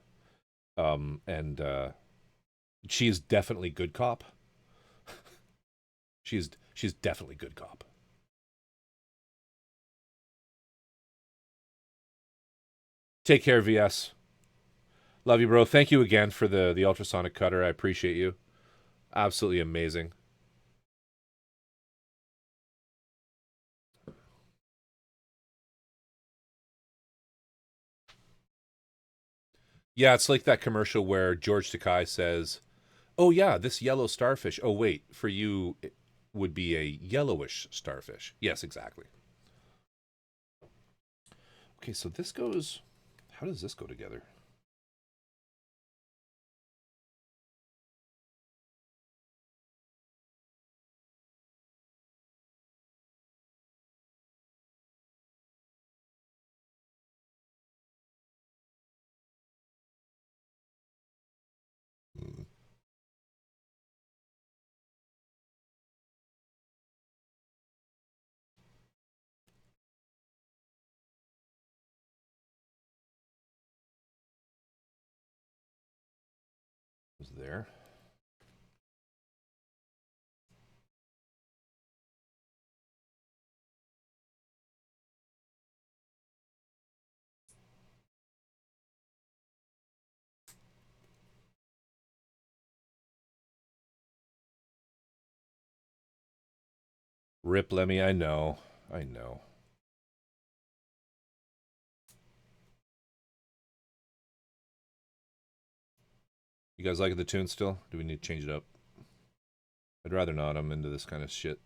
And She is definitely good cop. She's definitely good cop. Take care, VS. Love you, bro. Thank you again for the ultrasonic cutter. I appreciate you. Absolutely amazing. Yeah, it's like that commercial where George Takei says, "Oh yeah, this yellow starfish. Oh wait, for you it would be a yellowish starfish." Yes, exactly. Okay, so this goes. How does this go together? Is there? Rip Lemmy, I know. I know. You guys like the tune still? Do we need to change it up? I'd rather not. I'm into this kind of shit.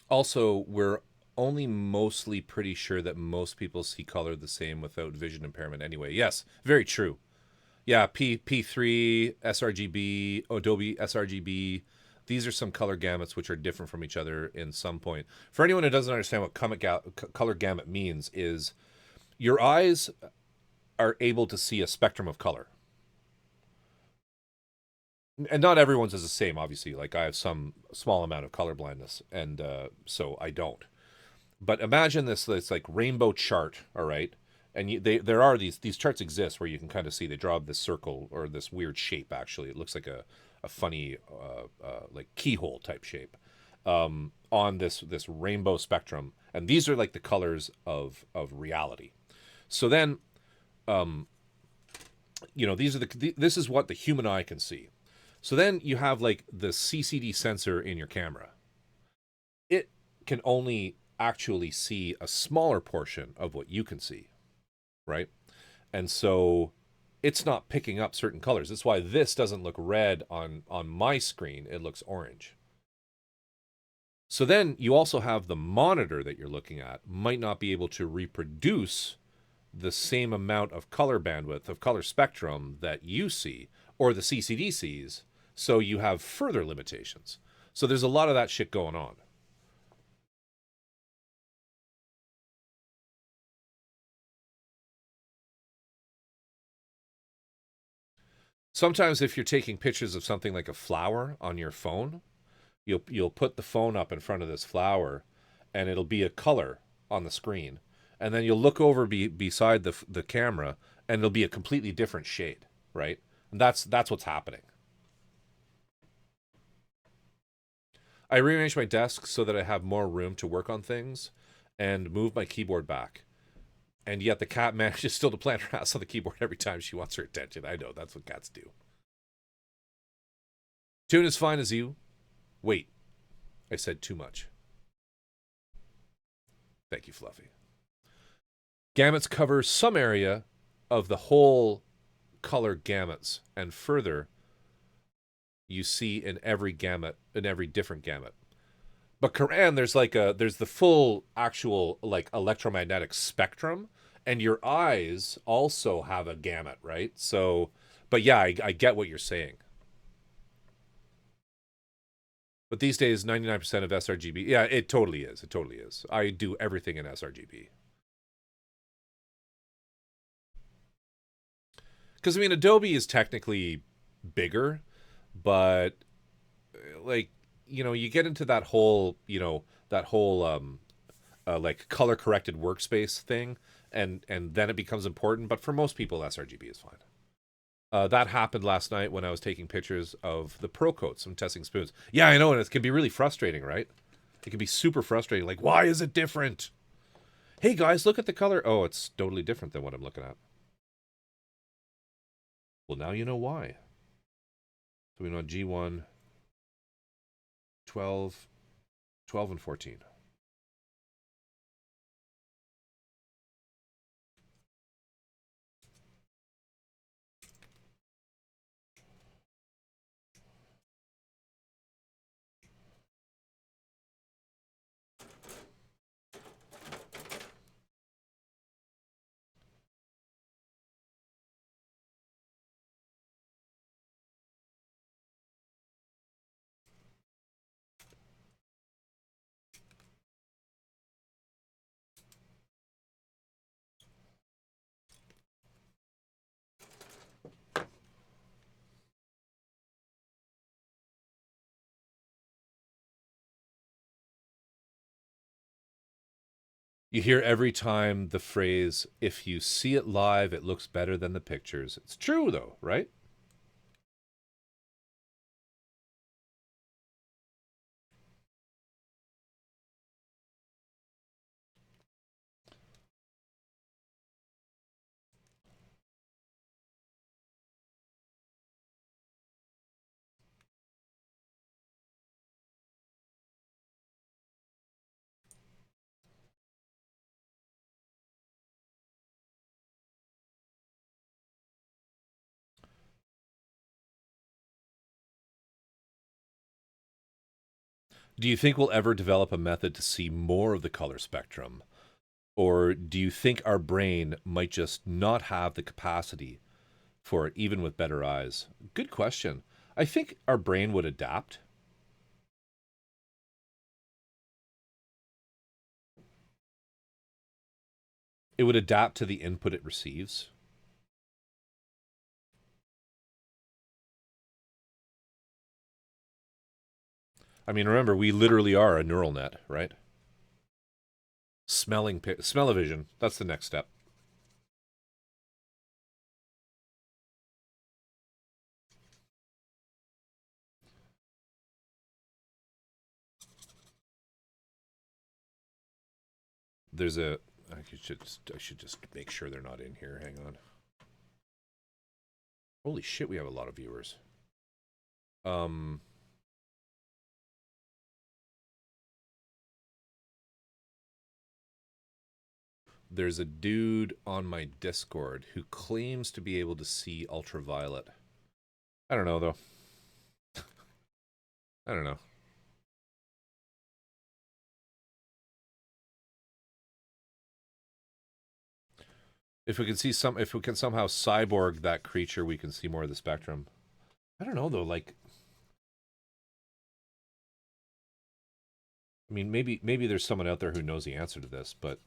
Also, we're only mostly pretty sure that most people see color the same without vision impairment anyway. Yes, very true. Yeah, P3, sRGB, Adobe sRGB. These are some color gamuts which are different from each other in some point. For anyone who doesn't understand what color gamut means, is your eyes are able to see a spectrum of color. And not everyone's is the same, obviously. Like I have some small amount of color blindness, and so I don't. But imagine this like rainbow chart, all right? And there are these charts exist where you can kind of see they draw this circle or this weird shape. Actually, it looks like a funny like keyhole type shape on this rainbow spectrum, and these are like the colors of reality. So then, these are this is what the human eye can see. So then you have like the CCD sensor in your camera. It can only actually see a smaller portion of what you can see, right? And so it's not picking up certain colors. That's why this doesn't look red on my screen. It looks orange. So then you also have the monitor that you're looking at might not be able to reproduce the same amount of color bandwidth of color spectrum that you see or the CCD sees. So you have further limitations. So there's a lot of that shit going on. Sometimes if you're taking pictures of something like a flower on your phone, you'll put the phone up in front of this flower and it'll be a color on the screen. And then you'll look over beside the camera and it'll be a completely different shade, right? And that's what's happening. I rearranged my desk so that I have more room to work on things and move my keyboard back. And yet the cat manages still to plant her ass on the keyboard every time she wants her attention. I know, that's what cats do. Tune as fine as you. Wait, I said too much. Thank you, Fluffy. Gamuts cover some area of the whole color gamuts, and further, you see in every gamut, in every different gamut. But Quran, there's the full actual like electromagnetic spectrum, and your eyes also have a gamut, right? So, but yeah, I get what you're saying. But these days, 99% of sRGB, yeah, it totally is. It totally is. I do everything in sRGB. Because I mean, Adobe is technically bigger, but like you get into that whole, like color corrected workspace thing, and then it becomes important. But for most people, sRGB is fine. That happened last night when I was taking pictures of the Pro Coats from testing spoons. Yeah, I know, and it can be really frustrating, right? It can be super frustrating. Like, why is it different? Hey guys, look at the color. Oh, it's totally different than what I'm looking at. Well, now you know why. So we know G1, 12, 12, and 14. You hear every time the phrase, if you see it live, it looks better than the pictures. It's true, though, right? Do you think we'll ever develop a method to see more of the color spectrum? Or do you think our brain might just not have the capacity for it, even with better eyes? Good question. I think our brain would adapt. It would adapt to the input it receives. I mean, remember, we literally are a neural net, right? Smell-o-vision. That's the next step. There's a. I should just make sure they're not in here. Hang on. Holy shit, we have a lot of viewers. Um. There's a dude on my Discord who claims to be able to see ultraviolet. I don't know though. I don't know. If we can somehow cyborg that creature, we can see more of the spectrum. I don't know though. Like, I mean, maybe there's someone out there who knows the answer to this, but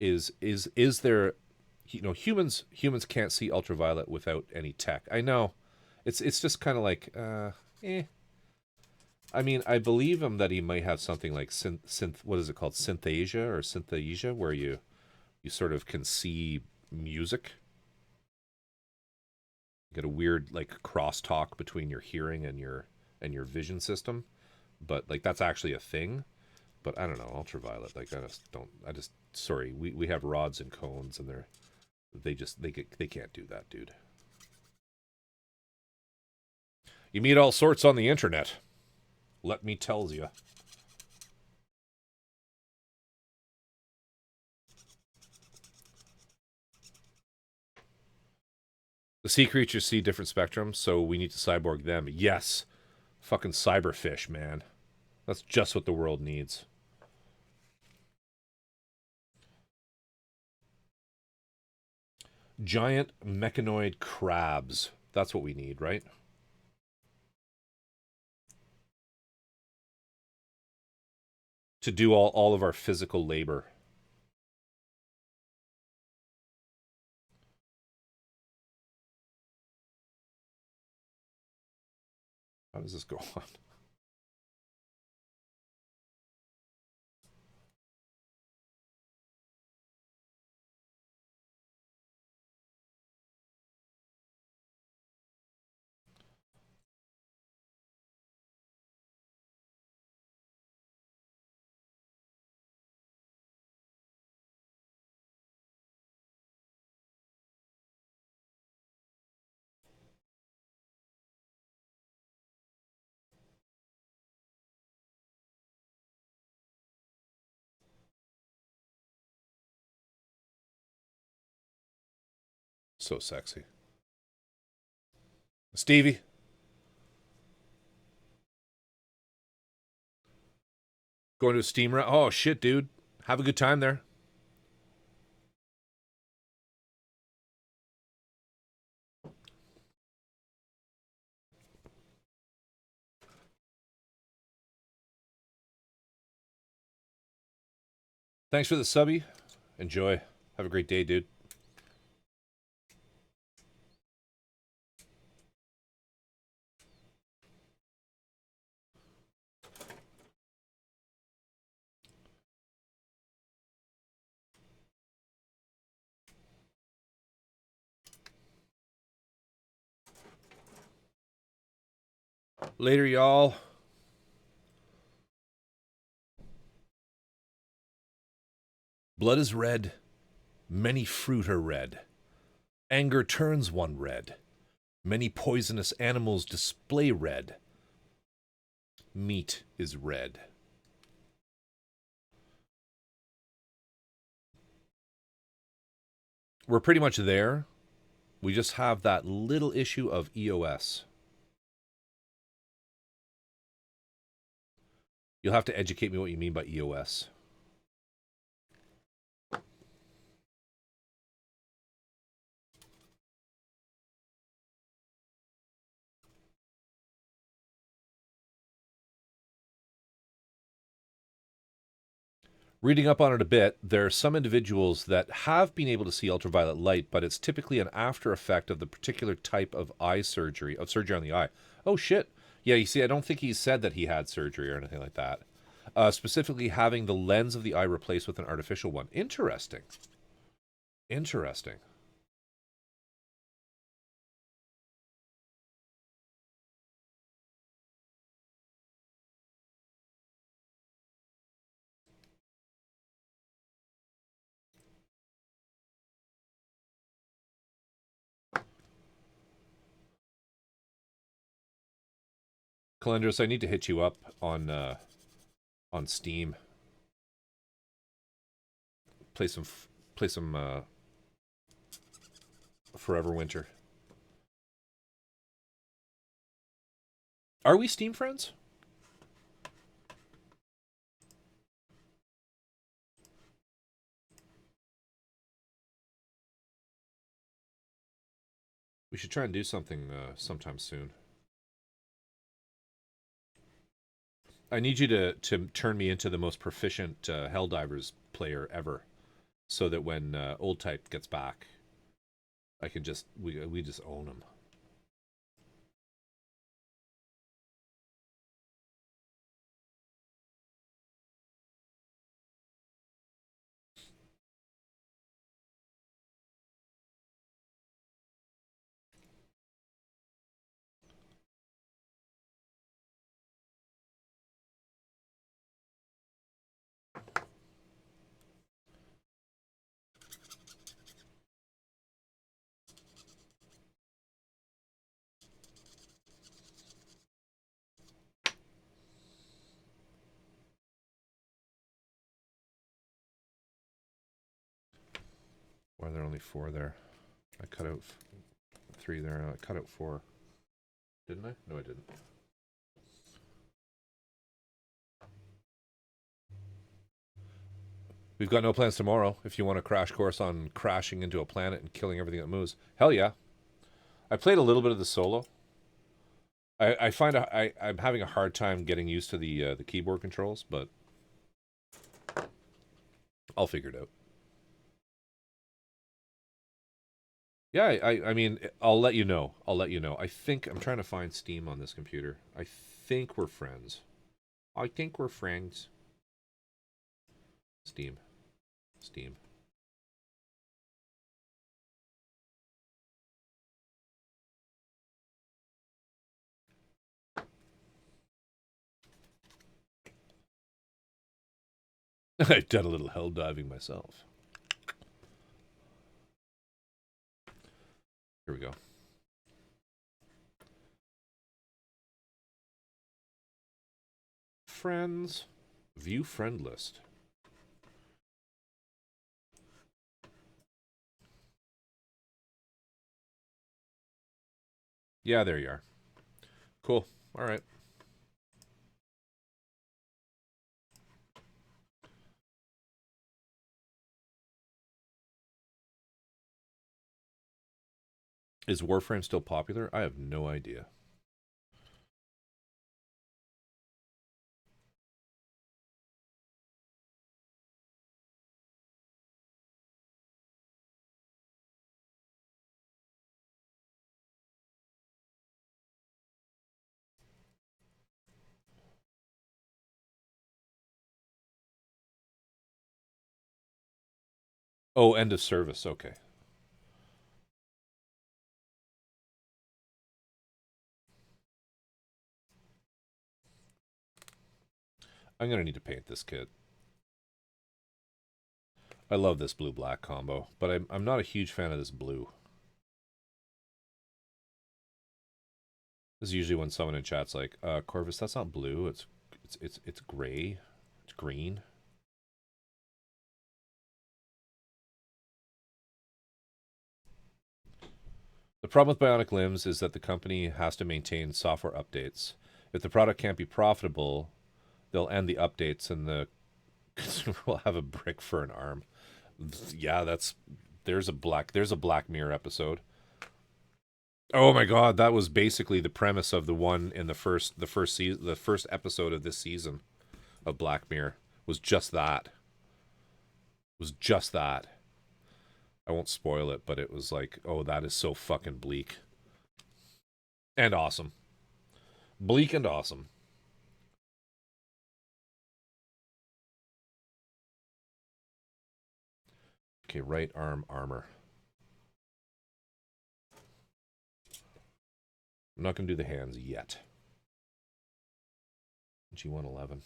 is there, humans can't see ultraviolet without any tech. I know, it's just kind of like eh. I mean, I believe him that he might have something like synth what is it called, synthesia, where you sort of can see music. You get a weird like crosstalk between your hearing and your vision system, but like that's actually a thing. But I don't know, ultraviolet. Like I just don't. I just sorry. We have rods and cones, and they can't do that, dude. You meet all sorts on the internet. Let me tells you. The sea creatures see different spectrums, so we need to cyborg them. Yes. Fucking cyberfish, man. That's just what the world needs. Giant mechanoid crabs. That's what we need, right? To do all of our physical labor. How How does this go on? So sexy. Stevie. Going to a steam round? Oh, shit, dude. Have a good time there. Thanks for the subby. Enjoy. Have a great day, dude. Later, y'all. Blood is red. Many fruit are red. Anger turns one red. Many poisonous animals display red. Meat is red. We're pretty much there. We just have that little issue of EOS. You'll have to educate me what you mean by EOS. Reading up on it a bit, there are some individuals that have been able to see ultraviolet light, but it's typically an after effect of the particular type of eye surgery, of surgery on the eye. Oh, shit. Yeah, you see, I don't think he said that he had surgery or anything like that. Specifically having the lens of the eye replaced with an artificial one. Interesting. Interesting. Calendros, I need to hit you up on Steam. Play some Forever Winter. Are we Steam friends? We should try and do something sometime soon. I need you to turn me into the most proficient Helldivers player ever, so that when Old Type gets back, I can just we just own him. Why are there only 4 there? I cut out 3 there. I cut out 4. Didn't I? No, I didn't. We've got no plans tomorrow. If you want a crash course on crashing into a planet and killing everything that moves, hell yeah. I played a little bit of the solo. I find I'm having a hard time getting used to the keyboard controls, but I'll figure it out. Yeah, I mean, I'll let you know. I'll let you know. I think I'm trying to find Steam on this computer. I think we're friends. I think we're friends. Steam. Steam. I've done a little hell diving myself. Here we go. Friends. View friend list. Yeah, there you are. Cool. All right. Is Warframe still popular? I have no idea. Oh, end of service. Okay. I'm going to need to paint this kit. I love this blue-black combo, but I'm not a huge fan of this blue. This is usually when someone in chat's like, Corvus, that's not blue. It's gray. It's green. The problem with Bionic Limbs is that the company has to maintain software updates. If the product can't be profitable, they'll end the updates and the consumer will have a brick for an arm. Yeah, there's a Black Mirror episode. Oh my god, that was basically the premise of the one in the first episode of this season of Black Mirror was just that. Was just that. I won't spoil it, but it was like, oh, that is so fucking bleak and awesome. Bleak and awesome. Okay, right arm armor. I'm not going to do the hands yet. G111.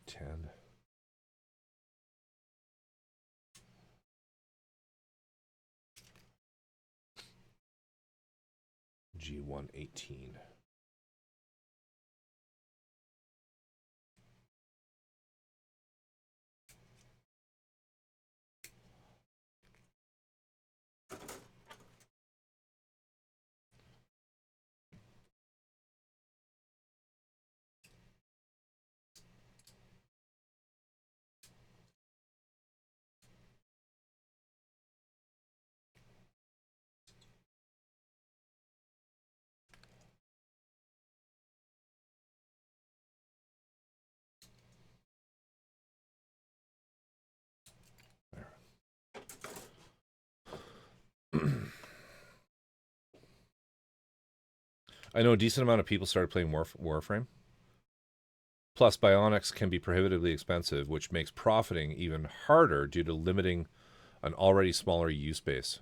G10. G118. I know a decent amount of people started playing Warframe. Plus, bionics can be prohibitively expensive, which makes profiting even harder due to limiting an already smaller use base.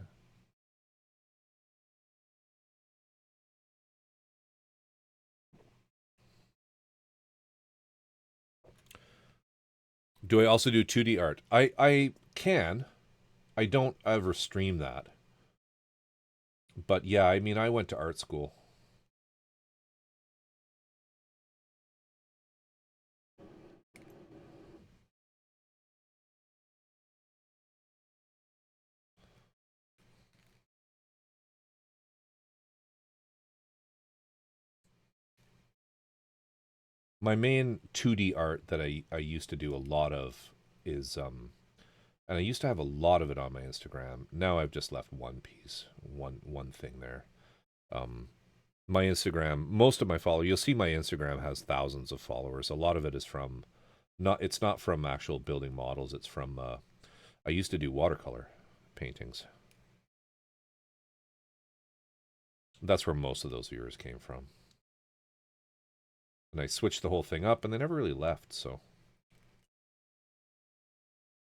Do I also do 2D art? I can. I don't ever stream that. But yeah, I mean, I went to art school. My main 2D art that I used to do a lot of is And I used to have a lot of it on my Instagram. Now I've just left one piece, one thing there. Um, my Instagram, most of my followers, you'll see my Instagram has thousands of followers. A lot of it is from it's not from actual building models. It's from I used to do watercolor paintings. That's where most of those viewers came from. And I switched the whole thing up, and they never really left, so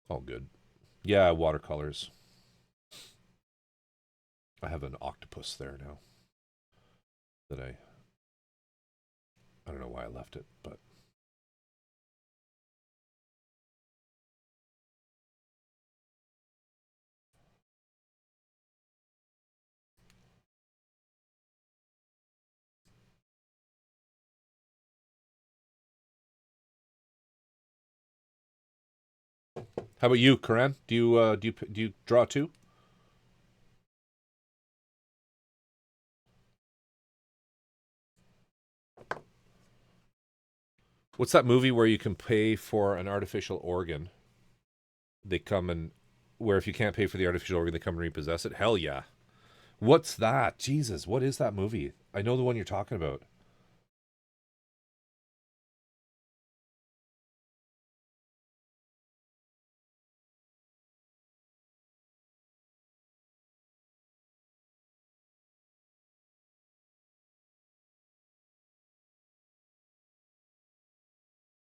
all good. Yeah, watercolors. I have an octopus there now that I don't know why I left it, but how about you, Karan? Do you draw too? What's that movie where you can pay for an artificial organ? They come and where if you can't pay for the artificial organ, they come and repossess it. Hell yeah! What's that? Jesus, what is that movie? I know the one you're talking about.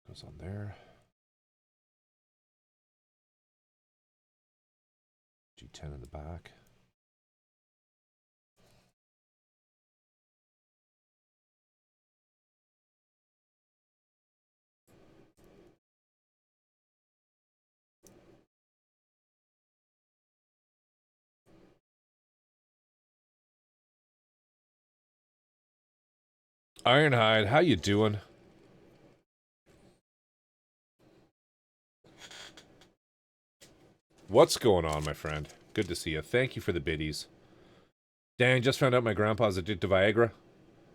Goes on there. G10 in the back. Ironhide, how you doing? What's going on, my friend? Good to see you. Thank you for the biddies. Dang, just found out my grandpa's addicted to Viagra.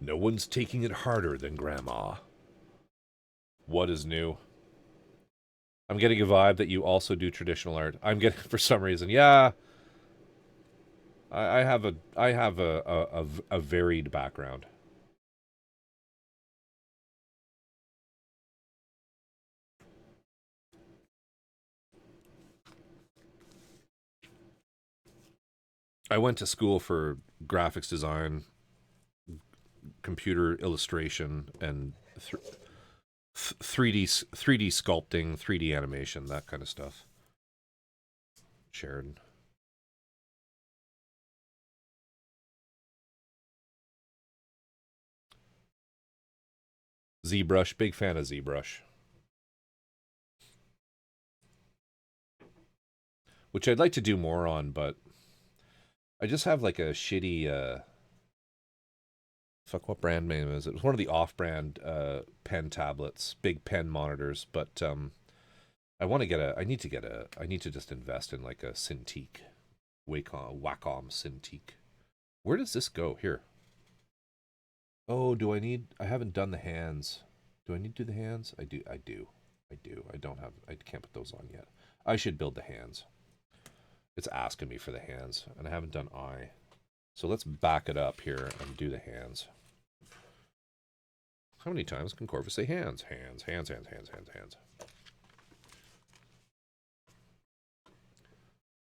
No one's taking it harder than Grandma. What is new? I'm getting a vibe that you also do traditional art. I'm getting, for some reason, yeah. I have a varied background. I went to school for graphics design, computer illustration, and 3D sculpting, 3D animation, that kind of stuff. Shared. ZBrush, big fan of ZBrush. Which I'd like to do more on, but I just have like a shitty fuck, what brand name is it? It was one of the off-brand pen tablets, big pen monitors, but I need to just invest in like a Cintiq, Wacom Cintiq. Where does this go? Here. Oh, I haven't done the hands. Do I need to do the hands? I do. I can't put those on yet. I should build the hands. It's asking me for the hands, and I haven't done eye. So let's back it up here and do the hands. How many times can Corvus say hands? Hands, hands, hands, hands, hands, hands.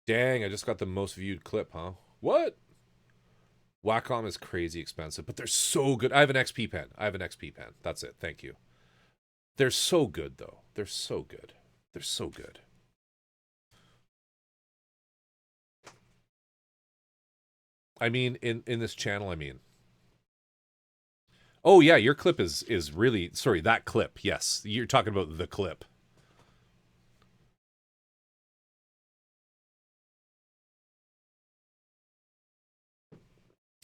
Dang, I just got the most viewed clip, huh? What? Wacom is crazy expensive, but they're so good. I have an XP pen. That's it. Thank you. They're so good, though. They're so good. They're so good. I mean, in this channel, I mean. Oh, yeah, your clip is really... Sorry, that clip. Yes, you're talking about the clip.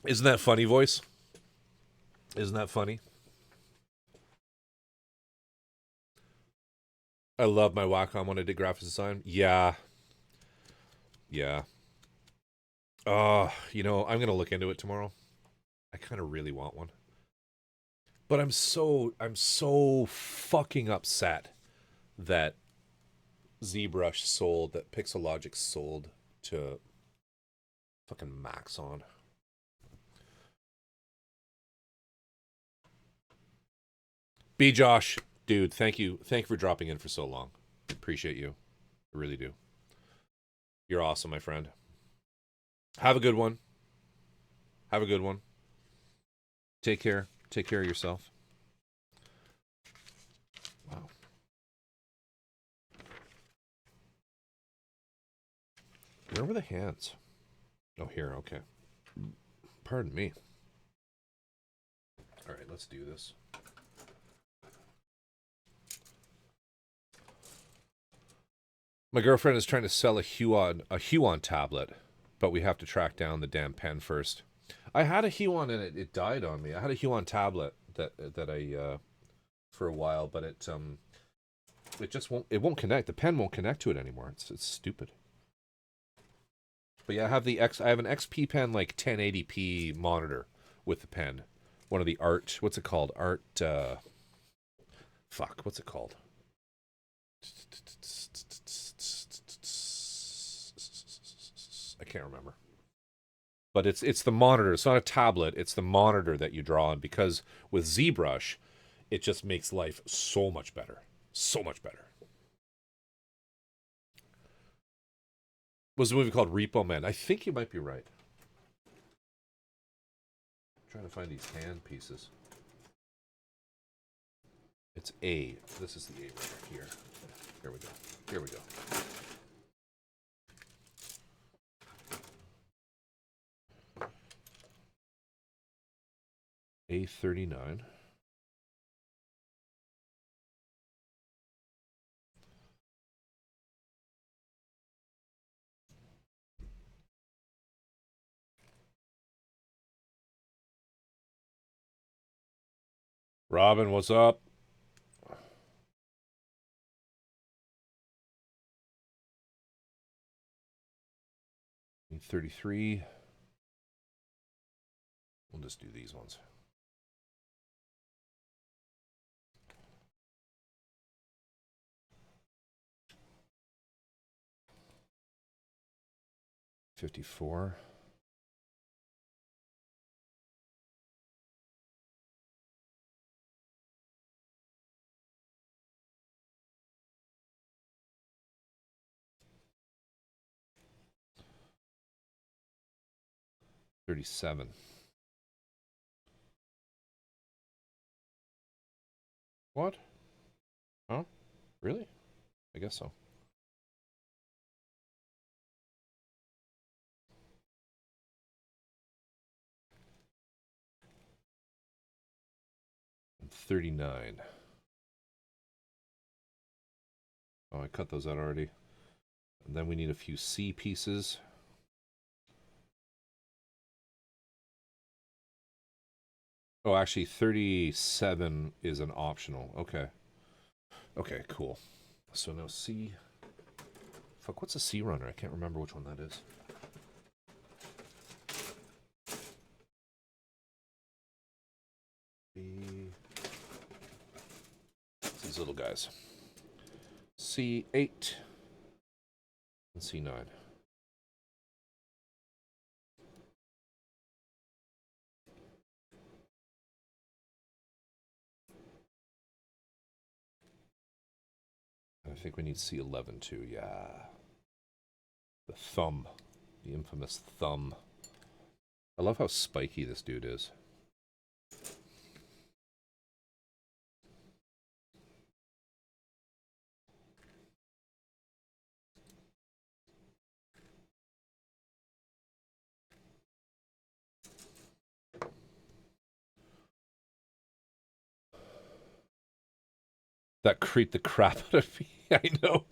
Isn't that funny, voice? Isn't that funny? I love my Wacom when I did graphics design. Yeah. Yeah. I'm going to look into it tomorrow. I kind of really want one. But I'm so fucking upset that ZBrush sold, that Pixelogic sold to fucking Maxon. B Josh, dude, thank you for dropping in for so long. Appreciate you, I really do. You're awesome, my friend. Have a good one. Have a good one. Take care of yourself. Wow. Where were the hands? Oh, here. Okay. Pardon me. All right, let's do this. My girlfriend is trying to sell a Huon tablet, but we have to track down the damn pen first. I had a Huon and it died on me. I had a Huon tablet that I for a while, but it just won't connect. The pen won't connect to it anymore. It's stupid. But yeah, I have an XP pen, like 1080p monitor with the pen. One of the what's it called? What's it called? I can't remember. But it's the monitor. It's not a tablet. It's the monitor that you draw on, because with ZBrush, it just makes life so much better. So much better. Was a movie called Repo Man. I think you might be right. I'm trying to find these hand pieces. It's A. This is the A right here. Here we go. Here we go. A39. Robin, what's up? A33. We'll just do these ones. $54. $37. What? Oh, really? I guess so. And 39. Oh, I cut those out already. And then we need a few C pieces. Oh, actually, 37 is an optional. Okay. Okay, cool. So now C. Fuck, what's a C runner? I can't remember which one that is. B. These little guys. C8 and C9. I think we need C11 too, yeah. The thumb. The infamous thumb. I love how spiky this dude is. That creeped the crap out of me. I know.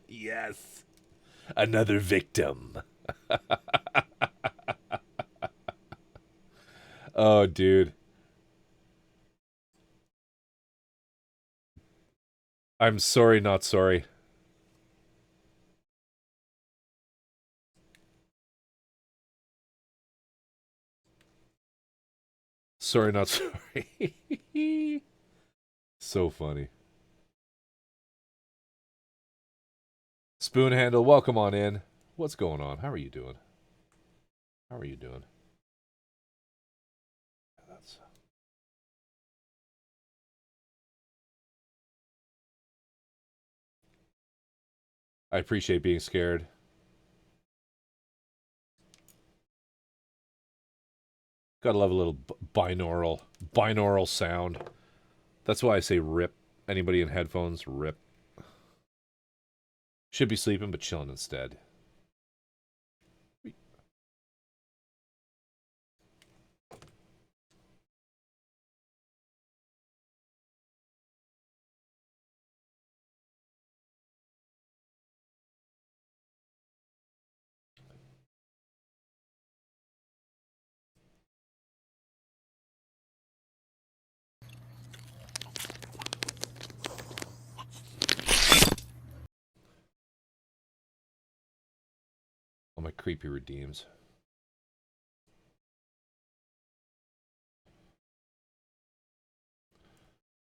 Yes. Another victim. Oh, dude. I'm sorry, not sorry. Sorry, not sorry. So funny. Spoon Handle, welcome on in. What's going on? How are you doing? How are you doing? That's... I appreciate being scared. Gotta love a little binaural sound. That's why I say rip. Anybody in headphones, rip. Should be sleeping, but chilling instead. All my creepy redeems.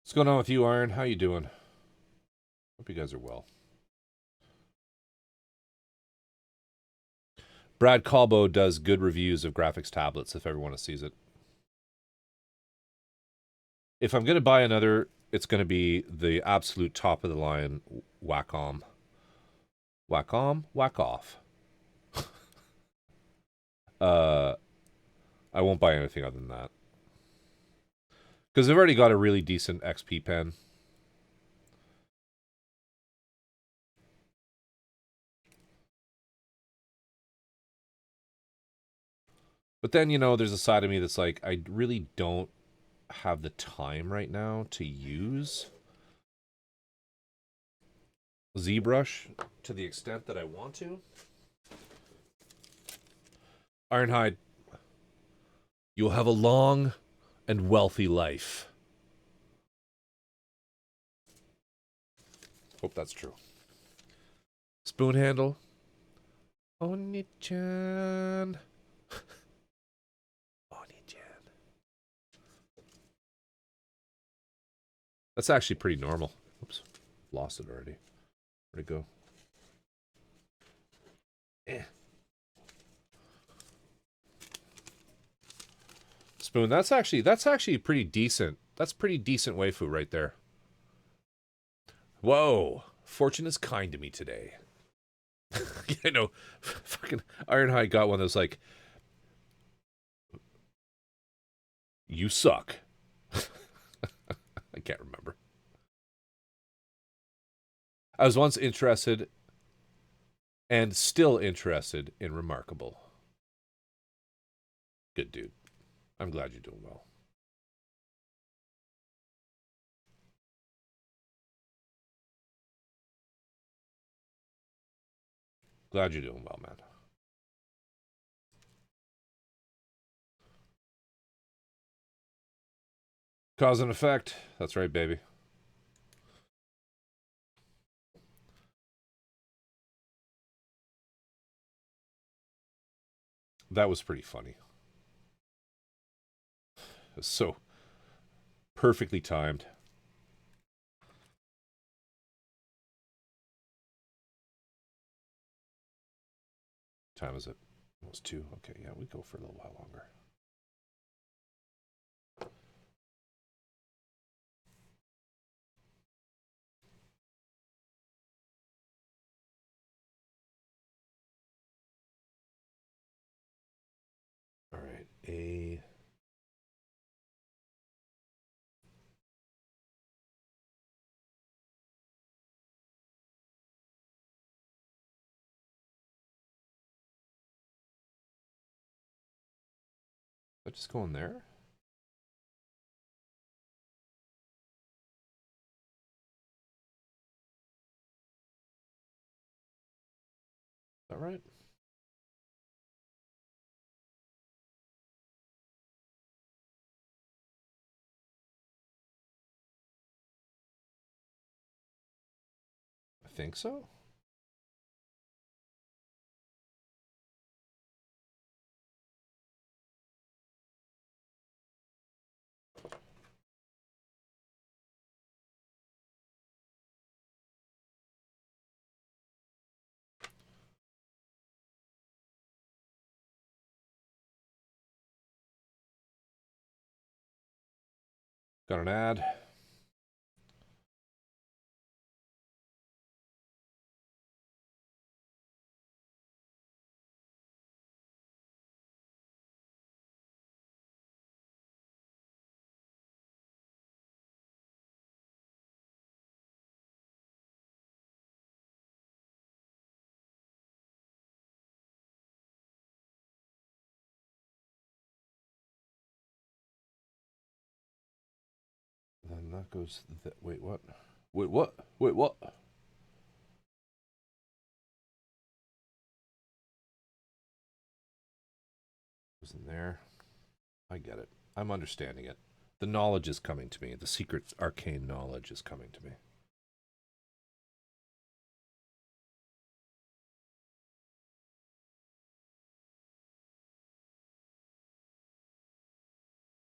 What's going on with you, Iron? How you doing? Hope you guys are well. Brad Calbo does good reviews of graphics tablets if everyone sees it. If I'm going to buy another, it's going to be the absolute top of the line Wacom. Wacom? Whack off. I won't buy anything other than that. Because I've already got a really decent XP pen. But then, you know, there's a side of me that's like, I really don't have the time right now to use ZBrush to the extent that I want to. Ironhide, you'll have a long and wealthy life. Hope that's true. Spoon Handle. Oni-chan. Oni-chan. That's actually pretty normal. Oops. Lost it already. Where'd it go? Spoon, that's actually pretty decent. That's pretty decent waifu right there. Whoa. Fortune is kind to me today. You know, fucking Ironhide got one that was like, you suck. I can't remember. I was once interested and still interested in Remarkable. Good dude. I'm glad you're doing well. Glad you're doing well, man. Cause and effect. That's right, baby. That was pretty funny. It was so perfectly timed. What time is it? Almost 2. Okay, yeah, we go for a little while longer. All right, a... Did I just go in there? Is that right? I think so. Got an ad. Then that goes. Wait, what? Wait, what? Wait, what? Goes in there. I get it. I'm understanding it. The knowledge is coming to me. The secret arcane knowledge is coming to me.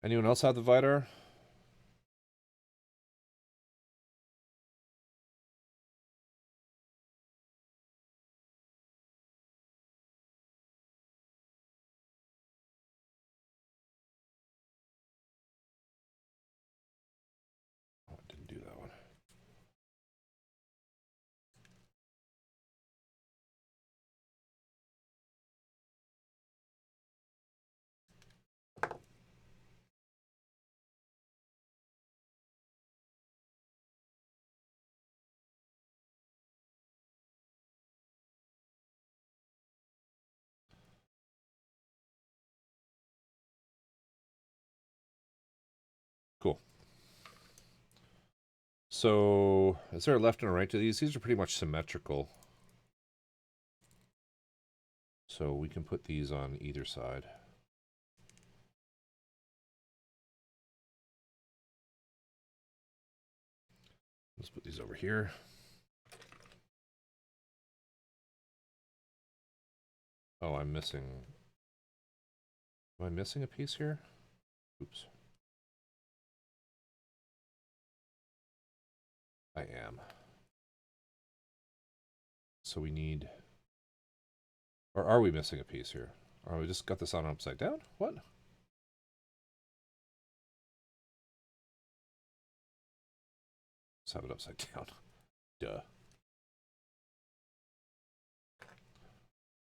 Anyone else have the Vidar? Oh, I didn't do that one. Cool. So, is there a left and a right to these? These are pretty much symmetrical. So we can put these on either side. Let's put these over here. Oh, I'm missing... Am I missing a piece here? Oops. I am. So we need... Or are we missing a piece here? Or we just got this on upside down? What? Let's have it upside down. Duh.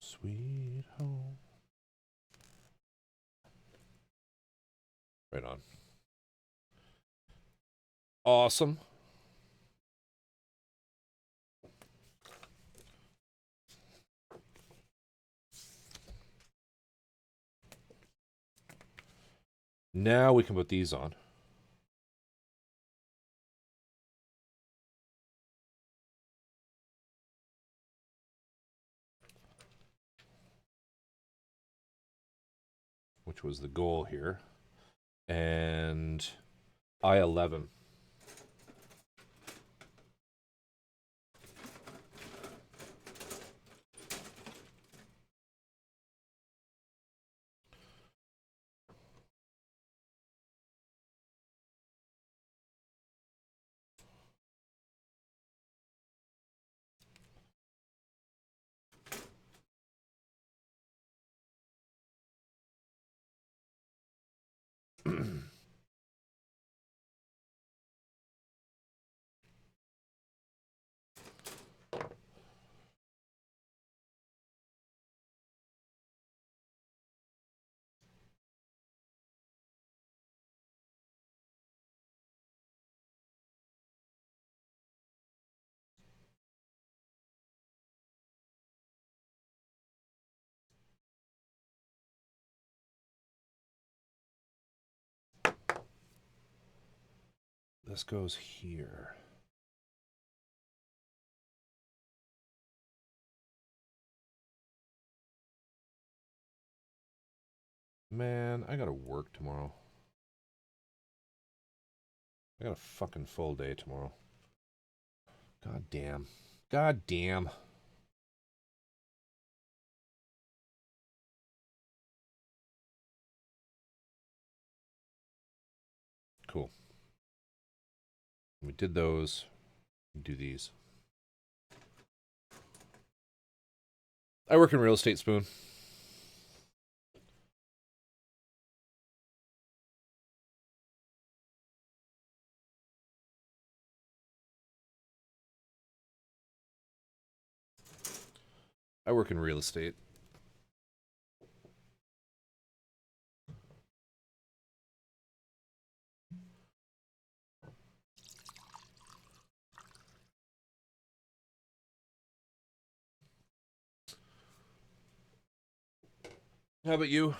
Sweet home. Right on. Awesome. Now we can put these on. Which was the goal here. And I-11. This goes here. Man, I gotta work tomorrow. I got a fucking full day tomorrow. God damn. God damn. Cool. We did those. Do these. I work in real estate, Spoon. I work in real estate. How about you?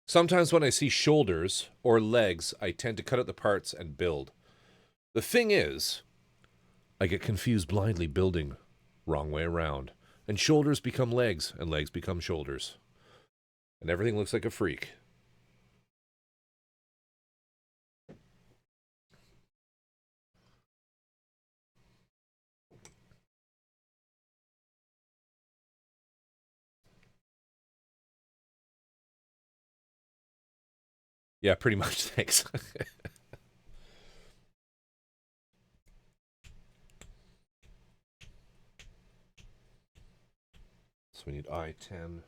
Sometimes when I see shoulders or legs, I tend to cut out the parts and build. The thing is, I get confused blindly building wrong way around. And shoulders become legs, and legs become shoulders. And everything looks like a freak. Yeah, pretty much. Thanks. So we need I-10.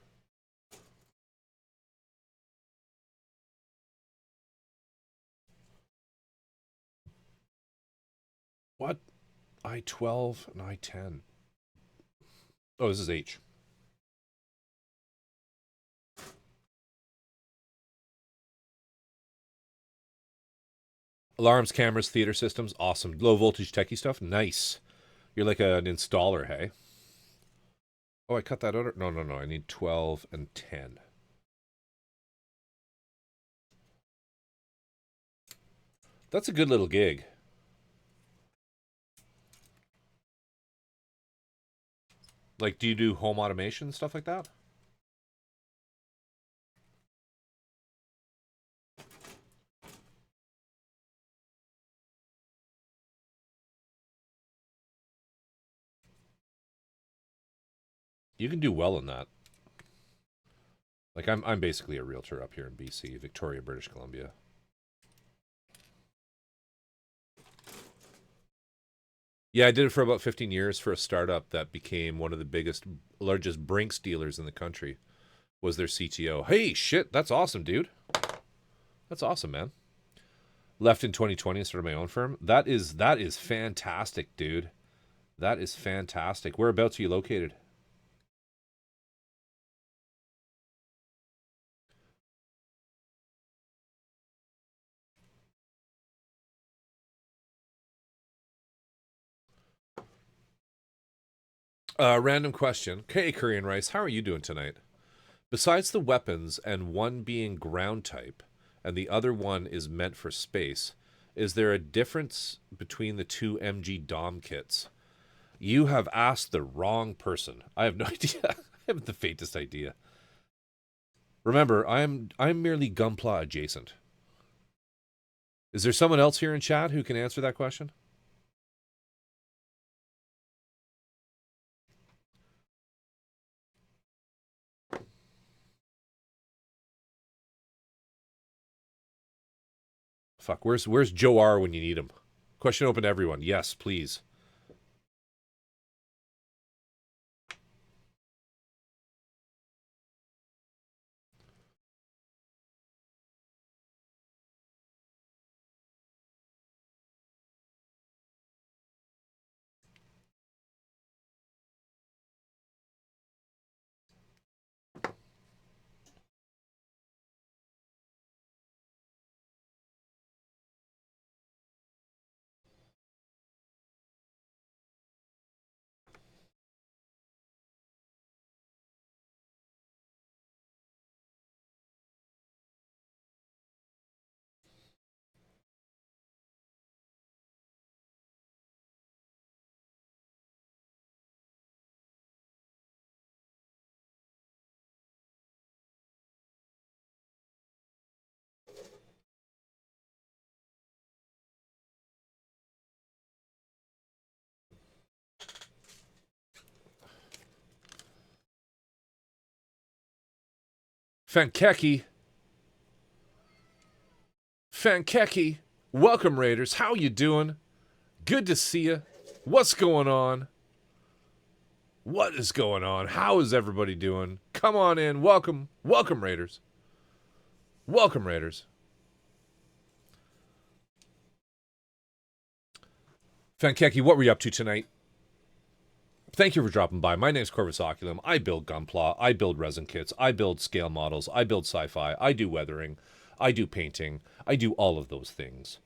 What? I-12 and I-10. Oh, this is H. Alarms, cameras, theater systems, awesome. Low voltage techie stuff, nice. You're like an installer, hey? Oh, I cut that out. No, I need 12 and 10. That's a good little gig. Like, do you do home automation, stuff like that? You can do well in that. Like, I'm basically a realtor up here in BC, Victoria, British Columbia. Yeah, I did it for about 15 years for a startup that became one of the largest Brinks dealers in the country. Was their CTO. Hey, shit, that's awesome, dude. That's awesome, man. Left in 2020 and started my own firm. That is fantastic, dude. That is fantastic. Whereabouts are you located? Random question. Hey, Curry and Rice, how are you doing tonight? Besides the weapons and one being ground type and the other one is meant for space, is there a difference between the two MG Dom kits? You have asked the wrong person. I have no idea. I haven't the faintest idea. Remember, I'm merely Gunpla adjacent. Is there someone else here in chat who can answer that question? Fuck, where's Joe R when you need him? Question open to everyone. Yes, please. Fankeki, welcome Raiders. How you doing? Good to see you. What's going on? What is going on? How is everybody doing? Come on in. Welcome Raiders. Welcome Raiders. Fankeki, what were you up to tonight? Thank you for dropping by. My name's Corvus Oculum. I build Gunpla. I build resin kits. I build scale models. I build sci-fi. I do weathering. I do painting. I do all of those things.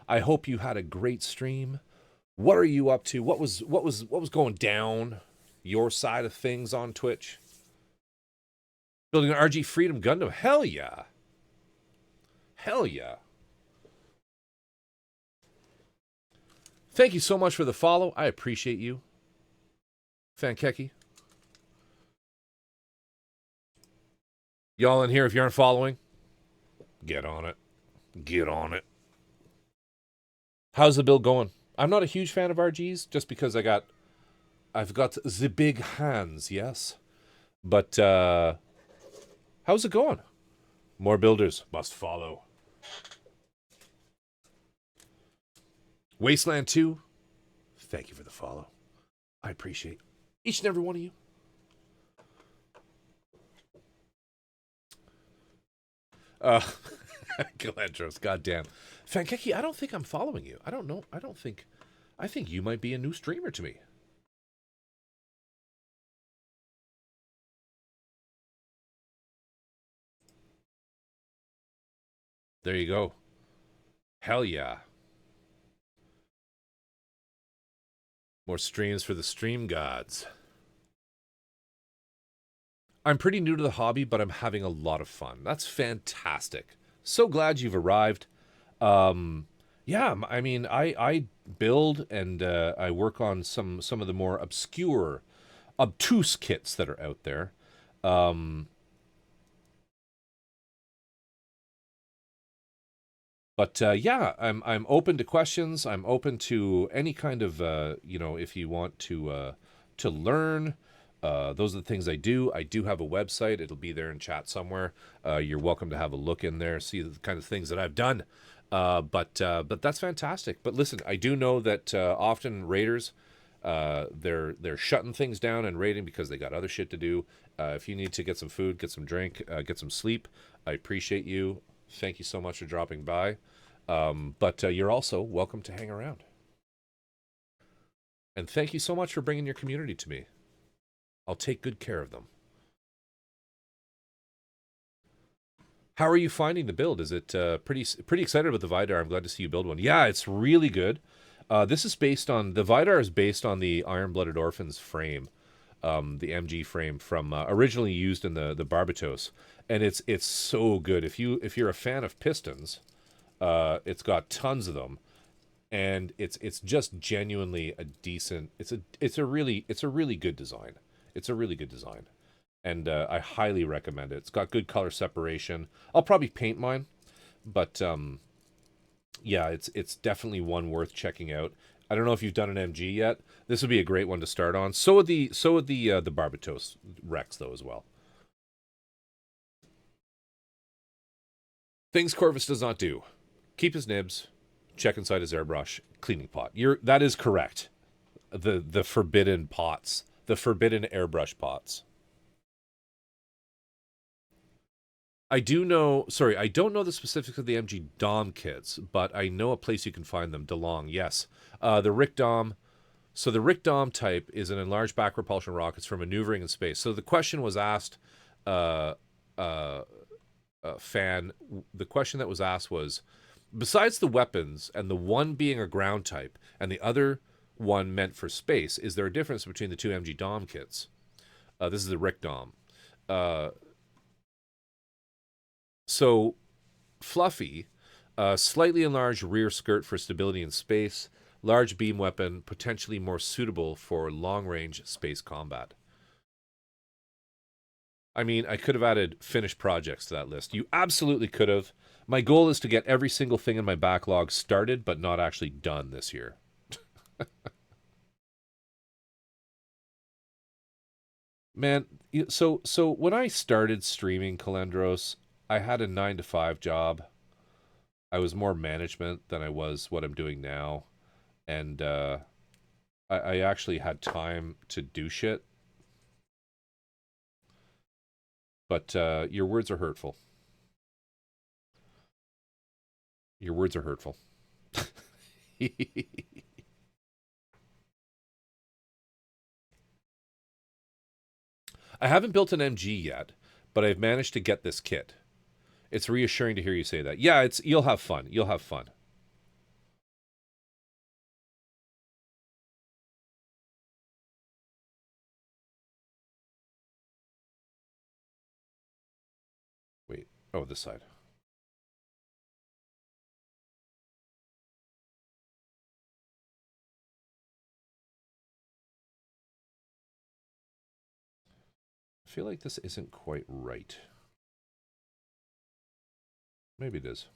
I hope you had a great stream. What are you up to? What was going down your side of things on Twitch? Building an RG Freedom Gundam. Hell yeah. Hell yeah. Thank you so much for the follow. I appreciate you. Fankeki. Y'all in here, if you aren't following, get on it. Get on it. How's the build going? I'm not a huge fan of RGs just because I've got the big hands, yes. But how's it going? More builders must follow. Wasteland 2, thank you for the follow. I appreciate each and every one of you. Galandros, goddamn. Fankeki, I don't think I'm following you. I don't know. I think you might be a new streamer to me. There you go. Hell yeah. More streams for the stream gods. I'm pretty new to the hobby, but I'm having a lot of fun. That's fantastic. So glad you've arrived. Yeah, I mean, I build and I work on some of the more obscure, obtuse kits that are out there. But yeah, I'm open to questions. I'm open to any kind of if you want to learn. Those are the things I do. I do have a website. It'll be there in chat somewhere. You're welcome to have a look in there, see the kind of things that I've done. But that's fantastic. But listen, I do know that often raiders, they're shutting things down and raiding because they got other shit to do. If you need to get some food, get some drink, get some sleep, I appreciate you. Thank you so much for dropping by. But you're also welcome to hang around. And thank you so much for bringing your community to me. I'll take good care of them. How are you finding the build? Is it pretty excited about the Vidar? I'm glad to see you build one. Yeah, it's really good. This is based on the Vidar is based on the Iron-Blooded Orphans frame, the MG frame from originally used in the Barbatos, and it's so good. If you're a fan of pistons, it's got tons of them, and it's just genuinely a decent. It's a really good design. It's a really good design. And I highly recommend it. It's got good color separation. I'll probably paint mine, but yeah, it's definitely one worth checking out. I don't know if you've done an MG yet. This would be a great one to start on. So would the Barbatos Rex though as well. Things Corvus does not do: keep his nibs, check inside his airbrush, cleaning pot. That is correct. The forbidden pots, the forbidden airbrush pots. I don't know the specifics of the MG Dom kits, but I know a place you can find them. DeLong, yes. The Rick Dom. So the Rick Dom type is an enlarged back repulsion rockets for maneuvering in space. So the question was asked, fan. The question that was asked was, besides the weapons and the one being a ground type and the other one meant for space, is there a difference between the two MG Dom kits? This is the Rick Dom. So, Fluffy, slightly enlarged rear skirt for stability in space, large beam weapon, potentially more suitable for long-range space combat. I mean, I could have added finished projects to that list. You absolutely could have. My goal is to get every single thing in my backlog started, but not actually done this year. Man, so when I started streaming Calendros, I had a 9-to-5 job. I was more management than I was what I'm doing now. And I actually had time to do shit. But your words are hurtful. Your words are hurtful. I haven't built an MG yet, but I've managed to get this kit. It's reassuring to hear you say that. Yeah, you'll have fun. You'll have fun. Wait. Oh, this side. I feel like this isn't quite right. Maybe it is.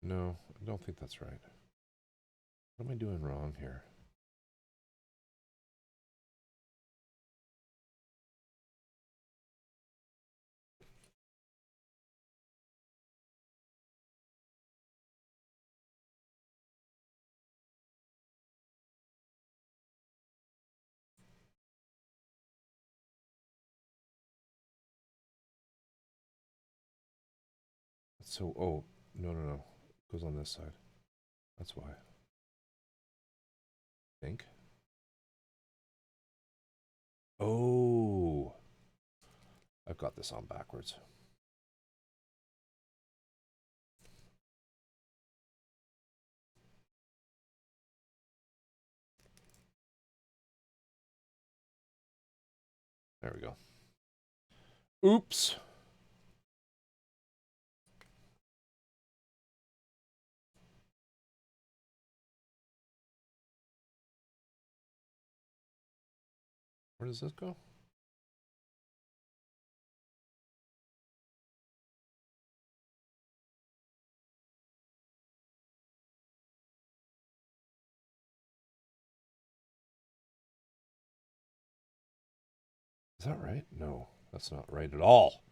No, I don't think that's right. What am I doing wrong here? So, oh, no, no, no. It goes on this side. That's why. I think. Oh. I've got this on backwards. There we go. Oops. Where does this go? Is that right? No, that's not right at all.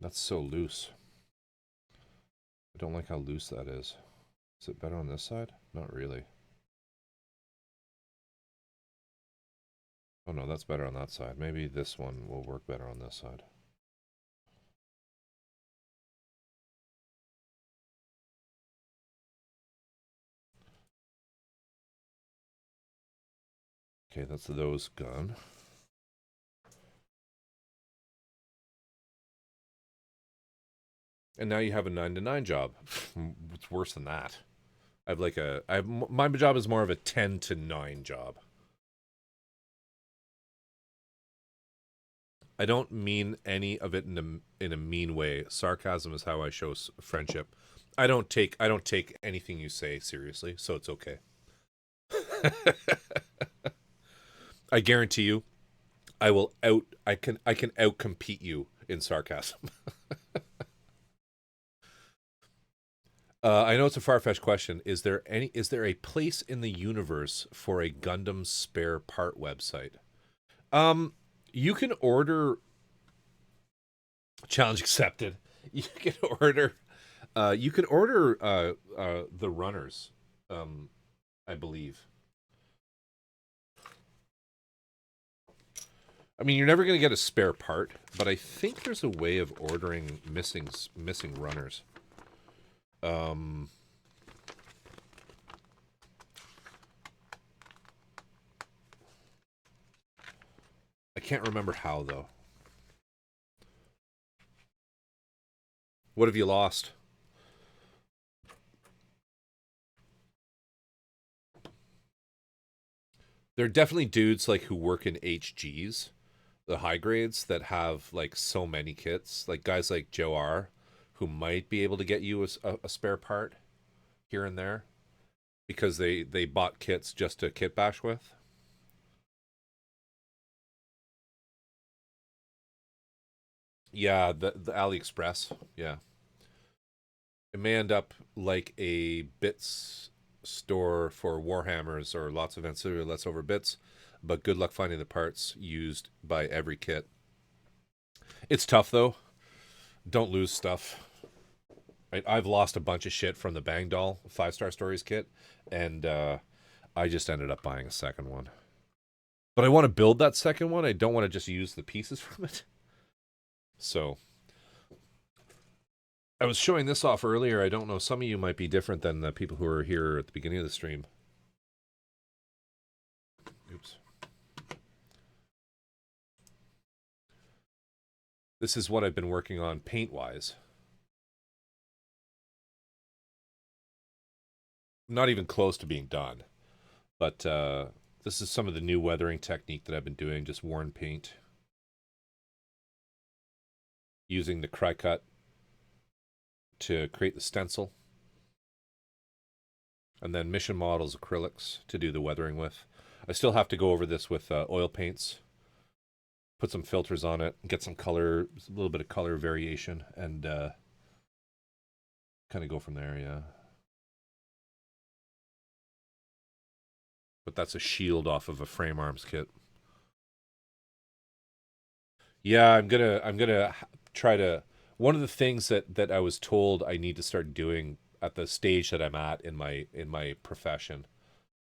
That's so loose. I don't like how loose that is. Is it better on this side? Not really. Oh no, that's better on that side. Maybe this one will work better on this side. Okay, that's those gun. And now you have a 9 to 9 job. It's worse than that. My job is more of a 10 to 9 job. I don't mean any of it in a mean way. Sarcasm is how I show friendship. I don't take anything you say seriously, so it's okay. I guarantee you, I can outcompete you in sarcasm. I know it's a far-fetched question. Is there a place in the universe for a Gundam spare part website? You can order. Challenge accepted. You can order. The runners. I believe. I mean, you're never going to get a spare part, but I think there's a way of ordering missing runners. I can't remember how though. What have you lost? There are definitely dudes like who work in HGs, the high grades that have like so many kits, like guys like Joe R, who might be able to get you a spare part here and there because they bought kits just to kit bash with. Yeah, the AliExpress. Yeah. It may end up like a bits store for Warhammers or lots of ancillary leftover bits, but good luck finding the parts used by every kit. It's tough though. Don't lose stuff. I've lost a bunch of shit from the Bang Doll 5-star Stories kit, and I just ended up buying a second one. But I want to build that second one. I don't want to just use the pieces from it. So I was showing this off earlier. I don't know. Some of you might be different than the people who were here at the beginning of the stream. Oops. This is what I've been working on paint-wise. Not even close to being done. But this is some of the new weathering technique that I've been doing. Just worn paint. Using the Cry-Cut to create the stencil. And then Mission Models acrylics to do the weathering with. I still have to go over this with oil paints. Put some filters on it. Get some color, a little bit of color variation. And kind of go from there, yeah. But that's a shield off of a frame arms kit. Yeah, I'm gonna try to. One of the things that I was told I need to start doing at the stage that I'm at in my profession,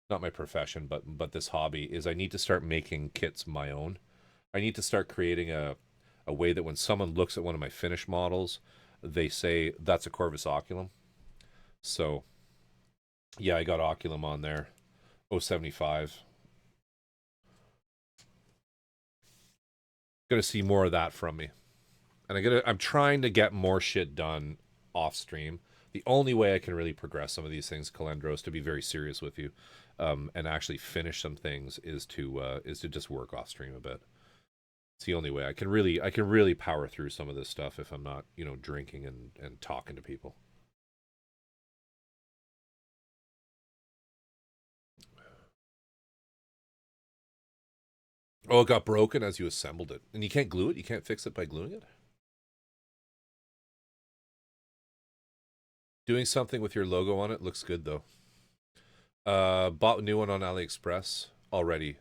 not my profession, but this hobby, is I need to start making kits my own. I need to start creating a way that when someone looks at one of my finished models, they say that's a Corvus Oculum. So yeah, I got Oculum on there. 075. Gonna see more of that from me. And I'm trying to get more shit done off stream. The only way I can really progress some of these things, Calendros, to be very serious with you, and actually finish some things is to just work off stream a bit. It's the only way I can really power through some of this stuff if I'm not, drinking and talking to people. Oh, it got broken as you assembled it. And you can't glue it? You can't fix it by gluing it? Doing something with your logo on it looks good, though. Bought a new one on AliExpress already.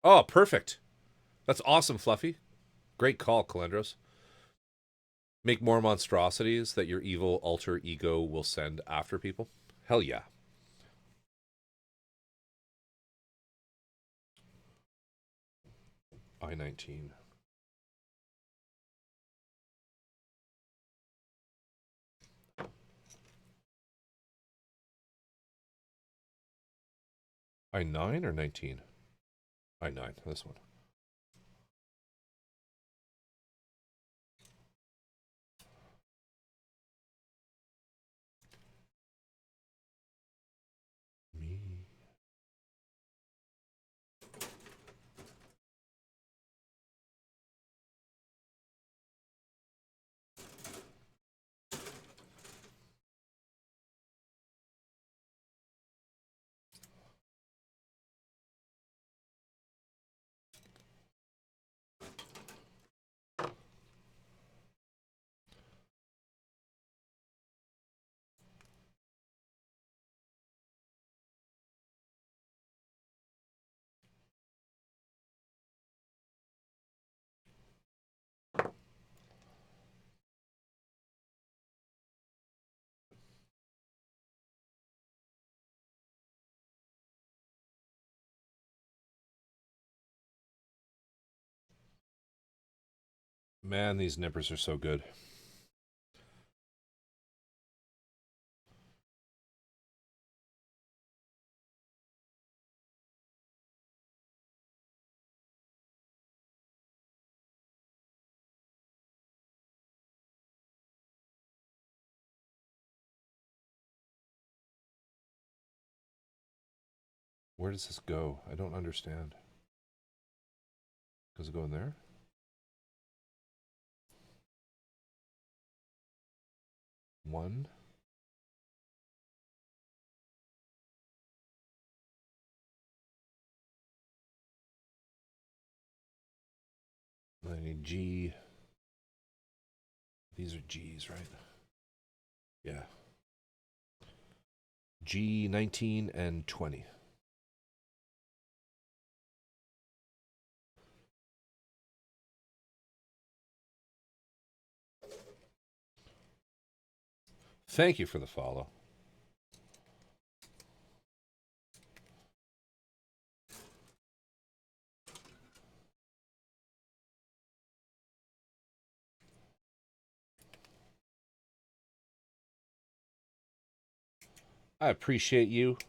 Oh, perfect. That's awesome, Fluffy. Great call, Calendros. Make more monstrosities that your evil alter ego will send after people. Hell yeah. I-19. I-9 or 19? I-9, this one. Me. Man, these nippers are so good. Where does this go? I don't understand. Does it go in there? One. I need G. These are G's, right? Yeah. G 19 and 20. Thank you for the follow. I appreciate you.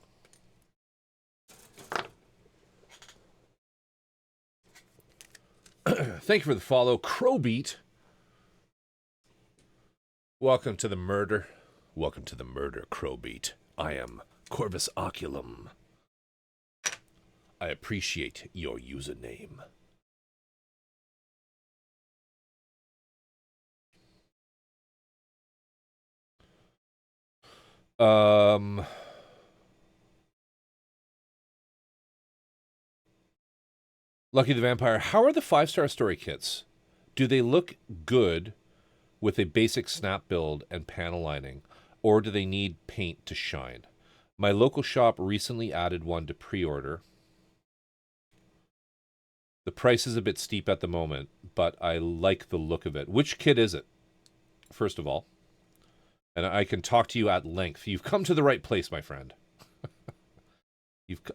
Thank you for the follow. Crowbeat. Welcome to the murder. Welcome to the murder, Crowbeat. I am Corvus Oculum. I appreciate your username. Lucky the Vampire. How are the 5-star story kits? Do they look good with a basic snap build and panel lining, or do they need paint to shine? My local shop recently added one to pre-order. The price is a bit steep at the moment, but I like the look of it. Which kit is it, first of all? And I can talk to you at length. You've come to the right place, my friend.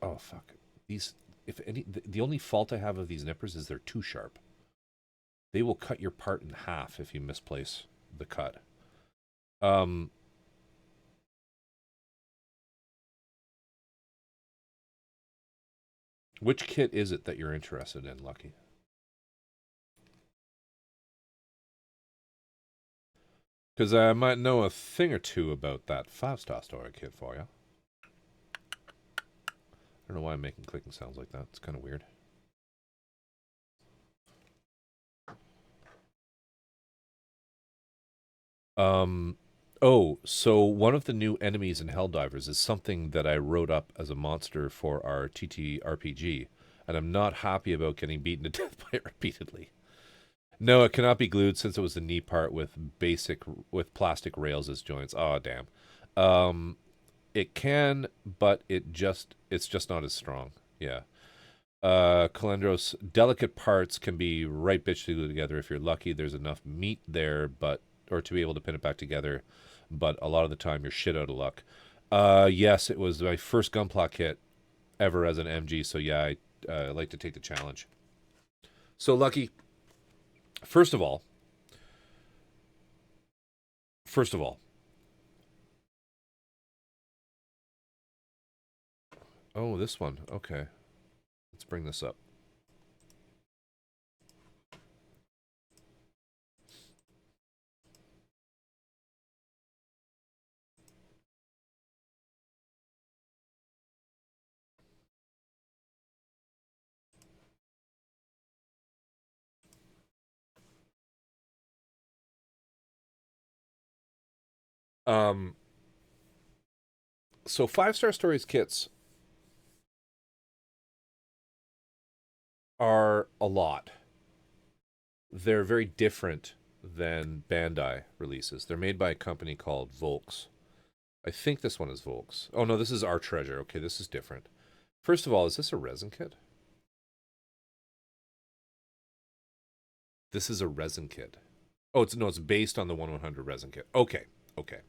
Oh, fuck. These, if any, the only fault I have of these nippers is they're too sharp. They will cut your part in half if you misplace the cut. Which kit is it that you're interested in, Lucky? Because I might know a thing or two about that 5-star story kit for you. I don't know why I'm making clicking sounds like that. It's kind of weird. Oh, so one of the new enemies in Helldivers is something that I wrote up as a monster for our TTRPG, and I'm not happy about getting beaten to death by it repeatedly. No, it cannot be glued since it was the knee part with plastic rails as joints. Oh, damn. It can, but it's just not as strong. Yeah. Calendros, delicate parts can be right bitch to glue together if you're lucky. There's enough meat there, or to be able to pin it back together, but a lot of the time you're shit out of luck. Yes, it was my first Gunpla kit ever as an MG, so yeah, I like to take the challenge. So, Lucky, first of all, oh, this one. Okay. Let's bring this up. So 5-star stories kits are a lot. They're very different than Bandai releases. They're made by a company called Volks. I think this one is Volks. Oh no, this is Our Treasure. Okay, this is different. First of all, is this a resin kit? This is a resin kit. Oh, it's based on the 1/100 resin kit. Okay, okay.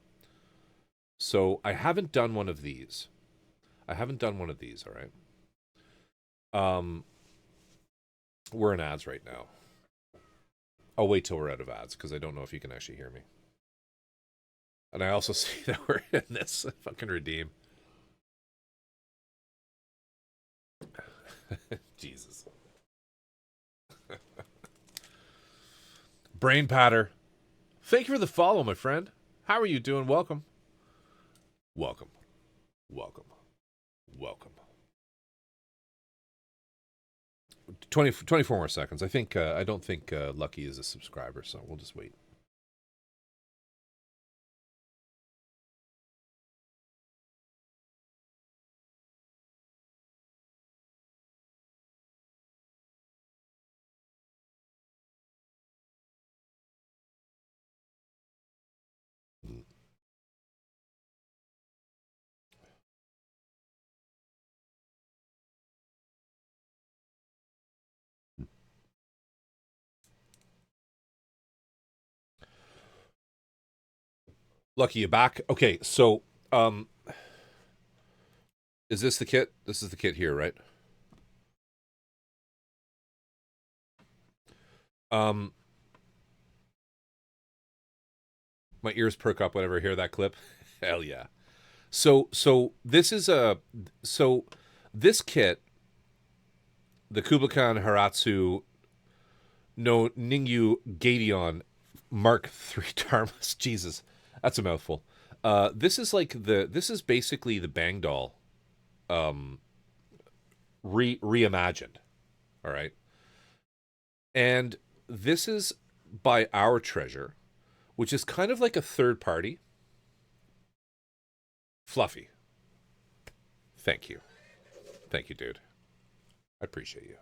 So I haven't done one of these. All right? Um, we're in ads right now. I'll wait till we're out of ads because I don't know if you can actually hear me. And I also see that we're in this fucking redeem. Jesus. Brain Patter. Thank you for the follow, my friend. How are you doing? Welcome. Welcome. Welcome. Welcome. 24 more seconds. I don't think Lucky is a subscriber, so we'll just wait. Lucky you back. Okay, so is this the kit? This is the kit here, right? Um, my ears perk up whenever I hear that clip. Hell yeah. So this is a so this kit, the Kublai Haratsu no Ningyu Gaedion Mark III Dharmas. Jesus, that's a mouthful. This is basically the Bang doll um reimagined. All right. And this is by Our Treasure, which is kind of like a third party. Fluffy. Thank you. Thank you, dude. I appreciate you.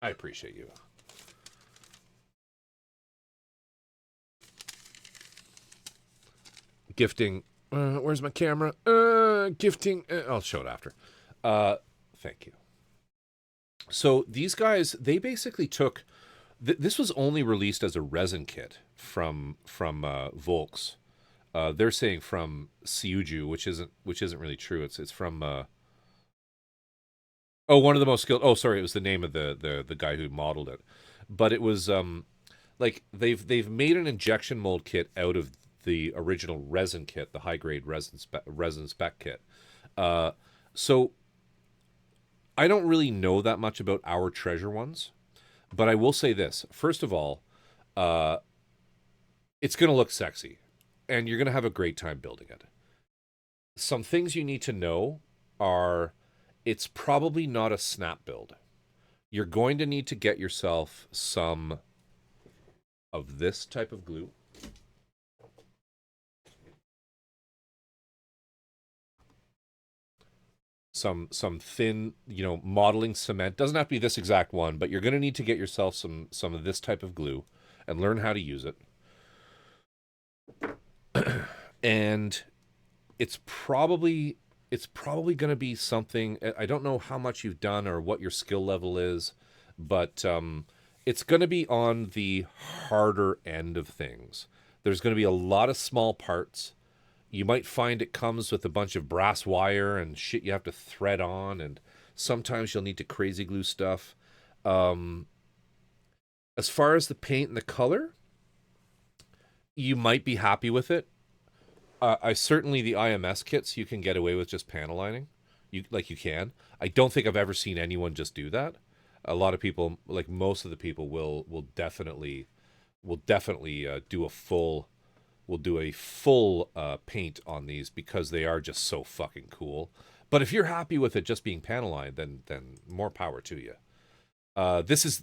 I appreciate you. Gifting. Where's my camera? Gifting. I'll show it after. Thank you. So these guys, they basically took. This was only released as a resin kit from Volks. They're saying from Siuju, which isn't really true. It's from one of the most skilled. Oh, sorry, it was the name of the guy who modeled it, but it was like they've made an injection mold kit out of the original resin kit, the high grade resin spec kit. So I don't really know that much about Our Treasure ones, but I will say this: first of all, it's going to look sexy, and you're going to have a great time building it. Some things you need to know are it's probably not a snap build. You're going to need to get yourself some of this type of glue. Some thin, modeling cement. Doesn't have to be this exact one, but you're going to need to get yourself some of this type of glue and learn how to use it. And it's probably going to be something. I don't know how much you've done or what your skill level is, but it's going to be on the harder end of things. There's going to be a lot of small parts. You might find it comes with a bunch of brass wire and shit you have to thread on, and sometimes you'll need to crazy glue stuff. As far as the paint and the color, you might be happy with it. I certainly the IMS kits you can get away with just panel lining. You can. I don't think I've ever seen anyone just do that. A lot of people, like most of the people, will definitely do a full paint on these because they are just so fucking cool. But if you're happy with it just being panel lined, then more power to you. This is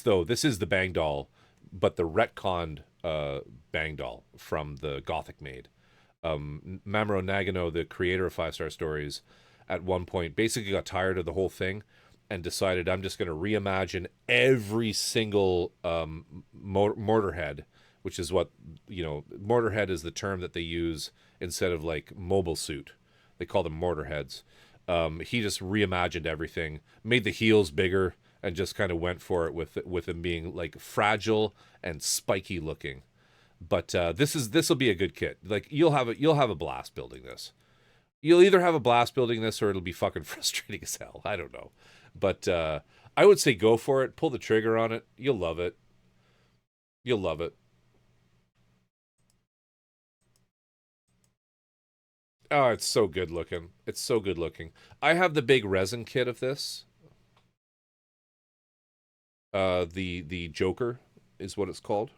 the Bang doll, but the retconned Bang doll from the Gothic Maid. Mamoru Nagano, the creator of 5 Star Stories, at one point basically got tired of the whole thing and decided, I'm just going to reimagine every single mortar head, which is what, mortar head is the term that they use instead of like mobile suit. They call them mortar heads. He just reimagined everything, made the heels bigger, and just kind of went for it with them being like fragile and spiky looking. But this will be a good kit. Like you'll have a blast building this. You'll either have a blast building this or it'll be fucking frustrating as hell. I don't know. But I would say go for it. Pull the trigger on it. You'll love it. You'll love it. Oh, it's so good looking. It's so good looking. I have the big resin kit of this. The Joker is what it's called.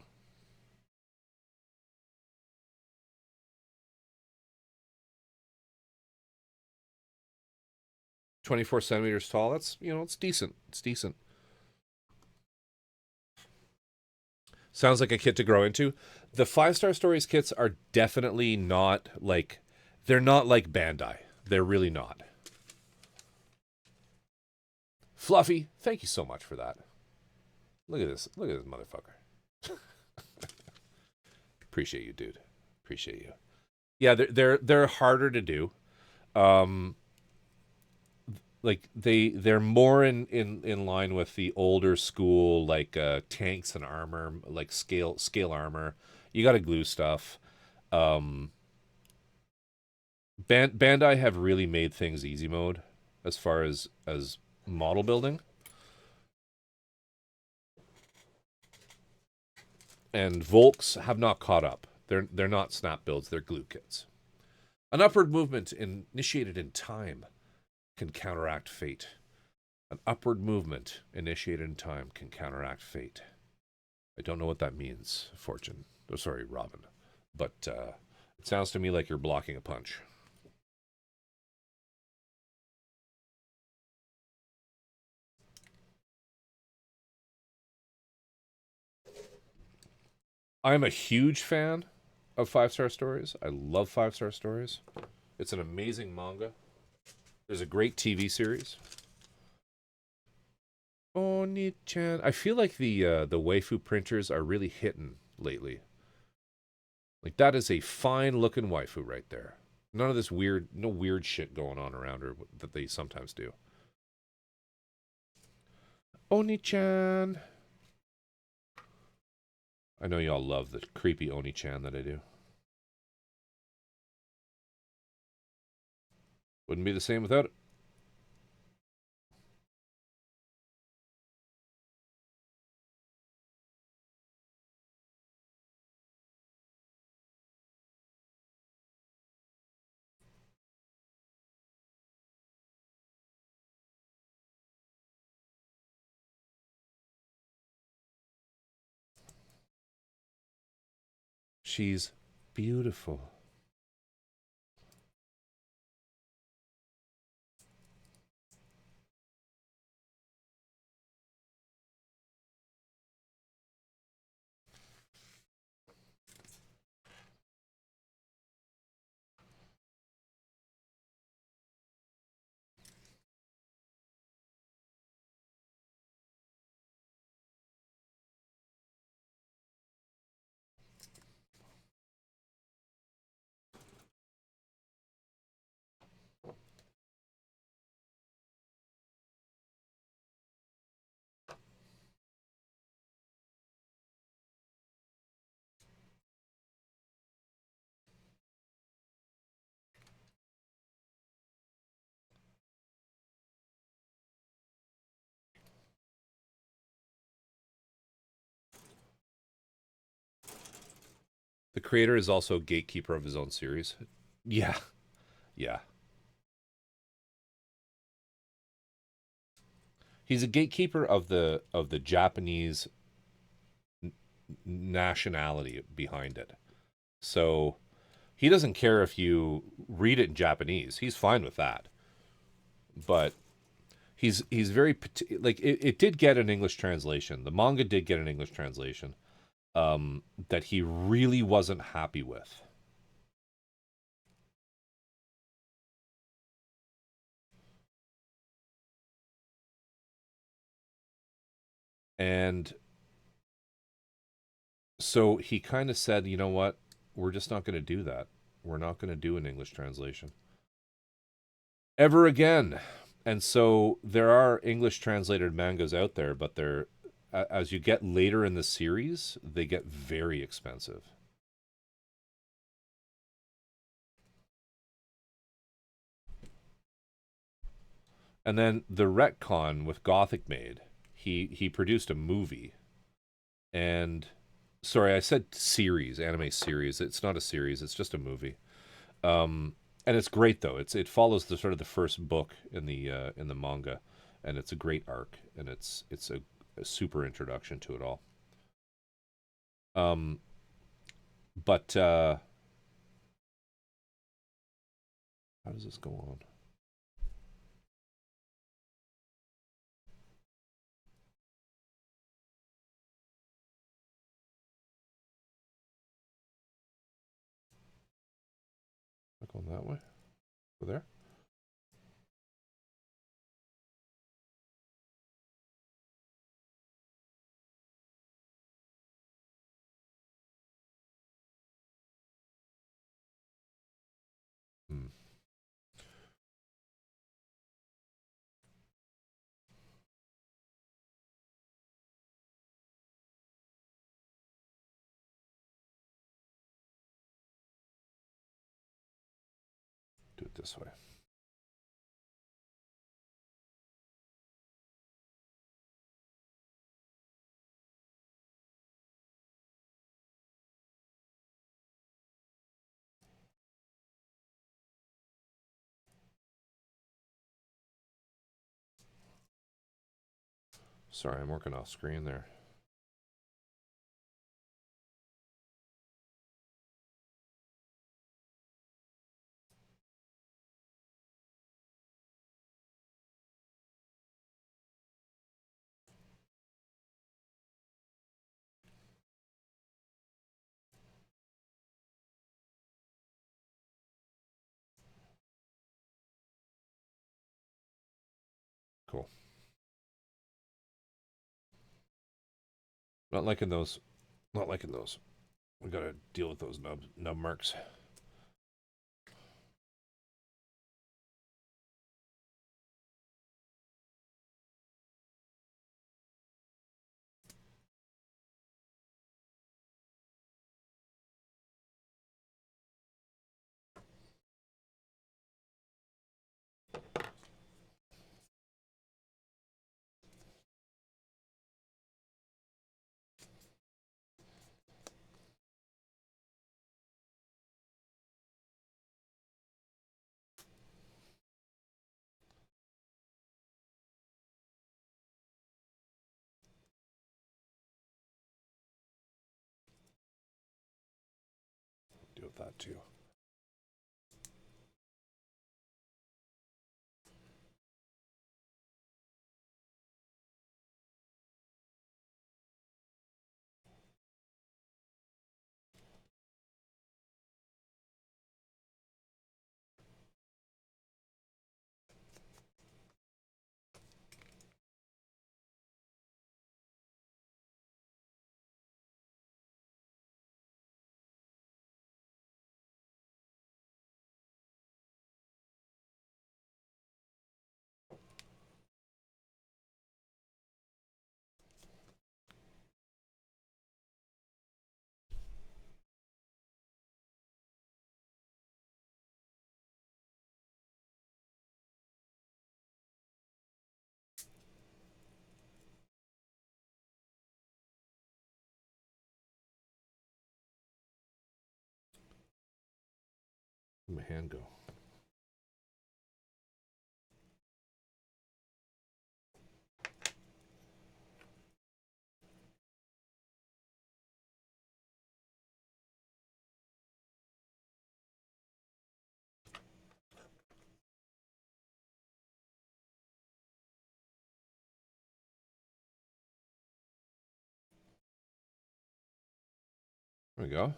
24 centimeters tall. That's, it's decent. It's decent. Sounds like a kit to grow into. The 5 Star Stories kits are definitely not like, they're not like Bandai. They're really not. Fluffy, thank you so much for that. Look at this. Look at this motherfucker. Appreciate you, dude. Appreciate you. Yeah, they're harder to do. like they're more in line with the older school, like tanks and armor, like scale armor. You got to glue stuff. Um, Bandai have really made things easy mode as far as model building, and Volks have not caught up. They're not snap builds. They're glue kits. An upward movement initiated in time can counteract fate. An upward movement initiated in time can counteract fate. I don't know what that means, Fortune. Oh, sorry, Robin. But it sounds to me like you're blocking a punch. I'm a huge fan of 5-star stories. I love 5-star stories. It's an amazing manga. There's a great TV series. Oni-chan. I feel like the waifu printers are really hitting lately. Like that is a fine looking waifu right there. None of this no weird shit going on around her that they sometimes do. Oni-chan. I know y'all love the creepy Oni-chan that I do. Wouldn't be the same without it. She's beautiful. The creator is also a gatekeeper of his own series. Yeah, yeah. He's a gatekeeper of the Japanese nationality behind it. So he doesn't care if you read it in Japanese. He's fine with that. But he's very like it did get an English translation. The manga did get an English translation that he really wasn't happy with. And so he kind of said, you know what? We're just not going to do that. We're not going to do an English translation ever again. And so there are English translated mangas out there, but they're as you get later in the series, they get very expensive. And then the retcon with Gothic Maid, he produced a movie. And sorry, I said series, anime series. It's not a series, it's just a movie. And it's great though. It follows the sort of the first book in the manga, and it's a great arc, and it's a super introduction to it all. Um, but how does this go on? Not going that way. Go there. Hmm. Do it this way. Sorry, I'm working off screen there. Cool. Not liking those. Not liking those. We gotta deal with those nub marks. Deal with that too. Where'd my hand go? There we go.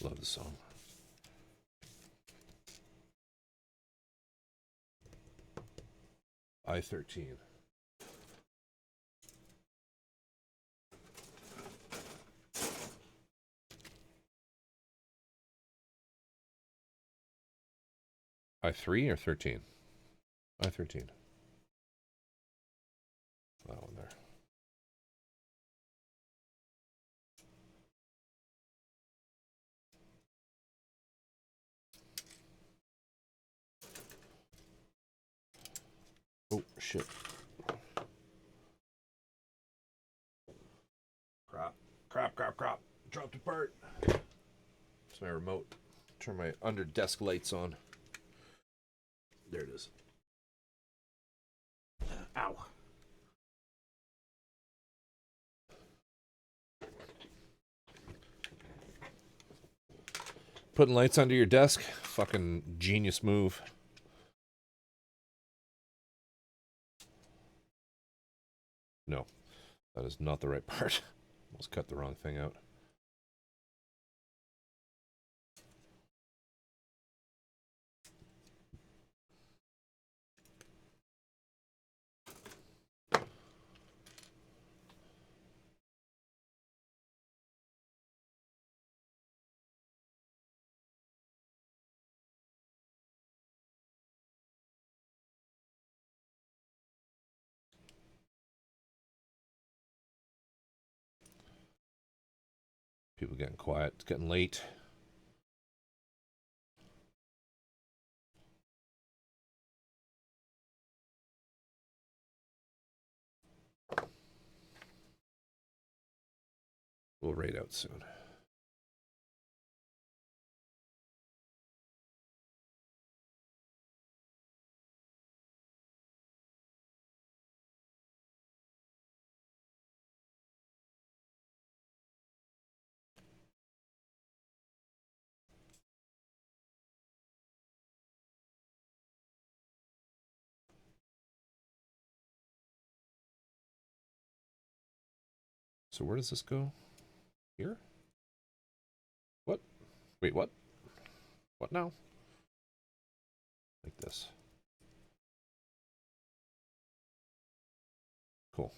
Love the song. I-13. I3 or 13? I-13. That one there. Oh, shit. Crap. Dropped apart. It's my remote. Turn my under desk lights on. There it is. Ow. Putting lights under your desk? Fucking genius move. No, that is not the right part. Almost cut the wrong thing out. People getting quiet. It's getting late. We'll raid out soon. So where does this go? Here? What? Wait, what? What now? Like this. Cool.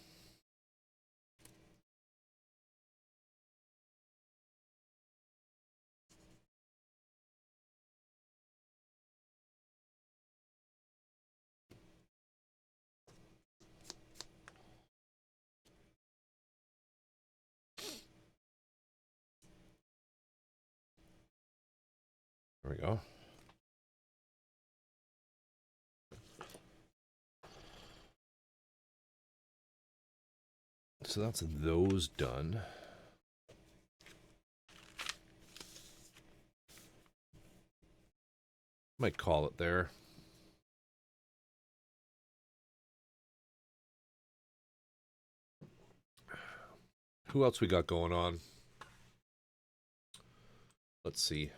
There we go. So that's those done. Might call it there. Who else we got going on? Let's see.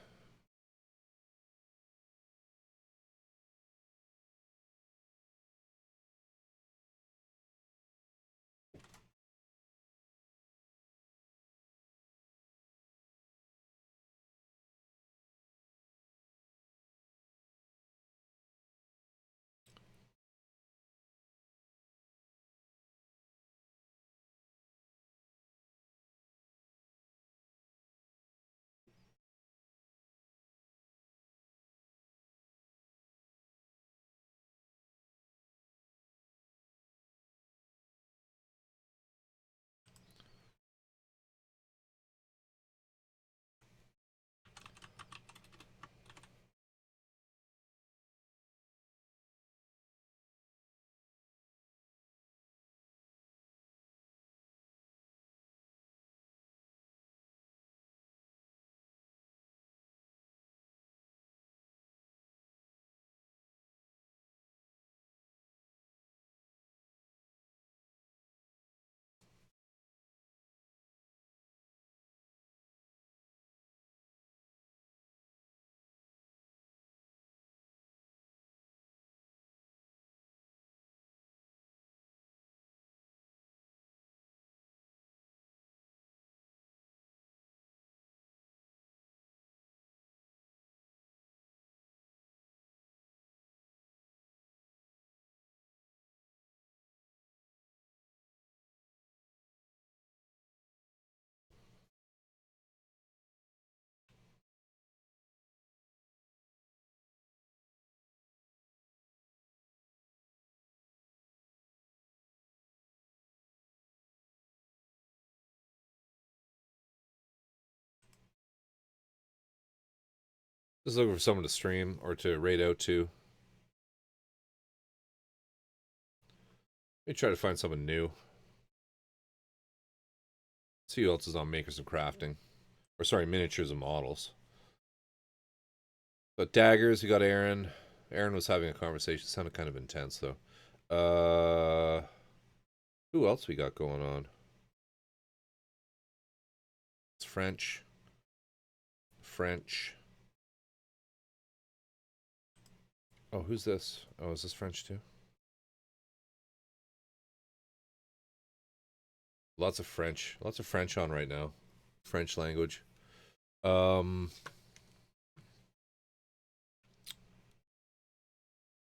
Just looking for someone to stream or to raid out to. Let me try to find someone new. See who else is on Makers and Crafting. Or sorry, Miniatures and Models. But Daggers, we got Aaron. Aaron was having a conversation. Sounded kind of intense though. Who else we got going on? It's French. French. Oh, who's this? Oh, is this French too? Lots of French. Lots of French on right now. French language.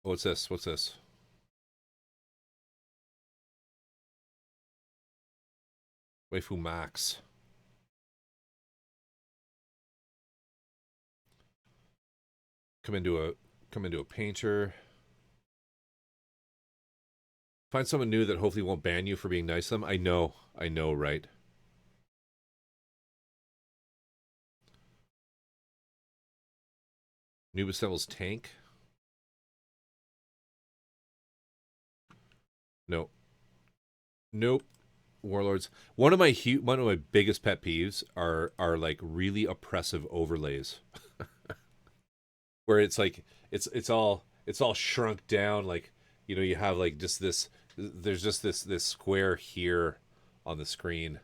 What's this? What's this? Waifu Max. Come into a painter. Find someone new that hopefully won't ban you for being nice to them. I know, right? Noob assembles tank. No. Nope. Warlords. One of my biggest pet peeves are like really oppressive overlays, where it's like it's all shrunk down. Like, you know, you have like just this. There's just this square here on the screen.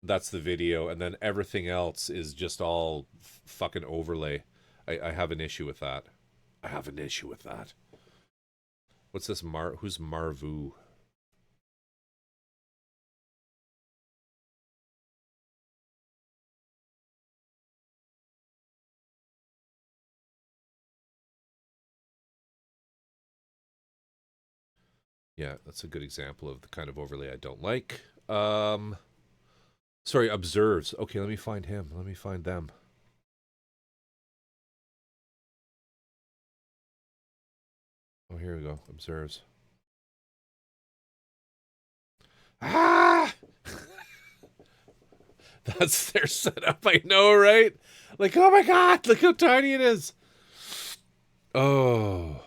That's the video, and then everything else is just all fucking overlay. I have an issue with that. I have an issue with that. What's this? Who's Marvu? Yeah, that's a good example of the kind of overlay I don't like. Sorry, observes. Okay, let me find him. Let me find them. Oh, here we go. Observes. Ah! That's their setup. I know, right? Like, oh my god, look how tiny it is. Oh.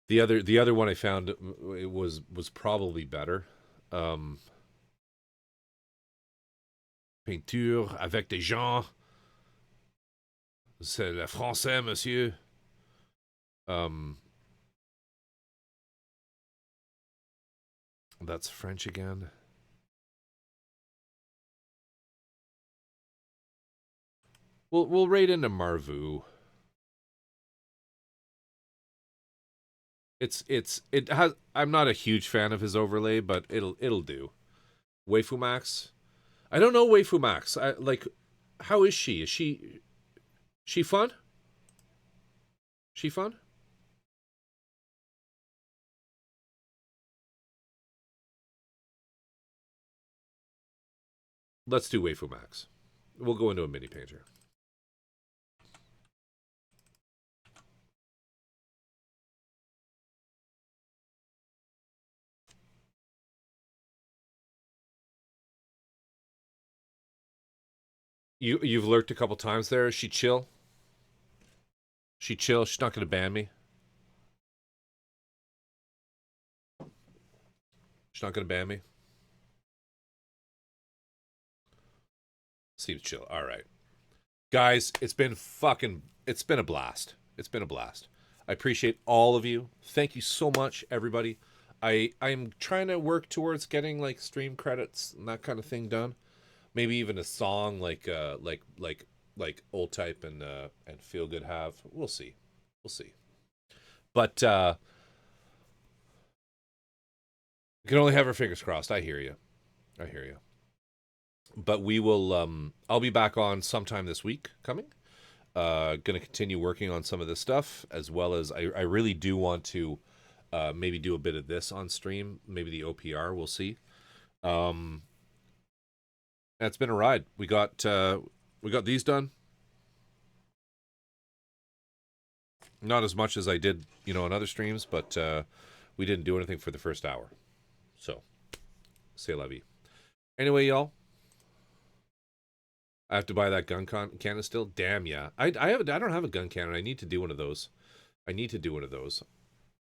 The other one I found, it was probably better. Peinture avec des gens. C'est le français, monsieur. That's French again. We'll rate into Marvu. It has. I'm not a huge fan of his overlay, but it'll do. Waifu Max. I don't know Waifu Max. I like. How is she? Is she fun? She fun? Let's do Waifu Max. We'll go into a mini painter. You've lurked a couple times there. Is she chill? She chill. She's not gonna ban me. She's not gonna ban me. Seems chill. All right, guys. It's been a blast. It's been a blast. I appreciate all of you. Thank you so much, everybody. I'm trying to work towards getting like stream credits and that kind of thing done. Maybe even a song like Old Type and Feel Good have. We'll see. We'll see. But we can only have our fingers crossed. I hear you. I hear you. But we will I'll be back on sometime this week coming. Gonna continue working on some of this stuff, as well as I really do want to maybe do a bit of this on stream, maybe the OPR, we'll see. It's been a ride. We got these done. Not as much as I did, on other streams, but we didn't do anything for the first hour. So, c'est la vie. Anyway, y'all, I have to buy that gun cannon still. Damn, yeah. I don't have a gun cannon. I need to do one of those.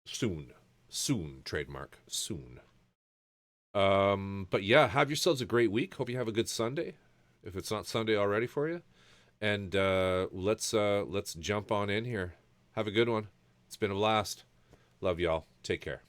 Soon, trademark. Soon. But yeah, have yourselves a great week. Hope you have a good Sunday, if it's not Sunday already for you. And let's jump on in here. Have a good one. It's been a blast. Love y'all. Take care.